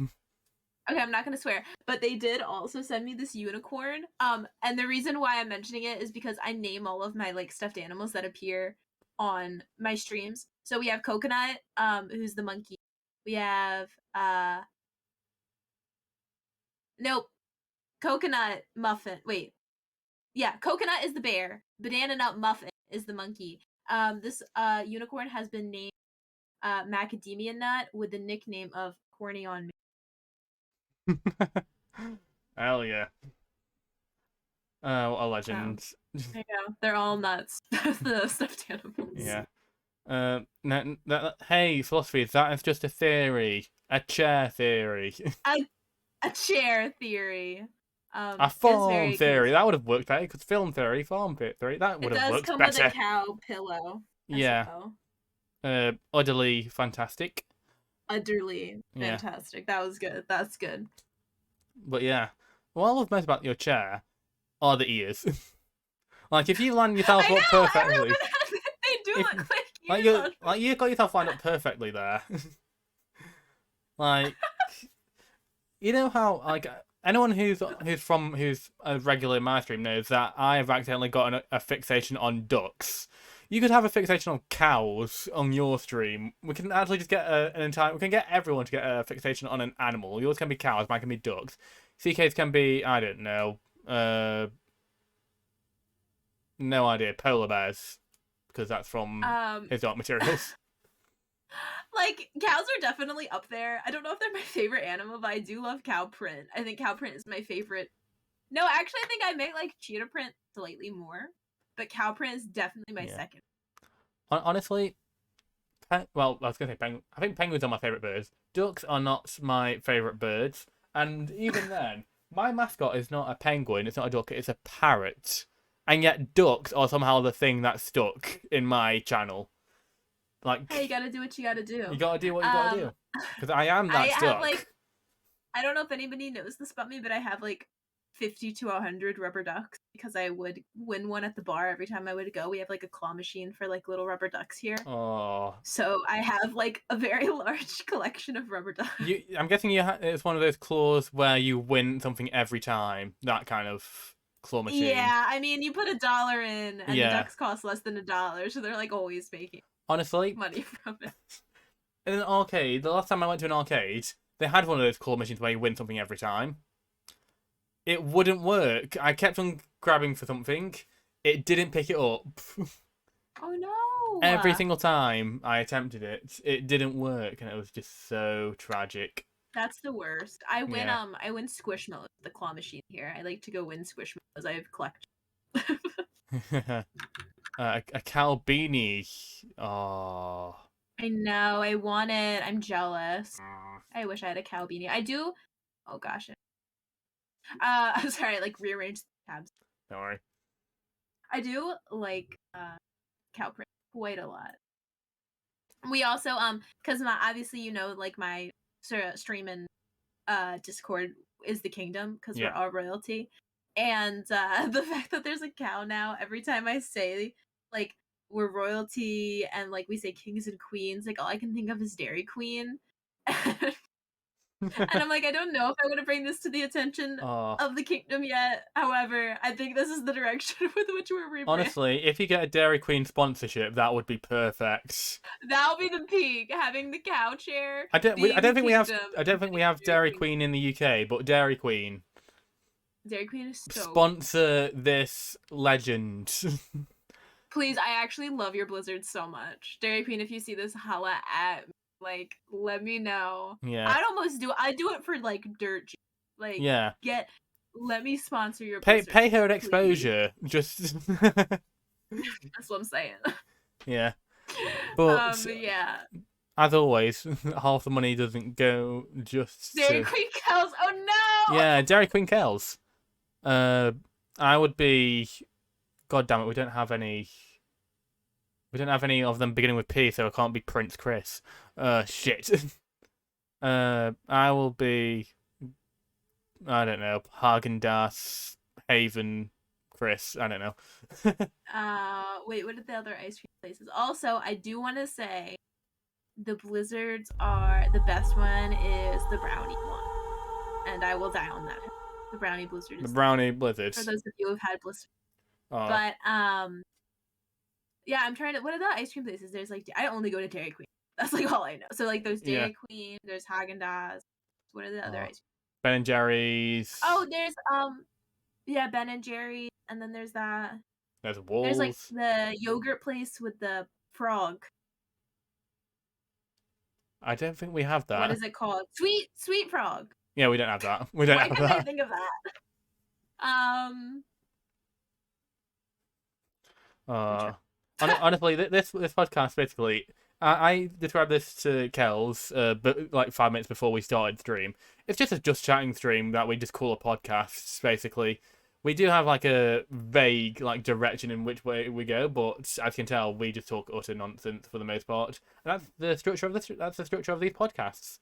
Speaker 2: Okay, I'm not gonna swear, but they did also send me this unicorn. And the reason why I'm mentioning it is because I name all of my like stuffed animals that appear on my streams. So we have Coconut, who's the monkey. We have nope, Coconut Muffin. Wait, yeah, Coconut is the bear. Banana Nut Muffin is the monkey. This unicorn has been named Macadamia Nut with the nickname of Corny on Me.
Speaker 1: Hell yeah. What a
Speaker 2: So
Speaker 1: legend.
Speaker 2: there you go. They're all nuts. The stuffed animals.
Speaker 1: Yeah. Hey, philosophy, that is just a theory. A chair theory.
Speaker 2: A, a chair theory.
Speaker 1: A
Speaker 2: It's
Speaker 1: farm
Speaker 2: very
Speaker 1: theory.
Speaker 2: cute.
Speaker 1: That would have worked better, because film theory, farm bit theory, that would
Speaker 2: It
Speaker 1: have
Speaker 2: does
Speaker 1: worked
Speaker 2: come with a
Speaker 1: better.
Speaker 2: cow pillow as
Speaker 1: Yeah.
Speaker 2: well.
Speaker 1: Utterly fantastic.
Speaker 2: Utterly
Speaker 1: Yeah.
Speaker 2: fantastic. That was good. That's good.
Speaker 1: But yeah. What I love most about your chair are the ears. Like, if you line yourself
Speaker 2: I
Speaker 1: up
Speaker 2: know
Speaker 1: perfectly,
Speaker 2: everyone has it. They do
Speaker 1: if
Speaker 2: look like ears on.
Speaker 1: you got yourself lined up perfectly there. Like, you know how like anyone who's a regular in my stream knows that I have accidentally got a fixation on ducks. You could have a fixation on cows on your stream. We can actually just get an entire. We can get everyone to get a fixation on an animal. Yours can be cows, mine can be ducks. CK's can be I don't know. No idea. Polar bears, because that's from
Speaker 2: Um,
Speaker 1: his Dark Materials.
Speaker 2: like cows are definitely up there. I don't know if they're my favorite animal, but I do love cow print. I think cow print is my favorite. No, actually, I think I may like cheetah print slightly more, but cow print is definitely my
Speaker 1: Yeah.
Speaker 2: second.
Speaker 1: Honestly, well, I was gonna say penguin. I think penguins are my favorite birds. Ducks are not my favorite birds, and even then, my mascot is not a penguin. It's not a duck. It's a parrot, and yet ducks are somehow the thing that stuck in my channel.
Speaker 2: Hey, you
Speaker 1: Like,
Speaker 2: gotta do what you gotta do.
Speaker 1: you gotta do what you gotta
Speaker 2: Um,
Speaker 1: do, because I am
Speaker 2: I
Speaker 1: that
Speaker 2: have like
Speaker 1: stuck.
Speaker 2: I don't know if anybody knows this about me, but I have like 50 to 100 rubber ducks because I would win one at the bar every time I would go. We have like a claw machine for like little rubber ducks here.
Speaker 1: Oh,
Speaker 2: So I have like a very large collection of rubber ducks.
Speaker 1: I'm guessing it's one of those claws where you win something every time. That kind of claw machine.
Speaker 2: Yeah, I mean, you put $1 in and the
Speaker 1: Yeah.
Speaker 2: ducks cost less than $1, so they're like always making
Speaker 1: Honestly,
Speaker 2: money from it.
Speaker 1: in an arcade, the last time I went to an arcade, they had one of those claw machines where you win something every time. It wouldn't work. I kept on grabbing for something. It didn't pick it up.
Speaker 2: Oh no.
Speaker 1: Every
Speaker 2: no!
Speaker 1: single time I attempted it, it didn't work, and it was just so tragic.
Speaker 2: That's the worst.
Speaker 1: Yeah.
Speaker 2: I win Squishmallows, the claw machine here. I like to go win Squishmallows. I have collected.
Speaker 1: A Calbini. Oh.
Speaker 2: I know. I want it. I'm jealous. I wish I had a cow beanie. I do. Oh gosh. I'm sorry. I like rearrange the tabs.
Speaker 1: Don't worry.
Speaker 2: I do like cow print quite a lot. We also because my obviously like my sort of stream and Discord is the kingdom because we're
Speaker 1: Yeah.
Speaker 2: all royalty, and the fact that there's a cow now. Every time I say like we're royalty and like we say kings and queens, like all I can think of is Dairy Queen. And I'm like, I don't know if I want to bring this to the attention
Speaker 1: Oh.
Speaker 2: of the kingdom yet. However, I think this is the direction with which we're rebranding.
Speaker 1: Honestly, if you get a Dairy Queen sponsorship, that would be perfect.
Speaker 2: That'll be the peak, having the cow chair
Speaker 1: I don't. I
Speaker 2: being the
Speaker 1: don't think we have.
Speaker 2: kingdom
Speaker 1: I
Speaker 2: and
Speaker 1: don't think we
Speaker 2: getting
Speaker 1: have
Speaker 2: Dairy
Speaker 1: Dairy
Speaker 2: Queen.
Speaker 1: Queen in the UK, but Dairy Queen
Speaker 2: Dairy Queen is so
Speaker 1: sponsor this legend.
Speaker 2: Please, I actually love your Blizzard so much. Dairy Queen, if you see this, holla at me. Like, let me know.
Speaker 1: Yeah.
Speaker 2: I do it for like dirt. Like,
Speaker 1: Yeah.
Speaker 2: let me sponsor your
Speaker 1: Pay
Speaker 2: Blizzard.
Speaker 1: her an
Speaker 2: please.
Speaker 1: exposure. Just.
Speaker 2: That's what I'm saying.
Speaker 1: Yeah. But
Speaker 2: yeah.
Speaker 1: as always, half the money doesn't go just
Speaker 2: Dairy
Speaker 1: to.
Speaker 2: Queen cows. Oh no!
Speaker 1: Yeah, Dairy Queen Kells. I would be. God damn it, we don't have any. We don't have any of them beginning with P, so I can't be Prince Chris. Shit. I will be. I don't know. Hagen-Dazs, Haven, Chris. I don't know.
Speaker 2: Wait, what are the other ice cream places? Also, I do want to say the Blizzards are the best one is the brownie one. And I will die on that. The brownie blizzard
Speaker 1: The
Speaker 2: is
Speaker 1: brownie blizzard.
Speaker 2: for those of you who've had blizzard.
Speaker 1: Oh.
Speaker 2: But yeah, I'm trying to. What are the ice cream places? There's like I only go to Dairy Queen. That's like all I know. So like there's Dairy Queen, there's Haagen-Dazs. What are the other ice cream?
Speaker 1: Ben and Jerry's.
Speaker 2: Oh, there's yeah, Ben and Jerry's, and then there's that.
Speaker 1: There's Wolves.
Speaker 2: There's like the yogurt place with the frog.
Speaker 1: I don't think we have that.
Speaker 2: What is it called? Sweet frog.
Speaker 1: Yeah, we don't have that. We don't
Speaker 2: Why
Speaker 1: have
Speaker 2: couldn't I
Speaker 1: that.
Speaker 2: think of that?
Speaker 1: Honestly, this podcast basically, I described this to Kels, but like 5 minutes before we started stream. It's just a just chatting stream that we just call a podcast. Basically, we do have like a vague like direction in which way we go, but as you can tell, we just talk utter nonsense for the most part. And that's the structure of this. That's the structure of these podcasts.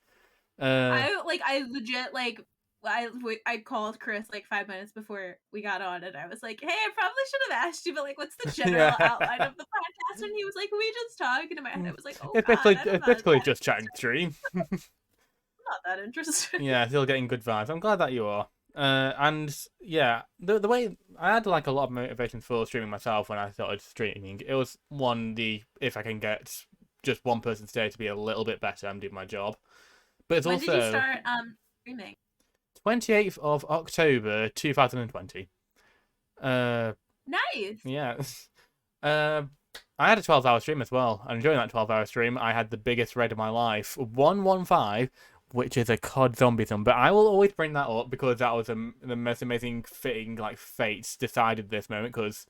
Speaker 2: I legit like I called Chris like 5 minutes before we got on, and I was like, "Hey, I probably should have asked you, but like, what's the general outline of the podcast?" And he was like, "We just talk." And in my head, I was like, "Oh
Speaker 1: it's
Speaker 2: God,
Speaker 1: basically just chatting stream.
Speaker 2: I'm not that interested."
Speaker 1: Yeah, still getting good vibes. I'm glad that you are. And yeah, the way I had like a lot of motivation for streaming myself when I started streaming. It was if I can get just one person today to be a little bit better, I'm doing my job. But it's
Speaker 2: when
Speaker 1: also
Speaker 2: did you start streaming?
Speaker 1: 28th of October 2020.
Speaker 2: Nice.
Speaker 1: Yeah. I had a 12-hour stream as well, and during that 12-hour stream, I had the biggest raid of my life, 115, which is a COD zombie number. I will always bring that up because that was the most amazing fitting like fate decided this moment because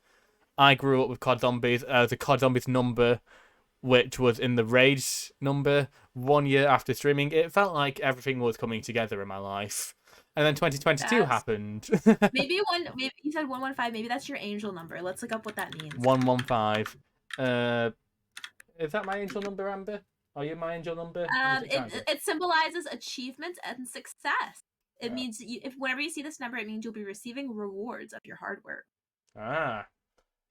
Speaker 1: I grew up with COD zombies as a COD zombies number, which was in the raid number 1 year after streaming. It felt like everything was coming together in my life. And then 2022 happened.
Speaker 2: Maybe you said 115. Maybe that's your angel number. Let's look up what that means.
Speaker 1: 115. Is that my angel number, Amber? Are you my angel number?
Speaker 2: It symbolizes achievement and success. It means if whenever you see this number, it means you'll be receiving rewards of your hard work.
Speaker 1: Ah,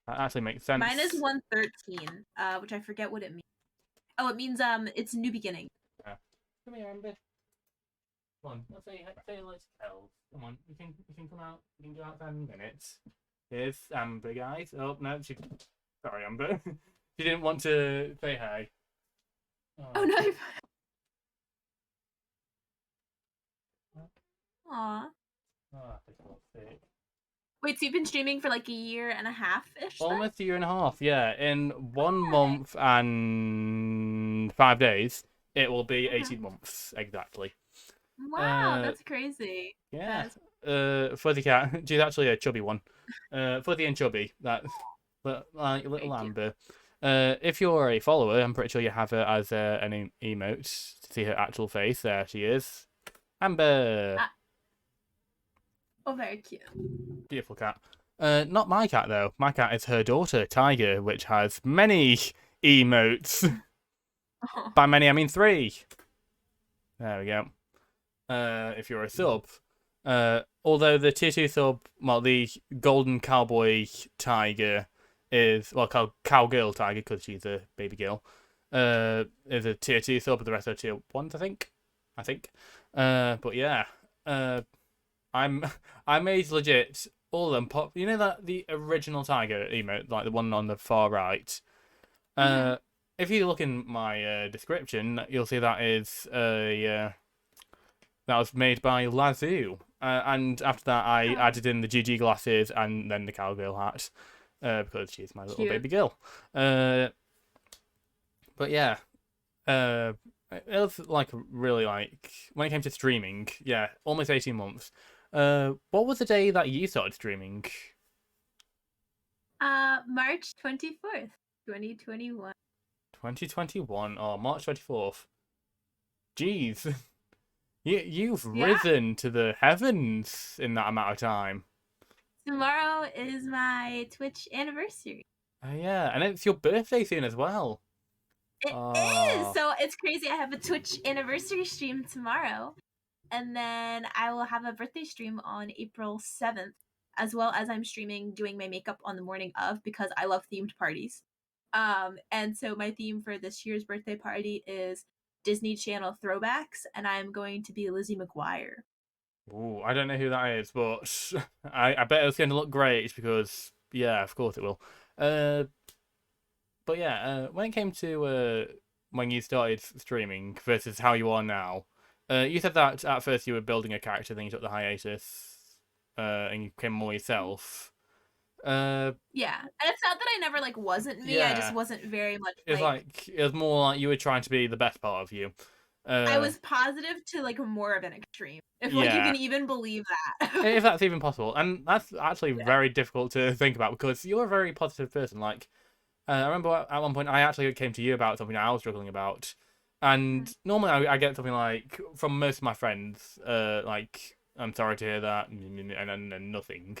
Speaker 1: that actually makes sense.
Speaker 2: Mine is 113, which I forget what it means. Oh, it means it's new beginning.
Speaker 1: Yeah. Come here, Amber. Come on, let's say hello to Kells. Come on, you can come out. You can go outside in minutes. Here's Amber, guys. Oh no, sorry, Amber. She didn't want to say hi.
Speaker 2: Oh no. Aww.
Speaker 1: Oh, this little sick.
Speaker 2: Wait, so you've been streaming for like a year and a half ish then?
Speaker 1: Almost a year and a half, yeah. In 1 month
Speaker 2: Okay.
Speaker 1: and 5 days, it will be
Speaker 2: Okay.
Speaker 1: 18 months exactly.
Speaker 2: Wow,
Speaker 1: Uh,
Speaker 2: that's crazy.
Speaker 1: yeah.
Speaker 2: That's
Speaker 1: Fuzzy cat. She's actually a chubby one. Fuzzy and chubby. That, like little
Speaker 2: very cute.
Speaker 1: Amber. If you're a follower, I'm pretty sure you have her as an emote to see her actual face. There she is, Amber.
Speaker 2: Ah, oh, very cute.
Speaker 1: Beautiful cat. Not my cat though. My cat is her daughter, Tiger, which has many emotes.
Speaker 2: Oh,
Speaker 1: By many, I mean 3. There we go. If you're a sub. Although the tier 2 sub, well, the golden cowboy tiger is, well, cowgirl tiger because she's a baby girl, is a tier 2 sub, but the rest are tier 1s, I think. But yeah, uh, I'm I made legit all of them pop. You know that the original tiger emote, like the one on the far right.
Speaker 2: hmm.
Speaker 1: Uh, if you look in my description, you'll see that is a that was made by Lazoo. And after that, I
Speaker 2: Oh,
Speaker 1: added in the GG glasses and then the cowgirl hat because she's my little
Speaker 2: cute.
Speaker 1: baby girl. Uh, but yeah, uh, it was like really like when it came to streaming, yeah, almost 18 months. What was the day that you started streaming?
Speaker 2: March 24th, 2021.
Speaker 1: 2021 or March 24th. Jeez, you've
Speaker 2: Yeah,
Speaker 1: risen to the heavens in that amount of time.
Speaker 2: tomorrow is my Twitch anniversary.
Speaker 1: Oh yeah, and it's your birthday soon as well.
Speaker 2: It is!
Speaker 1: Oh,
Speaker 2: So it's crazy. I have a Twitch anniversary stream tomorrow, and then I will have a birthday stream on April 7th, as well as I'm streaming doing my makeup on the morning of because I love themed parties. And so my theme for this year's birthday party is Disney Channel throwbacks, and I'm going to be Lizzie McGuire.
Speaker 1: ooh, I don't know who that is, but I bet it's going to look great because yeah, of course it will. Uh, but yeah, when it came to when you started streaming versus how you are now, you said that at first you were building a character, then you took the hiatus, and you became more yourself. Uh,
Speaker 2: Yeah, and it's not that I never like wasn't me. I just
Speaker 1: yeah,
Speaker 2: wasn't very much
Speaker 1: it's
Speaker 2: like
Speaker 1: like it was more like you were trying to be the best part of you.
Speaker 2: I
Speaker 1: Uh,
Speaker 2: was positive to like more of an extreme. If like you can
Speaker 1: yeah.
Speaker 2: even believe that.
Speaker 1: If that's even possible, and that's actually
Speaker 2: Yeah.
Speaker 1: very difficult to think about because you're a very positive person. Like, I remember at one point I actually came to you about something I was struggling about, and
Speaker 2: Mhm.
Speaker 1: normally I get something like from most of my friends, like I'm sorry to hear that, and nothing.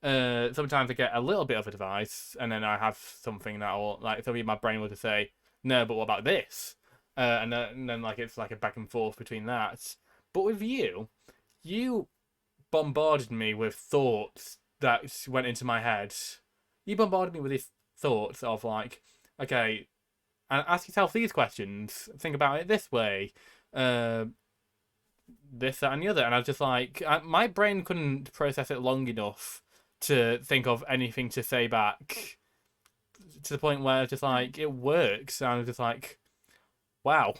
Speaker 1: Sometimes I get a little bit of advice, and then I have something that will like something in my brain will just say, no, but what about this? And then like it's like a back and forth between that. But with you, you bombarded me with thoughts that went into my head. You bombarded me with these thoughts of like, okay, and ask yourself these questions. Think about it this way. Uh, this, that, and the other. And I was just like, my brain couldn't process it long enough to think of anything to say back to the point where it's just
Speaker 2: Mm.
Speaker 1: like, it works. And I was just like, wow,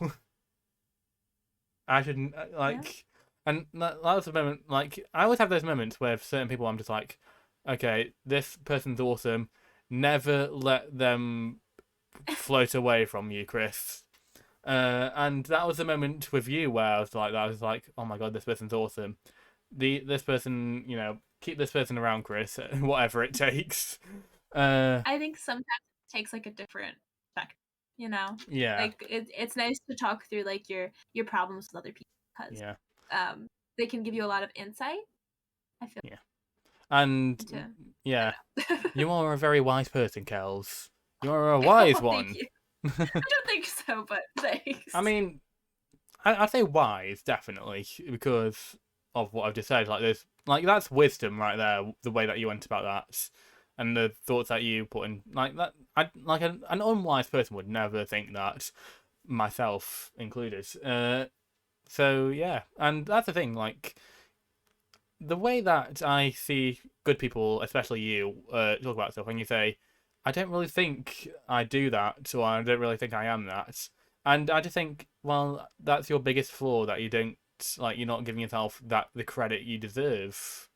Speaker 1: I shouldn't,
Speaker 2: Yeah.
Speaker 1: like, and that was the moment, like, I always have those moments where certain people I'm just like, okay, this person's awesome. Never let them float away from you, Chris. And that was the moment with you where I was like, oh my god, this person's awesome. This person, keep this person around, Chris, whatever it takes. Uh,
Speaker 2: I think sometimes it takes like a different perspective, you know?
Speaker 1: yeah,
Speaker 2: Like it's nice to talk through like your problems with other people because
Speaker 1: yeah,
Speaker 2: um they can give you a lot of insight. I feel
Speaker 1: yeah, and
Speaker 2: into I
Speaker 1: yeah,
Speaker 2: don't know.
Speaker 1: you are a very wise person, Kels. You are a wise
Speaker 2: Oh, thank
Speaker 1: one.
Speaker 2: you. I don't think so, but
Speaker 1: I
Speaker 2: thanks.
Speaker 1: mean, I'd say wise, definitely, because of what I've just said. Like, there's like that's wisdom right there. The way that you went about that, and the thoughts that you put in, like that. I like an unwise person would never think that, myself included. So yeah, and that's the thing. Like the way that I see good people, especially you, talk about stuff, when you say, I don't really think I do that, or I don't really think I am that. And I just think, well, that's your biggest flaw that you don't, like, you're not giving yourself that the credit you deserve.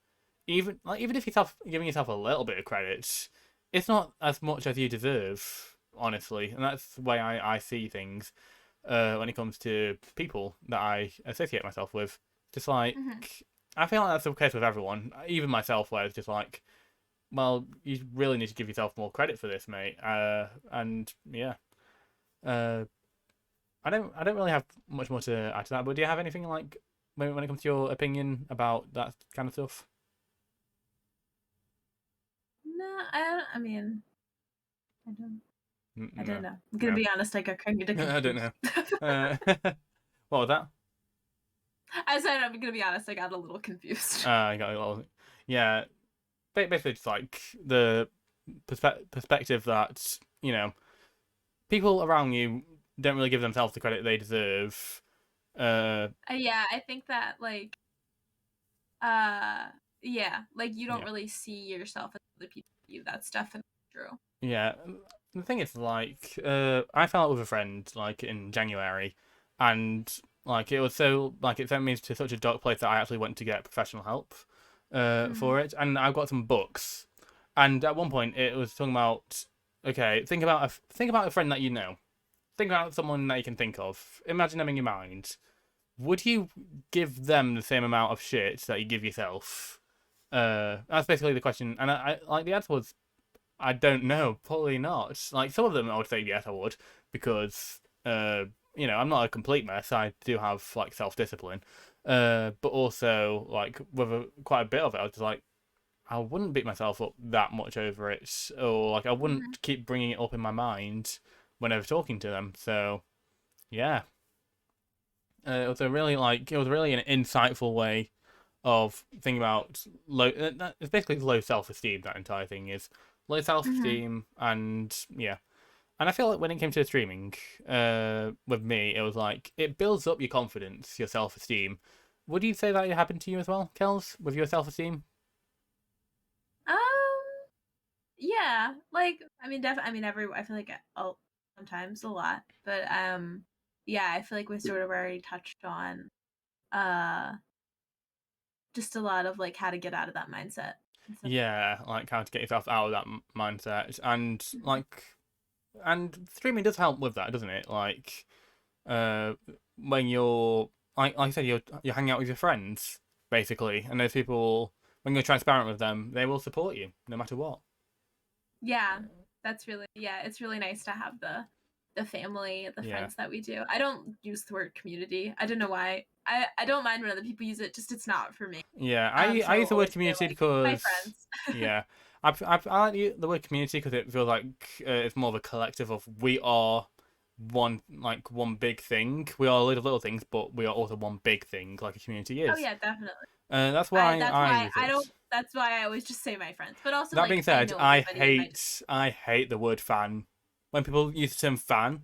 Speaker 1: even if giving yourself a little bit of credit, it's not as much as you deserve, honestly. And that's the way I see things when it comes to people that I associate myself with. Just like
Speaker 2: Hmm.
Speaker 1: I feel like that's the case with everyone, even myself, where it's just like, well, you really need to give yourself more credit for this, mate. And yeah, uh, I don't really have much more to add to that. But do you have anything like when it comes to your opinion about that kind of stuff?
Speaker 2: No, I don't. I mean, I don't. I don't
Speaker 1: No,
Speaker 2: know. I'm gonna
Speaker 1: no,
Speaker 2: be honest. I got kind of
Speaker 1: I don't
Speaker 2: confused.
Speaker 1: know. Uh, what was that?
Speaker 2: I said I'm gonna be honest. I got a little confused.
Speaker 1: I got a little, yeah. Basically, just like the perspective that people around you don't really give themselves the credit they deserve. Uh,
Speaker 2: Yeah, I think that uh, yeah, like you don't
Speaker 1: yeah,
Speaker 2: really see yourself as other people see you. That's definitely true.
Speaker 1: yeah. The thing is, like, I fell out with a friend like in January, and like it was so like it sent me to such a dark place that I actually went to get professional help,
Speaker 2: Hmm.
Speaker 1: for it, and I got some books, and at one point it was talking about, okay, think about a friend that you know, think about someone that you can think of, imagine them in your mind. Would you give them the same amount of shit that you give yourself? That's basically the question, and I like the answer was I don't know, probably not. Like some of them, I would say yes, I would, because I'm not a complete mess. I do have like self discipline, but also like with quite a bit of it, I was just like, I wouldn't beat myself up that much over it, or like I
Speaker 2: Hmm.
Speaker 1: wouldn't keep bringing it up in my mind whenever talking to them. So yeah, it was really an insightful way of thinking about low. It's basically low self esteem. That entire thing is low self
Speaker 2: Hmm.
Speaker 1: esteem, and yeah. And I feel like when it came to streaming, with me, it was like it builds up your confidence, your self esteem. Would you say that it happened to you as well, Kels, with your self esteem?
Speaker 2: Um, yeah, like I mean, I mean, I feel like sometimes a lot, but yeah, I feel like we sort of already touched on uh just a lot of like how to get out of that mindset and stuff.
Speaker 1: Yeah, like how to get yourself out of that mindset, and
Speaker 2: Mhm.
Speaker 1: like, and streaming does help with that, doesn't it? Like, uh, when you're like I said, you're hanging out with your friends basically, and those people, when you're transparent with them, they will support you no matter what.
Speaker 2: Yeah, yeah, it's really nice to have the family, the
Speaker 1: Yeah,
Speaker 2: friends that we do. I don't use the word community. I don't know why. I don't mind when other people use it, just it's not for me.
Speaker 1: yeah. I
Speaker 2: So
Speaker 1: use
Speaker 2: I'll
Speaker 1: the word
Speaker 2: always say
Speaker 1: community
Speaker 2: like my
Speaker 1: because
Speaker 2: friends.
Speaker 1: yeah, I like the word community because it feels like it's more of a collective of we are one big thing. We are little things, but we are also one big thing, like a community
Speaker 2: Oh
Speaker 1: is.
Speaker 2: yeah, definitely.
Speaker 1: That's
Speaker 2: I
Speaker 1: why
Speaker 2: that's
Speaker 1: I
Speaker 2: why
Speaker 1: use
Speaker 2: I don't
Speaker 1: it.
Speaker 2: that's why I always just say my friends. But also
Speaker 1: That being
Speaker 2: like I
Speaker 1: said,
Speaker 2: know
Speaker 1: I
Speaker 2: everybody in my
Speaker 1: hate the word fan. When people use the term fan,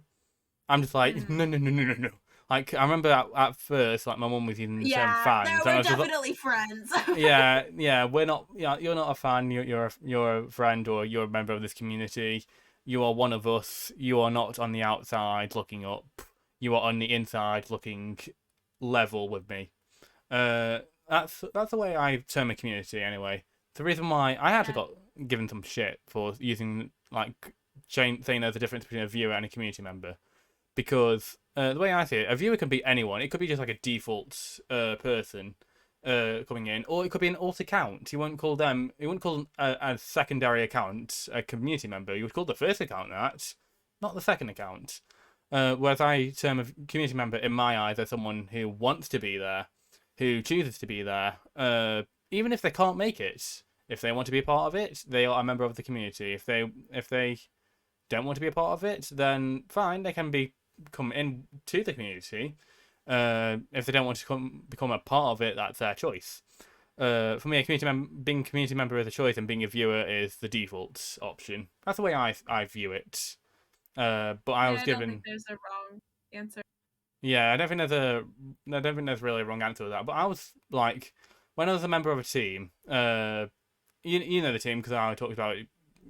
Speaker 1: I'm just like,
Speaker 2: Mhm.
Speaker 1: no, no, no, no, no, no. Like, I remember at first, like, my mum was using the term
Speaker 2: Yeah,
Speaker 1: fans, and I
Speaker 2: we're
Speaker 1: was just like,
Speaker 2: definitely friends.
Speaker 1: yeah, yeah, we're not, yeah, you're not a fan, you're a friend, or you're a member of this community. You are one of us. You are not on the outside looking up. You are on the inside looking level with me. Uh, that's the way I term a community anyway. The reason why I actually
Speaker 2: Yeah.
Speaker 1: got given some shit for using like saying there's a difference between a viewer and a community member, because the way I see it, a viewer can be anyone. It could be just like a default person coming in, or it could be an alt account. You wouldn't call a secondary account a community member. You would call the first account that, not the second account. Whereas I term a community member in my eyes as someone who wants to be there, who chooses to be there, even if they can't make it. If they want to be a part of it, they are a member of the community. If they don't want to be a part of it, then fine, they can come in to the community. If they don't want to become a part of it, that's their choice. For me, being a community member is a choice, and being a viewer is the default option. That's the way I view it. But I
Speaker 2: Yeah,
Speaker 1: was
Speaker 2: I don't think
Speaker 1: given,
Speaker 2: there's a wrong answer.
Speaker 1: yeah, I don't think there's really a wrong answer to that. But I was like, when I was a member of a team, you know the team because I talked about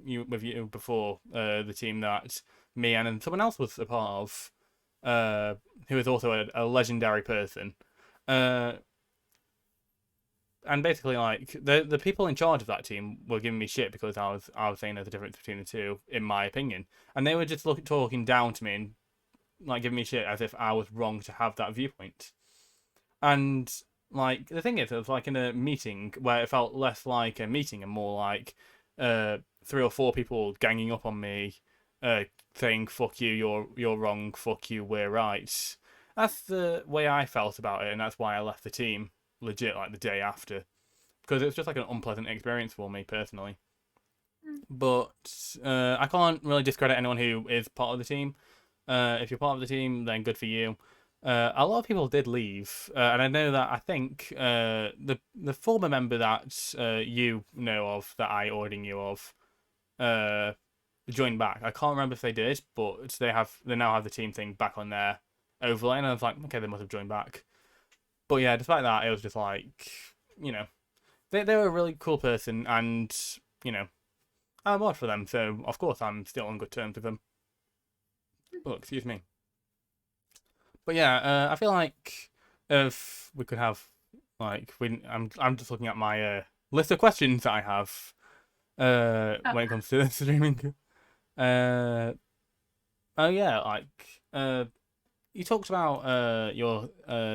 Speaker 1: you before, the team that me and someone else was a part of, who is also a legendary person. Uh, and basically like the people in charge of that team were giving me shit because I was saying there's a difference between the two, in my opinion, and they were just talking down to me and like giving me shit as if I was wrong to have that viewpoint. And like the thing is, it was like in a meeting where it felt less like a meeting and more like three or four people ganging up on me, uh, saying "fuck you, you're wrong, fuck you, we're right." That's the way I felt about it, and that's why I left the team legit like the day after because it was just like an unpleasant experience for me personally. But I can't really discredit anyone who is part of the team. If you're part of the team, then good for you. A lot of people did leave, and I know that I think the former member that you know of, that I already knew of, uh, joined back. I can't remember if they did, but they now have the team thing back on their overlay, and I was like, okay, they must have joined back. But yeah, despite that, it was just like, you know, they were a really cool person, and you know, I'm odd for them, so of course I'm still on good terms with them. Oh, excuse me. But yeah, I feel like if we could have like I'm just looking at my list of questions that I have
Speaker 2: Oh,
Speaker 1: when it comes to streaming. Uh, oh yeah, like you talked about your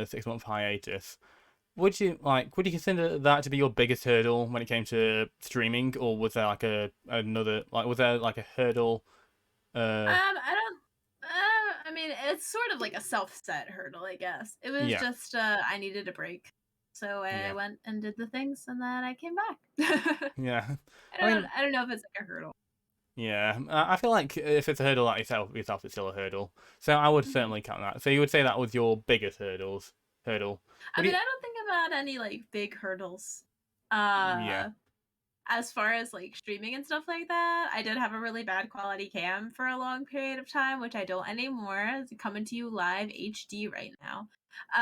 Speaker 1: 6 month hiatus. Would you consider that to be your biggest hurdle when it came to streaming, or was there like another like was there like a hurdle?
Speaker 2: I don't. I mean, it's sort of like a self-set hurdle, I guess. It was
Speaker 1: Yeah,
Speaker 2: just I needed a break, so I
Speaker 1: yeah,
Speaker 2: went and did the things, and then I came back.
Speaker 1: yeah.
Speaker 2: I
Speaker 1: I
Speaker 2: don't.
Speaker 1: mean,
Speaker 2: I don't know if it's like a hurdle.
Speaker 1: yeah, I feel like if it's a hurdle like yourself, it's still a hurdle. So I would
Speaker 2: Mhm.
Speaker 1: certainly count that. So you would say that was your biggest hurdle.
Speaker 2: I
Speaker 1: Would
Speaker 2: mean,
Speaker 1: you?
Speaker 2: I don't think about any like big hurdles.
Speaker 1: Yeah.
Speaker 2: Uh, as far as like streaming and stuff like that, I did have a really bad quality cam for a long period of time, which I don't anymore. It's coming to you live HD right now.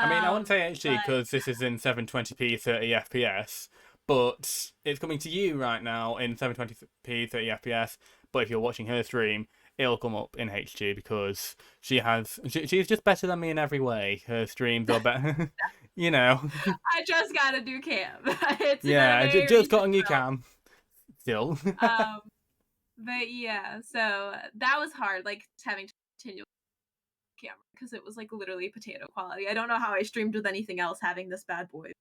Speaker 1: I mean, I wouldn't say
Speaker 2: But
Speaker 1: HD because this is in 720p 30 FPS, but it's coming to you right now in 720p 30 FPS. But if you're watching her stream, it'll come up in HD because she's just better than me in every way. Her streams are better, you know.
Speaker 2: I just got a new cam. It's been a
Speaker 1: Yeah,
Speaker 2: very
Speaker 1: just got
Speaker 2: recent
Speaker 1: a new
Speaker 2: build.
Speaker 1: cam still.
Speaker 2: Um, but yeah, so that was hard, like having to continue camera because it was like literally potato quality. I don't know how I streamed with anything else having this bad boy.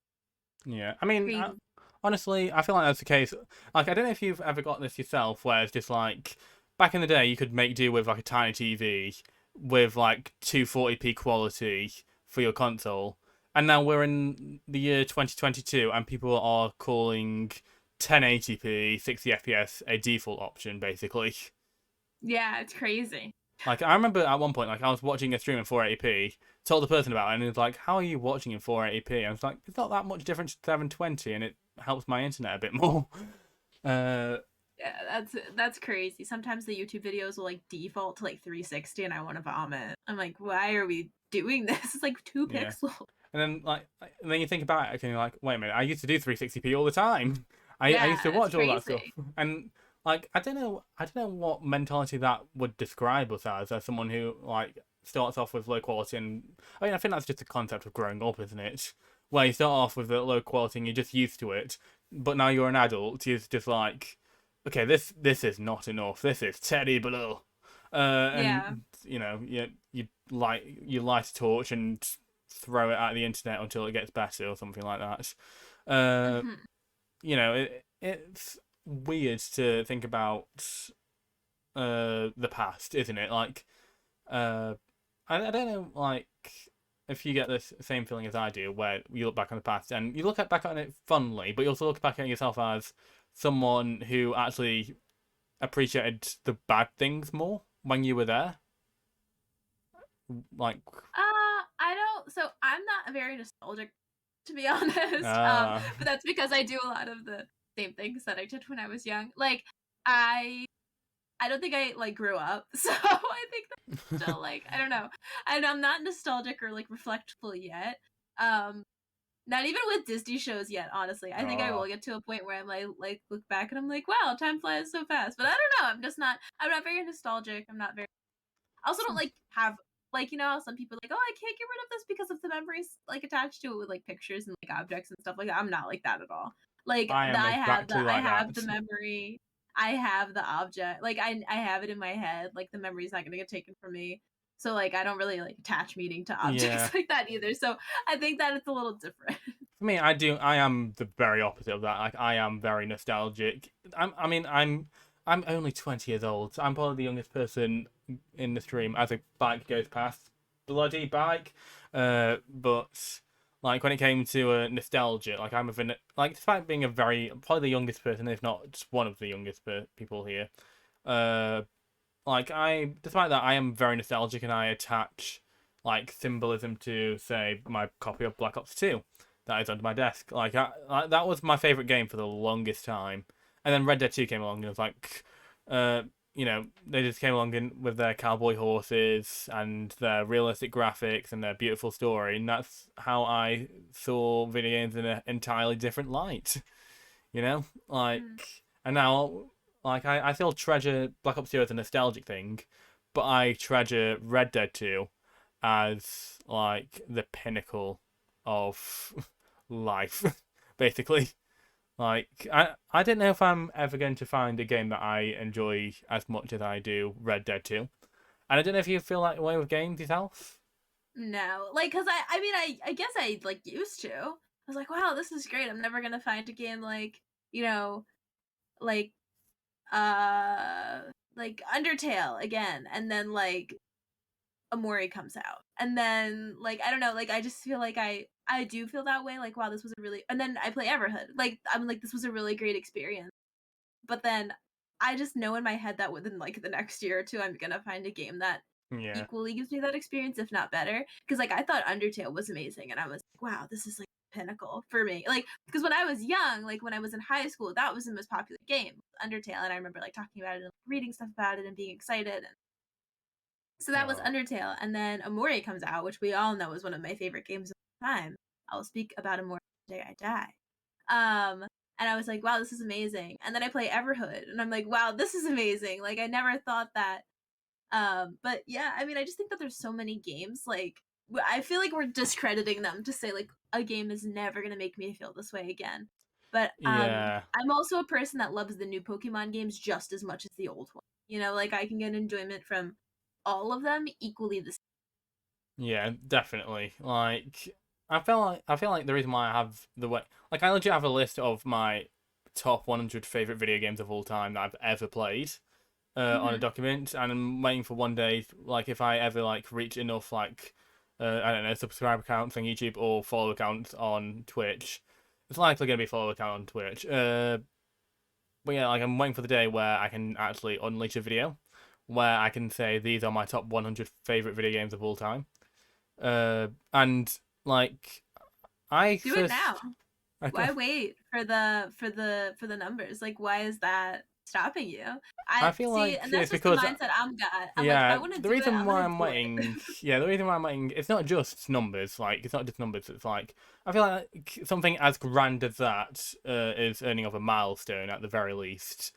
Speaker 1: Yeah, I mean,
Speaker 2: Crazy.
Speaker 1: honestly, I feel like that's the case. Like, I don't know if you've ever got this yourself, where it's just like back in the day, you could make do with like a tiny TV with like 240p quality for your console, and now we're in the year 2022, and people are calling 1080p 60 FPS a default option, basically.
Speaker 2: Yeah, it's crazy.
Speaker 1: Like I remember at one point, like I was watching a stream in 480p, told the person about it, and he was like, "How are you watching in 480p?" I was like, "It's not that much different to 720, and it helps my internet a bit more." Uh,
Speaker 2: Yeah, that's crazy. Sometimes the YouTube videos will like default to like 360 and I want to vomit. I'm like, why are we doing this? It's like two
Speaker 1: yeah,
Speaker 2: pixels.
Speaker 1: and then and then you think about it, and you're like, "Wait a minute, I used to do 360p all the time. I used to
Speaker 2: Yeah, it's
Speaker 1: watch all that stuff,
Speaker 2: crazy.
Speaker 1: and like I don't know what mentality that would describe us as someone who like starts off with low quality, and I mean I think that's just a concept of growing up, isn't it? Where you start off with the low quality and you're just used to it, but now you're an adult, you're just like, okay, this is not enough. This is terrible.
Speaker 2: Yeah.
Speaker 1: And you know, you light a torch and throw it at the internet until it gets better or something like that. Uh,
Speaker 2: Hmm.
Speaker 1: you know, it's weird to think about the past, isn't it? Like, uh, I don't know, like if you get this same feeling as I do, where you look back on the past and you back on it fondly, but you also look back at yourself as someone who actually appreciated the bad things more when you were there. Like,
Speaker 2: I don't. So I'm not very nostalgic, to be honest.
Speaker 1: uh,
Speaker 2: But that's because I do a lot of the same things that I did when I was young. Like I, I don't think I like grew up, so I think that's still like I don't know. And I'm not nostalgic or like reflectful yet. Um, Not even with Disney shows yet. Honestly, I think I
Speaker 1: uh,
Speaker 2: will get to a point where I'm like look back and I'm like, wow, time flies so fast. But I don't know. I'm just not. I'm not very nostalgic. I'm not very. I also don't like have like, you know how some people are like, oh, I can't get rid of this because of the memories like attached to it with like pictures and like objects and stuff like that. I'm not like that at all. Like
Speaker 1: I am exactly
Speaker 2: I
Speaker 1: like
Speaker 2: have
Speaker 1: that.
Speaker 2: the memory, I have the object, like I have it in my head. Like the memory's not gonna get taken from me. So like I don't really like attach meaning to
Speaker 1: Yeah.
Speaker 2: objects like that either. So I think that it's a little different.
Speaker 1: For me, I am the very opposite of that. Like, I am very nostalgic. I'm only 20 years old. So I'm probably the youngest person in the stream as a bike goes past. Bloody bike. But like when it came to nostalgia, like like despite being a very probably the youngest person, if not just one of the youngest people here. Uh, like despite that, I am very nostalgic and I attach like symbolism to say my copy of Black Ops 2 that is under my desk. That was my favorite game for the longest time, and then Red Dead 2 came along and it was like, they just came along with their cowboy horses and their realistic graphics and their beautiful story, and that's how I saw video games in an entirely different light. You know,
Speaker 2: Mm.
Speaker 1: and now I still treasure Black Ops 2 as a nostalgic thing, but I treasure Red Dead 2 as like the pinnacle of life, basically. Like I don't know if I'm ever going to find a game that I enjoy as much as I do Red Dead 2. And I don't know if you feel that way with games yourself.
Speaker 2: No, like, cause I mean, I guess I like used to. I was like, wow, this is great. I'm never gonna find a game like, you know, like, uh, like Undertale again, and then like Amori comes out, and then like I don't know, like I just feel like I do feel that way. Like, wow, this was a really, and then I play Everhood. Like, I'm like, this was a really great experience. But then I just know in my head that within like the next year or two, I'm gonna find a game that
Speaker 1: Yeah.
Speaker 2: equally gives me that experience, if not better. Because like I thought Undertale was amazing, and I was like, wow, this is like pinnacle for me. Like because when I was young, like when I was in high school, that was the most popular game, Undertale, and I remember like talking about it and reading stuff about it and being excited. And so that was
Speaker 1: Oh,
Speaker 2: Undertale, and then Amori comes out, which we all know is one of my favorite games of all time. I'll speak about Amori the day I die. And I was like, wow, this is amazing. And then I play Everhood, and I'm like, wow, this is amazing. Like I never thought that. But yeah, I mean, I just think that there's so many games. Like I feel like we're discrediting them to say like a game is never gonna make me feel this way again. But
Speaker 1: yeah.
Speaker 2: I'm also a person that loves the new Pokemon games just as much as the old one. You know, like I can get enjoyment from all of them equally the same.
Speaker 1: Yeah, definitely. I feel like the reason why I have the way like I legit have a list of my top 100 favorite video games of all time that I've ever played on a
Speaker 2: Mm-hmm.
Speaker 1: document, and I'm waiting for one day like if I ever like reach enough like I don't know subscriber counts on YouTube or follow accounts on Twitch. It's likely gonna be follow account on Twitch. But yeah, like I'm waiting for the day where I can actually unleash a video where I can say these are my top 100 favorite video games of all time. And like I
Speaker 2: Do it now.
Speaker 1: first, okay,
Speaker 2: Why wait for the numbers? Like why is that stopping you?
Speaker 1: I
Speaker 2: I
Speaker 1: feel
Speaker 2: see,
Speaker 1: like
Speaker 2: and that's
Speaker 1: it's
Speaker 2: just the
Speaker 1: because
Speaker 2: mindset I'm got. I'm like, if I
Speaker 1: yeah,
Speaker 2: want to
Speaker 1: the
Speaker 2: do it,
Speaker 1: reason
Speaker 2: I'm
Speaker 1: why
Speaker 2: gonna
Speaker 1: I'm
Speaker 2: do it.
Speaker 1: waiting, yeah, the reason why I'm waiting, it's not just numbers. Like it's not just numbers. It's like I feel like something as grand as that is earning of a milestone at the very least.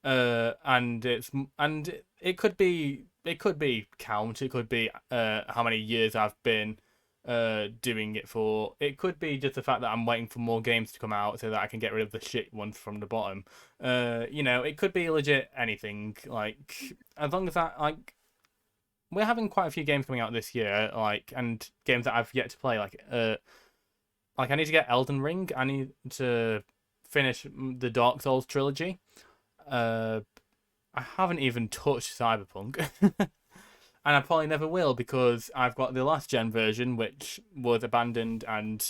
Speaker 1: And it could be count. It could be how many years I've been doing it for. It could be just the fact that I'm waiting for more games to come out so that I can get rid of the shit ones from the bottom. It could be legit anything. Like as long as we're having quite a few games coming out this year, like and games that I've yet to play. Like I need to get Elden Ring. I need to finish the Dark Souls trilogy. Uh, I haven't even touched Cyberpunk, and I probably never will because I've got the last gen version, which was abandoned and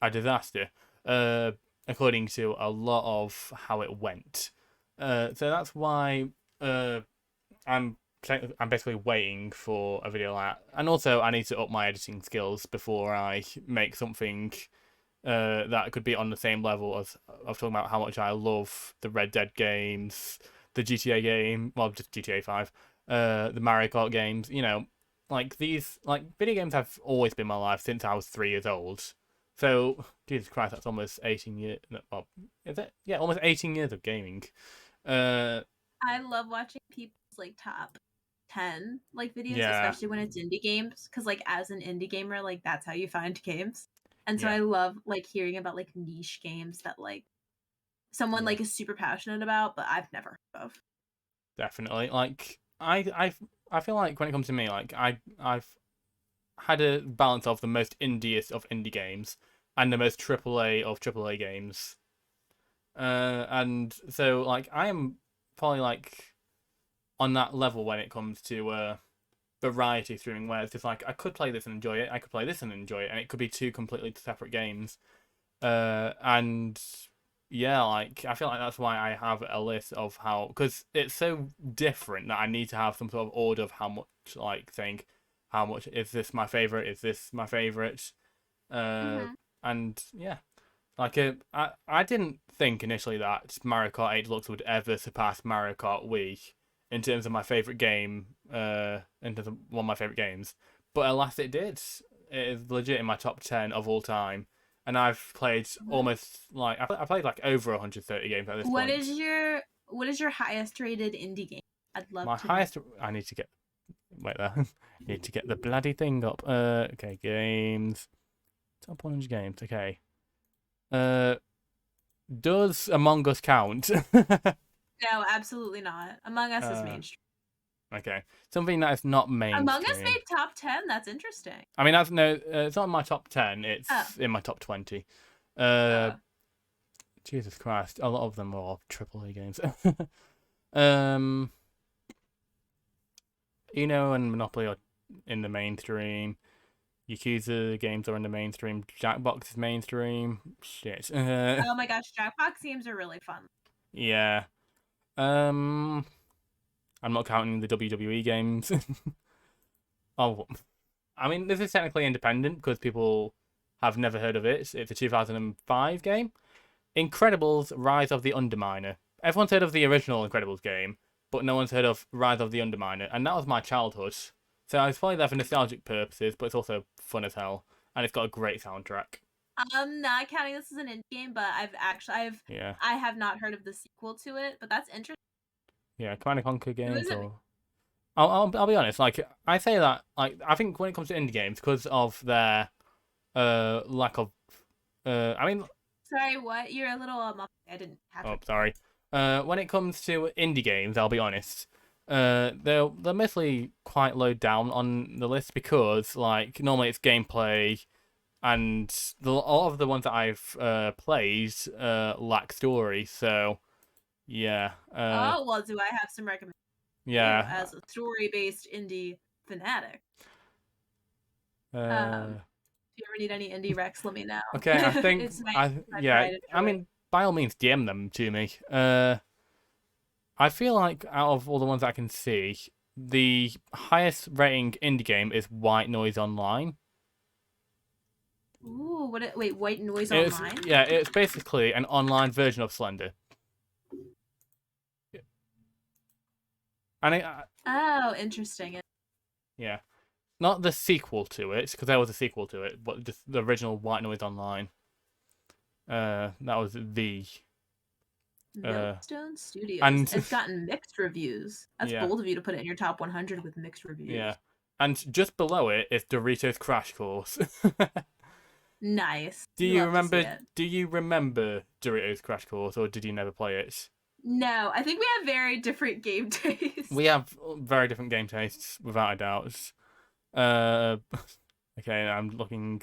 Speaker 1: a disaster, according to a lot of how it went. So that's why I'm I'm basically waiting for a video like that, and also I need to up my editing skills before I make something that could be on the same level as I was talking about how much I love the Red Dead games, the GTA game, well, just GTA 5, the Mario Kart games. Like these, like video games have always been my life since I was 3 years old. So Jesus Christ, that's almost 18 years. Well, is it? Yeah, almost 18 years of gaming. Uh,
Speaker 2: I love watching people's like top 10 like videos,
Speaker 1: Yeah,
Speaker 2: especially when it's indie games, because like as an indie gamer, like that's how you find games. And so
Speaker 1: yeah,
Speaker 2: I love like hearing about like niche games that like someone
Speaker 1: yeah,
Speaker 2: like is super passionate about, but I've never heard of.
Speaker 1: definitely. Like I feel like when it comes to me, like I've had a balance of the most indiest of indie games and the most AAA of AAA games. And so like I am probably like on that level when it comes to variety streaming, where it's just like I could play this and enjoy it, I could play this and enjoy it, and it could be two completely separate games. And yeah, like I feel like that's why I have a list of how, because it's so different that I need to have some sort of order of how much, like think how much is this my favorite, is this my favorite, uh,
Speaker 2: Hmm.
Speaker 1: and yeah. Like I didn't think initially that Mario Kart 8 Deluxe would ever surpass Mario Kart Wii in terms of my favorite game, in terms of one of my favorite games. But alas, it did. It is legit in my top 10 of all time, and I've played almost like I played like over 130 games at this
Speaker 2: What is
Speaker 1: point.
Speaker 2: your what is your highest rated indie game? I'd love
Speaker 1: My
Speaker 2: to know.
Speaker 1: highest. I need to get wait there. I need to get the bloody thing up. Okay, games. Top 100 games. Okay. Uh, does Among Us count?
Speaker 2: No, absolutely not. Among Us is
Speaker 1: uh,
Speaker 2: mainstream.
Speaker 1: Okay, something that is not
Speaker 2: Among Us
Speaker 1: mainstream.
Speaker 2: made top 10. That's interesting.
Speaker 1: I mean, that's no, it's not in my top 10.
Speaker 2: Oh,
Speaker 1: It's in my top 20. Uh,
Speaker 2: uh,
Speaker 1: Jesus Christ, a lot of them are all AAA games. um, and Monopoly are in the mainstream. Yakuza games are in the mainstream. Jackbox is mainstream. Shit.
Speaker 2: oh my gosh, Jackbox games are really fun.
Speaker 1: Yeah. Um, I'm not counting the WWE games. Oh, I mean, this is technically independent because people have never heard of it. It's a 2005 game. Incredibles: Rise of the Underminer. Everyone's heard of the original Incredibles game, but no one's heard of Rise of the Underminer, and that was my childhood. So I was probably there for nostalgic purposes, but it's also fun as hell, and it's got a great soundtrack.
Speaker 2: I'm not counting this as an indie game, but
Speaker 1: Yeah,
Speaker 2: I have not heard of the sequel to it, but that's interesting.
Speaker 1: yeah, Command and Conquer
Speaker 2: Who
Speaker 1: games,
Speaker 2: is it?
Speaker 1: or I'll be honest. Like I say that, like I think when it comes to indie games, because of their lack of I mean,
Speaker 2: Sorry, what? You're a little I didn't catch
Speaker 1: oh,
Speaker 2: it.
Speaker 1: sorry. When it comes to indie games, I'll be honest. They're mostly quite low down on the list because, like, normally it's gameplay, and a lot of the ones that I've played lack story. So yeah,
Speaker 2: Oh, well, do I have some recommendations for you
Speaker 1: yeah.
Speaker 2: as a story-based indie fanatic?
Speaker 1: Uh,
Speaker 2: If you ever need any indie recs, let me know.
Speaker 1: okay, I think
Speaker 2: It's my
Speaker 1: yeah.
Speaker 2: pride and
Speaker 1: I
Speaker 2: joy.
Speaker 1: mean, by all means, DM them to me. I feel like out of all the ones that I can see, the highest rating indie game is White Noise Online.
Speaker 2: Ooh, wait, White Noise
Speaker 1: It's
Speaker 2: Online?
Speaker 1: yeah, it's basically an online version of Slender, and
Speaker 2: Oh, interesting.
Speaker 1: yeah, not the sequel to it because there was a sequel to it, but just the original White Noise Online. That was the uh,
Speaker 2: Millstone Studios.
Speaker 1: and
Speaker 2: It's gotten mixed reviews. That's
Speaker 1: yeah,
Speaker 2: bold of you to put it in your top 100 with mixed
Speaker 1: yeah,
Speaker 2: reviews.
Speaker 1: and just below it is Doritos Crash Course.
Speaker 2: Nice.
Speaker 1: Do
Speaker 2: You
Speaker 1: you
Speaker 2: love to see
Speaker 1: remember?
Speaker 2: it.
Speaker 1: Do you remember Doritos Crash Course, or did you never play it?
Speaker 2: No, I think we have very different game tastes.
Speaker 1: We have very different game tastes, without a doubt. Uh, okay, I'm looking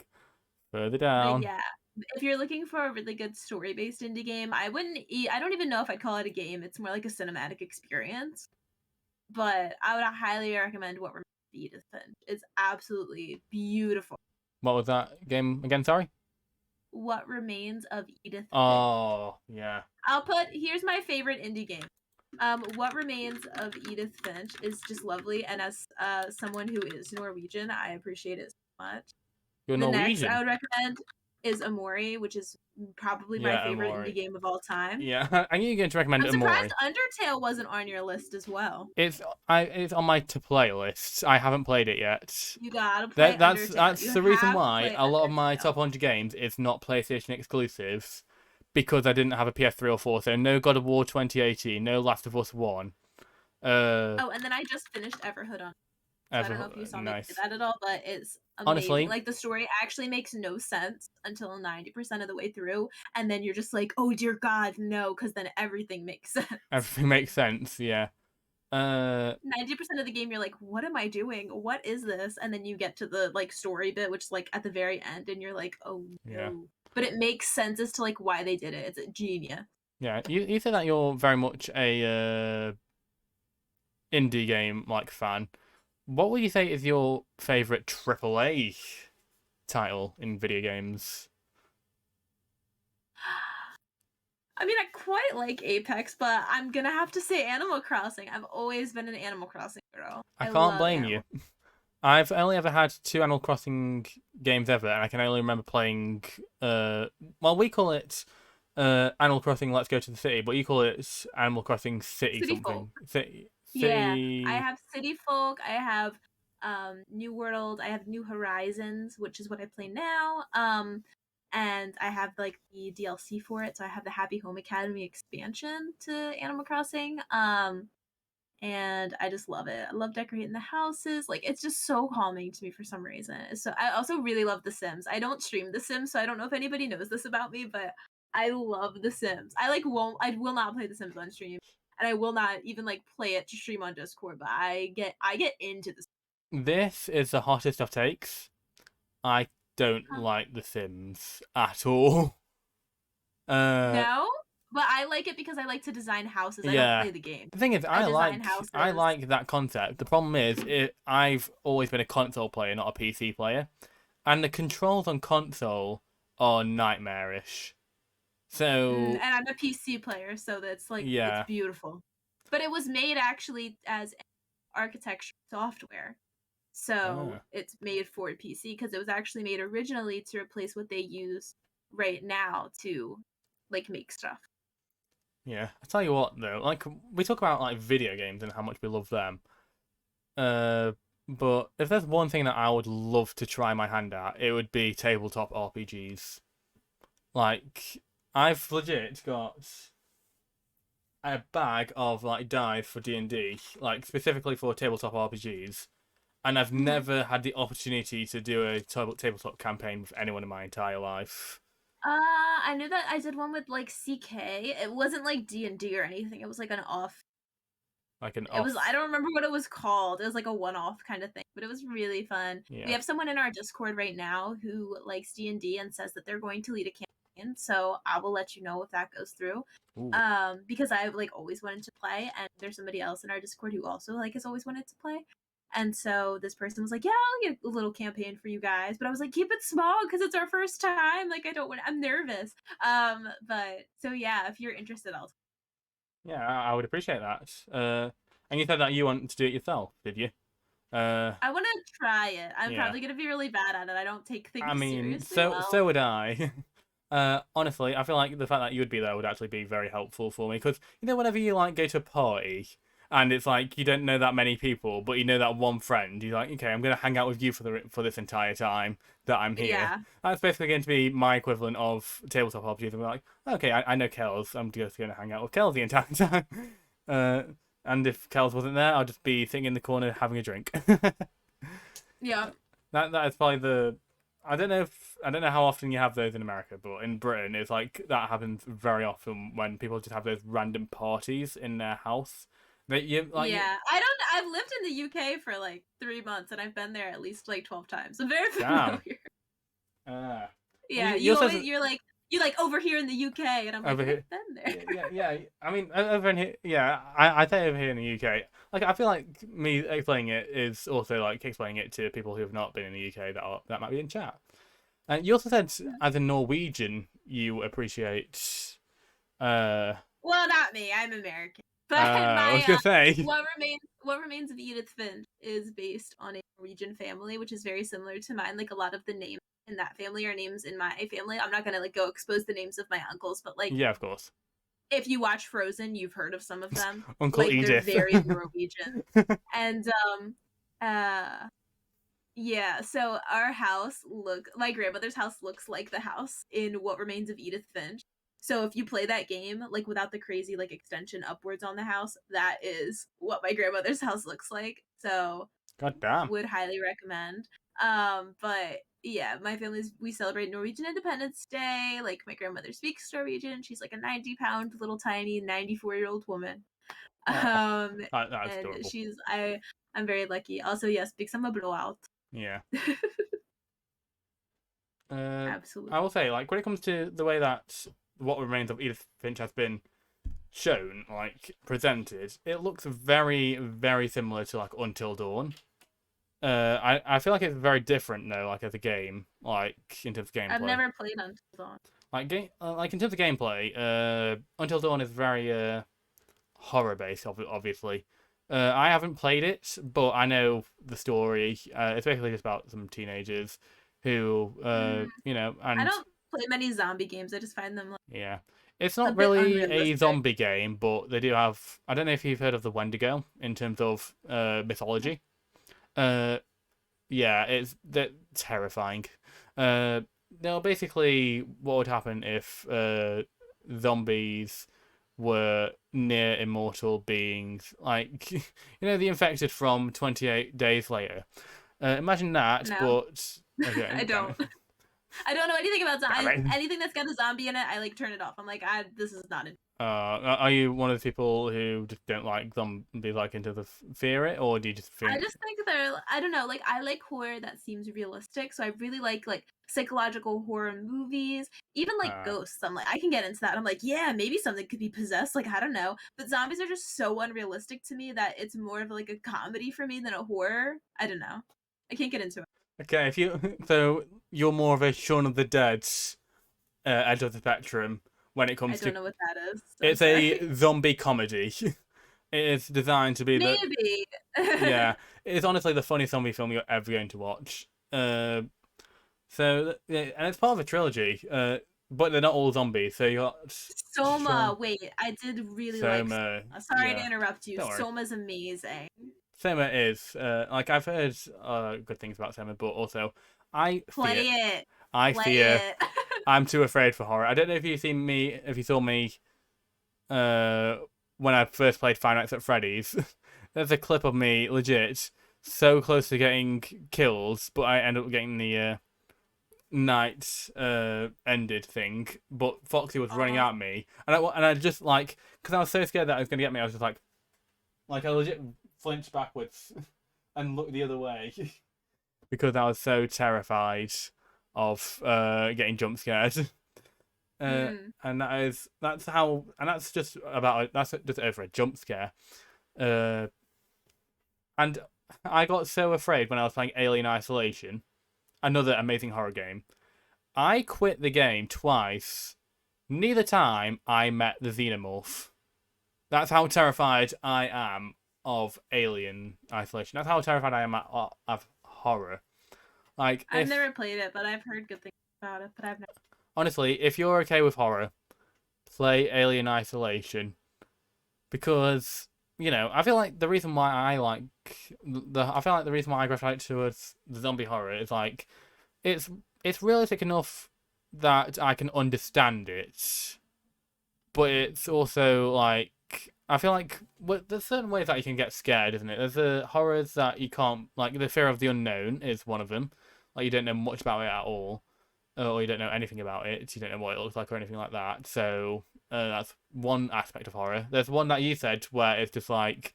Speaker 1: further
Speaker 2: But
Speaker 1: down.
Speaker 2: yeah, if you're looking for a really good story-based indie game, I don't even know if I'd call it a game. It's more like a cinematic experience. But I would highly recommend What Remains of Edith Finch. It's absolutely beautiful.
Speaker 1: What was that game again? Sorry.
Speaker 2: What Remains of Edith Finch.
Speaker 1: Oh, yeah.
Speaker 2: Here's my favorite indie game. What Remains of Edith Finch is just lovely, and as someone who is Norwegian, I appreciate it so much.
Speaker 1: You're
Speaker 2: The next I
Speaker 1: Norwegian.
Speaker 2: would recommend is Amori, which is probably my
Speaker 1: Yeah,
Speaker 2: favorite indie
Speaker 1: Amori.
Speaker 2: game of all time.
Speaker 1: Yeah, I knew you were going to recommend
Speaker 2: I'm surprised
Speaker 1: Amori.
Speaker 2: Undertale wasn't on your list as well.
Speaker 1: It's on my to play list. I haven't played it yet.
Speaker 2: You gotta play Undertale.
Speaker 1: That's
Speaker 2: You
Speaker 1: the reason
Speaker 2: have to
Speaker 1: why
Speaker 2: play
Speaker 1: a lot of my
Speaker 2: Undertale.
Speaker 1: top 100 games is not PlayStation exclusives because I didn't have a PS3 or 4. So no God of War 2018, no Last of Us 1.
Speaker 2: Oh, and then I just finished Everhood on, so I don't know
Speaker 1: ever
Speaker 2: if you saw me play
Speaker 1: nice.
Speaker 2: that at all, but it's amazing.
Speaker 1: Honestly,
Speaker 2: Like the story actually makes no sense until 90% of the way through, and then you're just like, "Oh dear God, no," because then everything makes sense.
Speaker 1: everything makes sense. Yeah. Uh,
Speaker 2: 90% of the game, you're like, "What am I doing? What is this?" And then you get to the like story bit, which is like at the very end, and you're like, "Oh
Speaker 1: yeah.
Speaker 2: no." But it makes sense as to like why they did it. It's a genius.
Speaker 1: Yeah. You say that you're very much a indie game like fan. What would you say is your favorite AAA title in video games?
Speaker 2: I mean, I quite like Apex, but I'm gonna have to say Animal Crossing. I've always been an Animal Crossing girl.
Speaker 1: I
Speaker 2: I
Speaker 1: can't
Speaker 2: love
Speaker 1: blame you.
Speaker 2: Animal.
Speaker 1: I've only ever had two Animal Crossing games ever, and I can only remember playing. Well, we call it Animal Crossing. Let's go to the city, but you call it Animal Crossing City
Speaker 2: City Folk.
Speaker 1: something. City,
Speaker 2: Yeah, I
Speaker 1: city.
Speaker 2: have City Folk. I have New World. I have New Horizons, which is what I play now. And I have like the DLC for it, so I have the Happy Home Academy expansion to Animal Crossing. And I just love it. I love decorating the houses. Like it's just so calming to me for some reason. So I also really love The Sims. I don't stream The Sims, so I don't know if anybody knows this about me, but I love The Sims. I will not play The Sims on stream, and I will not even like play it to stream on Discord. But I get into this.
Speaker 1: This is the hottest of takes. I don't like The Sims at all. Uh,
Speaker 2: No, but I like it because I like to design houses. I don't
Speaker 1: yeah.
Speaker 2: play the game.
Speaker 1: The thing is,
Speaker 2: I
Speaker 1: I
Speaker 2: design
Speaker 1: like I
Speaker 2: houses.
Speaker 1: like that concept. The problem is, I've always been a console player, not a PC player, and the controls on console are nightmarish. So
Speaker 2: And I'm a PC player, so that's like it's
Speaker 1: yeah,
Speaker 2: beautiful. But it was made actually as architecture software. So
Speaker 1: ah,
Speaker 2: it's made for PC because it was actually made originally to replace what they use right now to like make stuff.
Speaker 1: yeah. I tell you what though, like we talk about like video games and how much we love them. Uh, but if there's one thing that I would love to try my hand at, it would be tabletop RPGs. Like I've legit got a bag of like dice for D&D, like specifically for tabletop RPGs, and I've
Speaker 2: Mm-hmm.
Speaker 1: never had the opportunity to do a tabletop campaign with anyone in my entire life.
Speaker 2: I knew that I did one with like CK. It wasn't like D&D or anything. It was like an off.
Speaker 1: Like an
Speaker 2: It was I
Speaker 1: off,
Speaker 2: don't remember what it was called. It was like a one-off kind of thing, but it was really fun. We
Speaker 1: yeah.
Speaker 2: have someone in our Discord right now who likes D&D and says that they're going to lead a campaign, so I will let you know if that goes through.
Speaker 1: Ooh,
Speaker 2: Because I've like always wanted to play, and there's somebody else in our Discord who also like has always wanted to play. And so this person was like, "Yeah, I'll get a little campaign for you guys," but I was like, "Keep it small because it's our first time. Like, I don't want. I'm nervous." But so yeah, if you're interested, I'll.
Speaker 1: yeah, I would appreciate that. And you said that you want to do it yourself, did you? Uh,
Speaker 2: I want to try it. I'm
Speaker 1: yeah.
Speaker 2: probably gonna be really bad at it. I don't take
Speaker 1: I
Speaker 2: things
Speaker 1: mean,
Speaker 2: seriously
Speaker 1: so
Speaker 2: well.
Speaker 1: would I. Honestly, I feel like the fact that you would be there would actually be very helpful for me because whenever you like go to a party and it's like you don't know that many people, but you know that one friend, you're like, okay, I'm gonna hang out with you for this entire time that I'm here.
Speaker 2: Yeah,
Speaker 1: That's basically going to be my equivalent of tabletop RPGs. I'm like, okay, I know Kels. I'm just gonna hang out with Kels the entire time. Uh, and if Kels wasn't there, I'll just be sitting in the corner having a drink.
Speaker 2: yeah,
Speaker 1: That is probably the. I don't know how often you have those in America, but in Britain it's like that happens very often when people just have those random parties in their house. That you like you,
Speaker 2: yeah. I don't. I've lived in the UK for like 3 months, and I've been there at least like 12 times. I'm very
Speaker 1: damn.
Speaker 2: familiar.
Speaker 1: Uh, and
Speaker 2: Yeah,
Speaker 1: you also
Speaker 2: you're like over here in the UK, and I'm like,
Speaker 1: over
Speaker 2: but
Speaker 1: here.
Speaker 2: I've been there.
Speaker 1: Yeah. I mean, over in here, yeah. I say over here in the UK. Like, I feel like me explaining it is also like explaining it to people who have not been in the UK that might be in chat. And you also said, as a Norwegian, you appreciate. Uh,
Speaker 2: Well, not me. I'm American. But
Speaker 1: I was
Speaker 2: my
Speaker 1: gonna say,
Speaker 2: what remains of Edith Finch is based on a Norwegian family, which is very similar to mine. Like a lot of the names in that family are names in my family. I'm not gonna like go expose the names of my uncles, but like
Speaker 1: yeah, of course,
Speaker 2: if you watch Frozen, you've heard of some of them.
Speaker 1: Uncle
Speaker 2: Like they're
Speaker 1: Edith.
Speaker 2: very Norwegian. And uh yeah, so our house look my grandmother's house looks like the house in What Remains of Edith Finch. So if you play that game like without the crazy like extension upwards on the house, that is what my grandmother's house looks like. So
Speaker 1: God damn.
Speaker 2: would highly recommend. But yeah, my family's we celebrate Norwegian Independence Day. Like my grandmother speaks Norwegian. She's like a 90-pound little tiny 94-year-old woman.
Speaker 1: Oh,
Speaker 2: Um,
Speaker 1: that's
Speaker 2: and
Speaker 1: adorable.
Speaker 2: I'm very lucky. Also, yes, big summer blowout.
Speaker 1: Yeah. Uh, I
Speaker 2: Absolutely.
Speaker 1: will say, like, when it comes to the way that What Remains of Edith Finch has been shown, like, presented, it looks very, very similar to, like, Until Dawn. I feel like it's very different, though, like, as a game, like, in terms of
Speaker 2: I've
Speaker 1: gameplay.
Speaker 2: never played Until Dawn.
Speaker 1: Like, in terms of gameplay, Until Dawn is very, horror based, obviously. I haven't played it, but I know the story. It's basically just about some teenagers who,
Speaker 2: Mm, I
Speaker 1: and
Speaker 2: don't play many zombie games. I just find them like
Speaker 1: yeah, it's
Speaker 2: a
Speaker 1: not
Speaker 2: bit
Speaker 1: really a
Speaker 2: unrealistic.
Speaker 1: zombie game, but they do have. I don't know if you've heard of the Wendigo in terms of mythology. Uh, yeah, it's that terrifying. Uh, no, basically, what would happen if zombies were near immortal beings, like the infected from 28 Days Later. Imagine that,
Speaker 2: No,
Speaker 1: but okay,
Speaker 2: I
Speaker 1: damn
Speaker 2: don't.
Speaker 1: it,
Speaker 2: I don't know anything about
Speaker 1: damn it.
Speaker 2: anything that's got a zombie in it. I like turn it off. I'm like, this is not it.
Speaker 1: Are you one of the people who just don't like zombies, like into the fear it, or do you just
Speaker 2: I
Speaker 1: think,
Speaker 2: just think they're I don't know, like I like horror that seems realistic. So I really like psychological horror movies, even like
Speaker 1: uh,
Speaker 2: ghosts. I'm like I can get into that. I'm like, yeah, maybe something could be possessed, like I don't know. But zombies are just so unrealistic to me that it's more of like a comedy for me than a horror. I don't know. I can't get into it.
Speaker 1: okay, if you so you're more of a Shaun of the Dead edge of the spectrum when it
Speaker 2: I
Speaker 1: comes to
Speaker 2: don't know what that is. I'm
Speaker 1: it's
Speaker 2: sorry.
Speaker 1: a zombie comedy. It is designed to be the
Speaker 2: Maybe.
Speaker 1: yeah. It's honestly the funniest zombie film you're ever going to watch. So yeah, and it's part of a trilogy. But they're not all zombies. So you got
Speaker 2: Soma.
Speaker 1: Sean
Speaker 2: Wait, I did really like
Speaker 1: Soma.
Speaker 2: Soma. Sorry to
Speaker 1: Yeah,
Speaker 2: interrupt you.
Speaker 1: don't worry.
Speaker 2: Soma's amazing.
Speaker 1: Soma is like I've heard good things about Soma, but also I fear.
Speaker 2: Play it.
Speaker 1: I
Speaker 2: Play
Speaker 1: fear.
Speaker 2: it.
Speaker 1: I'm too afraid for horror. I don't know if you've seen me. If you saw me uh when I first played Five Nights at Freddy's. There's a clip of me legit so close to getting killed, but I end up getting the night ended thing. But Foxy was running
Speaker 2: Aw.
Speaker 1: at me, and I just like because I was so scared that I was gonna get me. I was just like I legit flinched backwards and looked the other way because I was so terrified of getting jump scared.
Speaker 2: Mm.
Speaker 1: And that's just about that's just over a jump scare. Uh, and I got so afraid when I was playing Alien Isolation, another amazing horror game. I quit the game twice. Neither time I met the xenomorph. That's how terrified I am of Alien Isolation. That's how terrified I am of horror. Like
Speaker 2: I've
Speaker 1: if
Speaker 2: never played it, but I've heard good things about it. But I've never.
Speaker 1: honestly, if you're okay with horror, play Alien Isolation because I feel like the reason why I feel like the reason why I gravitate towards the zombie horror is like it's it's realistic enough that I can understand it, but it's also like I feel like there's certain ways that you can get scared, isn't it? There's the horrors that you can't like the fear of the unknown is one of them. Like you don't know much about it at all, or you don't know anything about it. You don't know what it looks like or anything like that. So that's one aspect of horror. There's one that you said where it's just like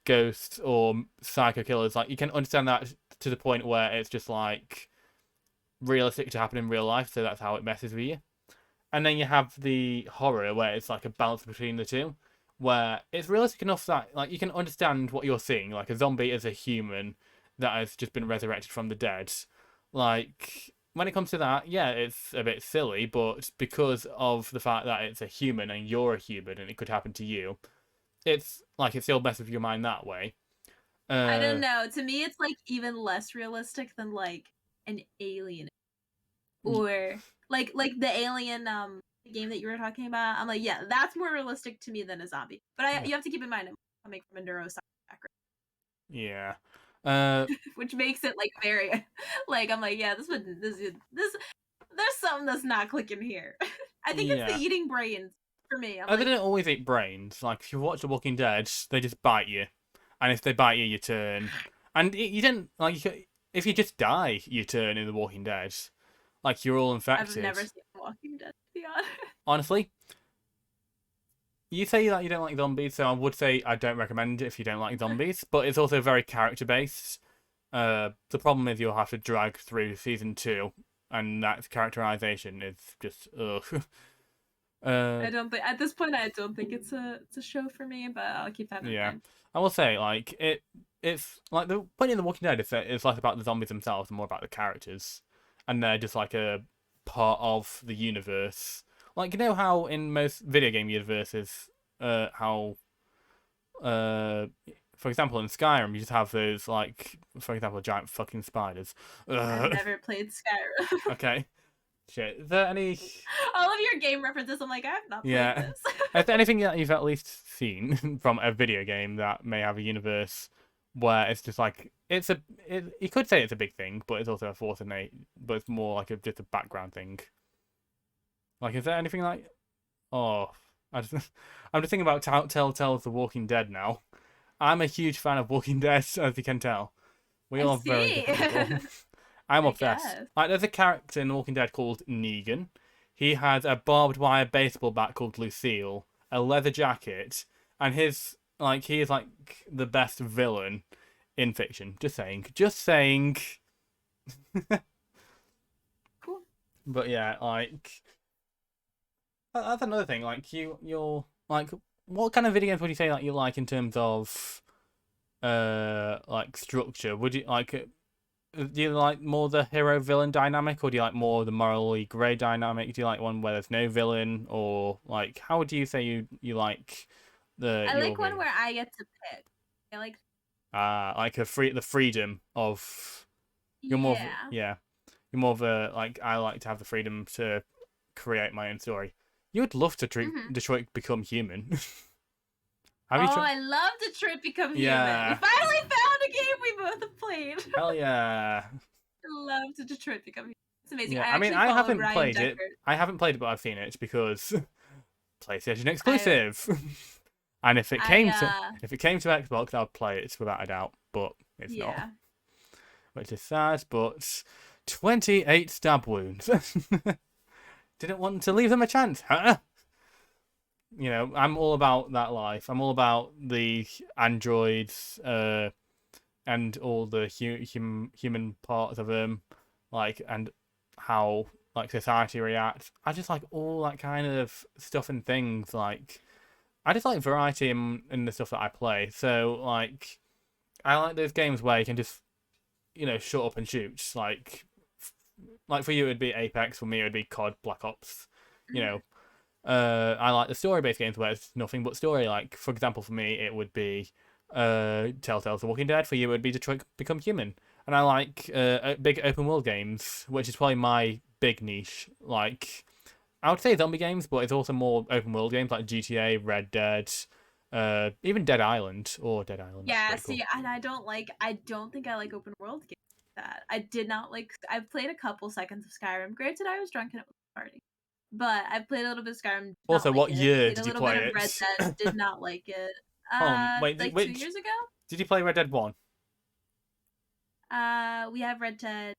Speaker 1: ghosts or psycho killers. Like you can understand that to the point where it's just like realistic to happen in real life. So that's how it messes with you. And then you have the horror where it's like a balance between the two, where it's realistic enough that like you can understand what you're seeing. Like a zombie is a human that has just been resurrected from the dead. Like when it comes to that, yeah, it's a bit silly, but because of the fact that it's a human and you're a human and it could happen to you, it's like it still messes with your mind that way.
Speaker 2: I don't
Speaker 1: Uh,
Speaker 2: know. To me, it's like even less realistic than like an alien or like the alien game that you were talking about. I'm like, yeah, that's more realistic to me than a zombie. But I
Speaker 1: yeah,
Speaker 2: you have to keep in mind I'm coming from a neuroscience background,
Speaker 1: yeah. Uh,
Speaker 2: which makes it like very like I'm like, yeah, this would this there's something that's not clicking here. I think it's the
Speaker 1: Yeah.
Speaker 2: eating brains for me. I'm
Speaker 1: They
Speaker 2: like,
Speaker 1: don't always eat brains. Like, if you watch The Walking Dead, they just bite you. And if they bite you, you turn. And you don't, like, if you just die, you turn in The Walking Dead. Like, you're all
Speaker 2: I've
Speaker 1: infected.
Speaker 2: never seen Walking Dead, to be honest.
Speaker 1: Honestly, you say that you don't like zombies, so I would say I don't recommend it if you don't like zombies. But it's also very character based. The problem is you'll have to drag through season 2, and that characterization is just ugh.
Speaker 2: I don't think at this point I don't think it's a show for me, but I'll keep that in
Speaker 1: Yeah,
Speaker 2: mind.
Speaker 1: I will say like it's like the point in The Walking Dead is that it's less about the zombies themselves and more about the characters, and they're just like a part of the universe. Like, you know how in most video game universes, how uh for example in Skyrim you just have those, like, for example, giant fucking spiders.
Speaker 2: I've never played Skyrim.
Speaker 1: Okay, shit. Is there any?
Speaker 2: All of your game references, I'm like, I have not played
Speaker 1: Yeah.
Speaker 2: this.
Speaker 1: Is there anything that you've at least seen from a video game that may have a universe where it's just like you could say it's a big thing, but it's also a force innate, but it's more like just a background thing. Like, is there anything like? Oh, I'm just thinking about Telltale's The Walking Dead now. I'm a huge fan of Walking Dead, as you can tell. We
Speaker 2: I
Speaker 1: all are very
Speaker 2: see.
Speaker 1: different people. I'm
Speaker 2: I
Speaker 1: obsessed.
Speaker 2: guess.
Speaker 1: Like, there's a character in The Walking Dead called Negan. He has a barbed wire baseball bat called Lucille, a leather jacket, and he is like the best villain in fiction. Just saying. Just saying.
Speaker 2: Cool.
Speaker 1: But yeah, like that's another thing. Like, you're like, what kind of video games would you say like you like in terms of like structure? Would you like do you like more the hero villain dynamic, or do you like more the morally grey dynamic? Do you like one where there's no villain, or like how do you say you like
Speaker 2: I
Speaker 1: your
Speaker 2: like
Speaker 1: video
Speaker 2: one
Speaker 1: games?
Speaker 2: where I get to pick. I like,
Speaker 1: Like the freedom of
Speaker 2: yeah.
Speaker 1: yeah, you're more of a, like, I like to have the freedom to create my own story. You would love to
Speaker 2: Hmm.
Speaker 1: Detroit Become Human. Have you
Speaker 2: Oh,
Speaker 1: tried?
Speaker 2: I love Detroit Become Human. We
Speaker 1: Yeah,
Speaker 2: finally found a game we both have played.
Speaker 1: hell yeah.
Speaker 2: I love Detroit Become Human. It's amazing.
Speaker 1: Yeah,
Speaker 2: I
Speaker 1: I mean,
Speaker 2: actually
Speaker 1: I
Speaker 2: followed
Speaker 1: haven't
Speaker 2: Ryan
Speaker 1: played it.
Speaker 2: Deckard.
Speaker 1: I haven't played it, but I've seen it because PlayStation
Speaker 2: I
Speaker 1: exclusive. And
Speaker 2: I
Speaker 1: if it came to Xbox, I would play it without a doubt. But it's not,
Speaker 2: yeah.
Speaker 1: which is sad. But 28 stab wounds. Didn't want to leave them a chance, huh? You know, I'm all about that life. I'm all about the androids, and all the human parts of them, like, and how like society reacts. I just like all that kind of stuff and things. Like, I just like variety in the stuff that I play. So like, I like those games where you can just, shut up and shoot. Like for you it'd be Apex. For me it would be COD, Black Ops. You know, I like the story-based games where it's nothing but story. Like, for example, for me it would be Telltale's The Walking Dead. For you it would be Detroit Become Human. And I like big open world games, which is probably my big niche. Like, I would say zombie games, but it's also more open world games like GTA, Red Dead, even Dead Island. Or Dead Island, that's
Speaker 2: Yeah,
Speaker 1: pretty cool.
Speaker 2: see, and I don't think I like open world games like that. I did not like, I've played a couple seconds of Skyrim. Granted, I was drunk and it was a party. But I played a little bit of Skyrim, did not
Speaker 1: Also,
Speaker 2: like
Speaker 1: what
Speaker 2: it.
Speaker 1: year
Speaker 2: Played a
Speaker 1: did you
Speaker 2: little bit
Speaker 1: play
Speaker 2: of Red
Speaker 1: it?
Speaker 2: Dead, did not like it.
Speaker 1: Wait,
Speaker 2: Like 2
Speaker 1: which
Speaker 2: years
Speaker 1: did you play? Red Dead 1?
Speaker 2: ago. We have Red Dead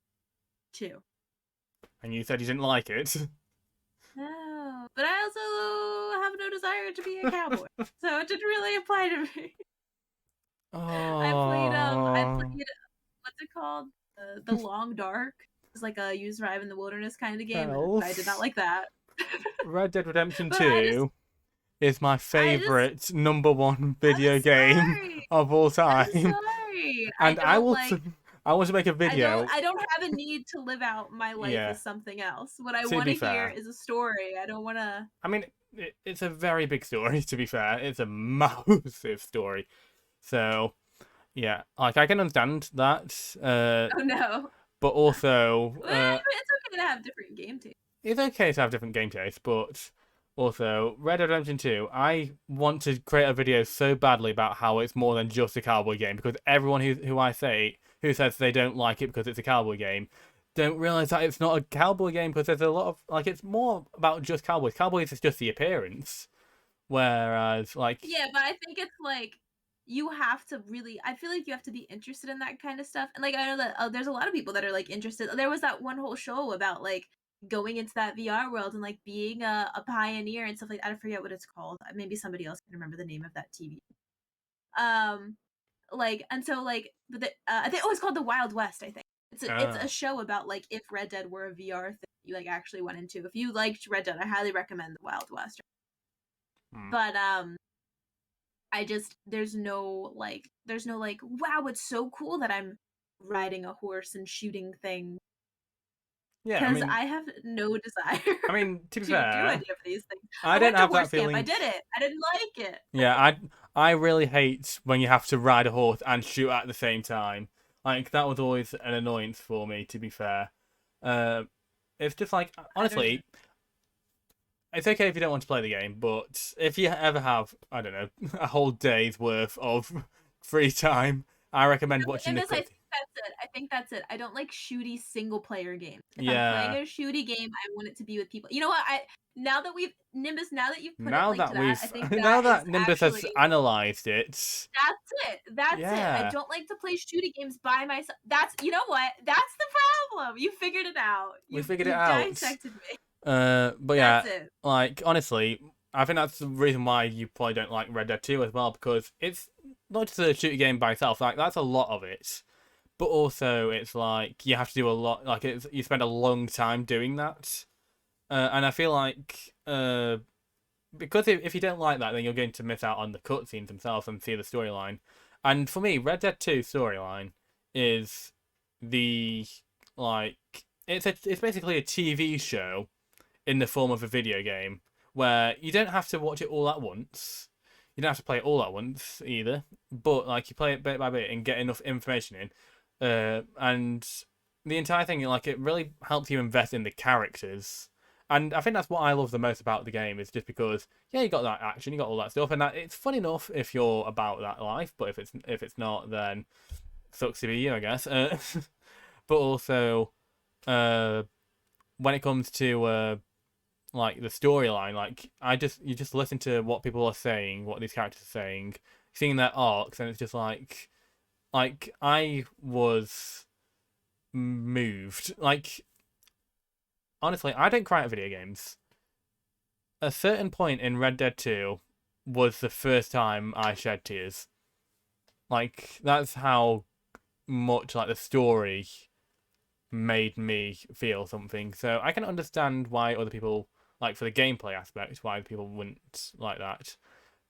Speaker 2: 2.
Speaker 1: And you said you didn't like it.
Speaker 2: No, but I also have no desire to be a cowboy, so it didn't really apply to me. I
Speaker 1: Oh,
Speaker 2: played what's it called? The Long Dark. It's like a you survive in the wilderness kind of game, and I did not
Speaker 1: elf.
Speaker 2: like that.
Speaker 1: Red Dead Redemption
Speaker 2: But
Speaker 1: 2 is my
Speaker 2: I just,
Speaker 1: favorite number one
Speaker 2: I'm
Speaker 1: video game
Speaker 2: sorry.
Speaker 1: of all
Speaker 2: I'm
Speaker 1: time.
Speaker 2: sorry.
Speaker 1: And I want to make a video.
Speaker 2: I don't have a need to live out my life
Speaker 1: Yeah,
Speaker 2: as something else. What I
Speaker 1: to
Speaker 2: want
Speaker 1: be
Speaker 2: to hear
Speaker 1: fair.
Speaker 2: is a story. I don't want to.
Speaker 1: I mean, it's a very big story, to be fair. It's a massive story. So, yeah, like, I can understand that.
Speaker 2: Oh no.
Speaker 1: But also,
Speaker 2: Well, it's okay to have different game tastes.
Speaker 1: it's okay to have different game tastes, but also, Red Dead Redemption 2, I want to create a video so badly about how it's more than just a cowboy game, because everyone who says they don't like it because it's a cowboy game, don't realize that it's not a cowboy game because there's a lot of like it's more about just cowboys. Cowboys is just the appearance, whereas like
Speaker 2: Yeah, but I think it's like you have to really. I feel like you have to be interested in that kind of stuff. And like I know that there's a lot of people that are like interested. There was that one whole show about like going into that VR world and like being a pioneer and stuff like that. I forget what it's called. Maybe somebody else can remember the name of that TV. Um, like and so like but I think it's called the Wild West. I think it's a
Speaker 1: uh,
Speaker 2: show about like if Red Dead were a VR thing you like actually went into. If you liked Red Dead, I highly recommend the Wild West.
Speaker 1: hmm.
Speaker 2: But I just there's no like wow it's so cool that I'm riding a horse and shooting things
Speaker 1: Yeah,
Speaker 2: because I have no desire
Speaker 1: I mean to be
Speaker 2: to do any
Speaker 1: fair,
Speaker 2: of these things.
Speaker 1: I
Speaker 2: I
Speaker 1: don't
Speaker 2: went to
Speaker 1: have that
Speaker 2: horse camp. I
Speaker 1: feeling.
Speaker 2: did it. I didn't like it.
Speaker 1: Yeah, I really hate when you have to ride a horse and shoot at the same time. Like that was always an annoyance for me. To be fair, uh, it's just like
Speaker 2: I don't know.
Speaker 1: honestly, it's okay if you don't want to play the game, but if you ever have, I don't know, a whole day's worth of free time, I recommend watching the
Speaker 2: Nimbus, I
Speaker 1: cut.
Speaker 2: think that's it. I think that's it. I don't like shooty single player games. If I'm playing
Speaker 1: Yeah.
Speaker 2: a shooty game, I want it to be with people. You know what? I now that we've Nimbus, now that you've put it
Speaker 1: Now
Speaker 2: like to
Speaker 1: that
Speaker 2: that,
Speaker 1: we've
Speaker 2: I think
Speaker 1: now
Speaker 2: that is
Speaker 1: that Nimbus has
Speaker 2: actually
Speaker 1: analysed it,
Speaker 2: that's it. That's it. I
Speaker 1: yeah,
Speaker 2: don't like to play shooty games by myself. That's you know what? That's the problem. You figured it out.
Speaker 1: we
Speaker 2: You've
Speaker 1: figured it
Speaker 2: you've
Speaker 1: out.
Speaker 2: dissected me.
Speaker 1: But
Speaker 2: That's
Speaker 1: yeah,
Speaker 2: it.
Speaker 1: like honestly, I think that's the reason why you probably don't like Red Dead 2 as well, because it's not just a shooting game by itself. Like that's a lot of it, but also it's like you have to do a lot. Like it's you spend a long time doing that, and I feel like because if you don't like that, then you're going to miss out on the cutscenes themselves and see the storyline. And for me, Red Dead 2 storyline is the like it's basically a TV show in the form of a video game where you don't have to watch it all at once. You don't have to play it all at once either, but like you play it bit by bit and get enough information in, and the entire thing like it really helps you invest in the characters. And I think that's what I love the most about the game is just because yeah you got that action, you got all that stuff, and that it's fun enough if you're about that life. But if it's not, then sucks to be you, I guess. But also, uh, when it comes to like the storyline, like you just listen to what people are saying, what these characters are saying, seeing their arcs, and it's just like I was moved. Like honestly, I don't cry at video games. A certain point in Red Dead 2 was the first time I shed tears. Like that's how much like the story made me feel something. So I can understand why other people like for the gameplay aspect why people wouldn't like that.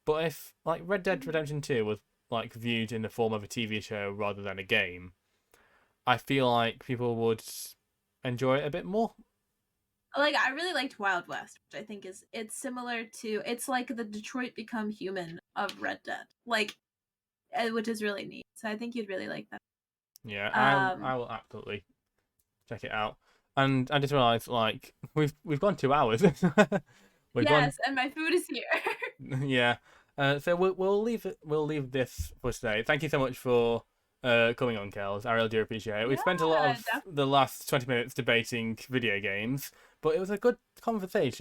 Speaker 1: But if like Red Dead Redemption 2 was like viewed in the form of a TV show rather than a game, I feel like people would enjoy it a bit more.
Speaker 2: Like I really liked Wild West, which I think is it's similar to it's like the Detroit Become Human of Red Dead. Like which is really neat. So I think you'd really like that.
Speaker 1: Yeah,
Speaker 2: Um
Speaker 1: I will absolutely check it out. And I just realised like we've gone 2 hours. We've gone
Speaker 2: yes, and my food is here.
Speaker 1: yeah. So we'll leave this for today. Thank you so much for coming on, Kels. I really do appreciate it. We spent a lot
Speaker 2: Yeah,
Speaker 1: of the last 20 minutes debating video games, but it was a good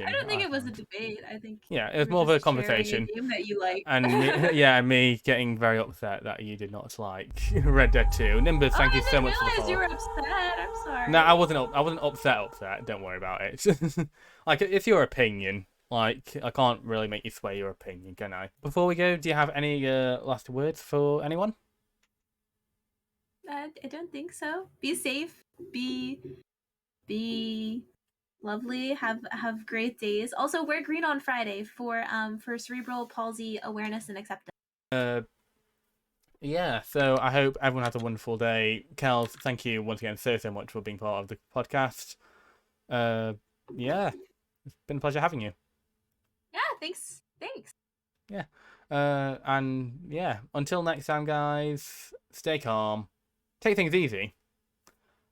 Speaker 2: I
Speaker 1: conversation,
Speaker 2: don't think
Speaker 1: I
Speaker 2: it was a
Speaker 1: found.
Speaker 2: debate. I think
Speaker 1: Yeah, it
Speaker 2: we
Speaker 1: was
Speaker 2: were
Speaker 1: more of a
Speaker 2: just sharing a
Speaker 1: conversation,
Speaker 2: game that you liked.
Speaker 1: and me,
Speaker 2: Oh,
Speaker 1: yeah, and me getting very upset that you did not like Red Dead 2. Nimbus, thank you
Speaker 2: I
Speaker 1: so
Speaker 2: didn't
Speaker 1: much for the
Speaker 2: realize you
Speaker 1: follow.
Speaker 2: were upset. I'm
Speaker 1: No,
Speaker 2: sorry.
Speaker 1: I wasn't. I wasn't upset. Upset. Don't worry about it. Like it's your opinion. Like I can't really make you sway your opinion, can I? Before we go, do you have any last words for anyone?
Speaker 2: I don't think so. Be safe. Be lovely. Have great days. Also, wear green on Friday for cerebral palsy awareness and acceptance.
Speaker 1: Uh, yeah. So I hope everyone has a wonderful day. Kels, thank you once again so much for being part of the podcast. Uh, yeah, it's been a pleasure having you.
Speaker 2: Yeah, thanks. Thanks.
Speaker 1: Yeah. And yeah, until next time, guys. Stay calm, take things easy,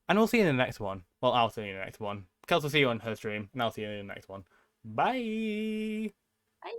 Speaker 1: and we'll see you in the next one. Well, I'll see you in the next one. Kels will see you on her stream, and I'll see you in the next one. Bye.
Speaker 2: Bye.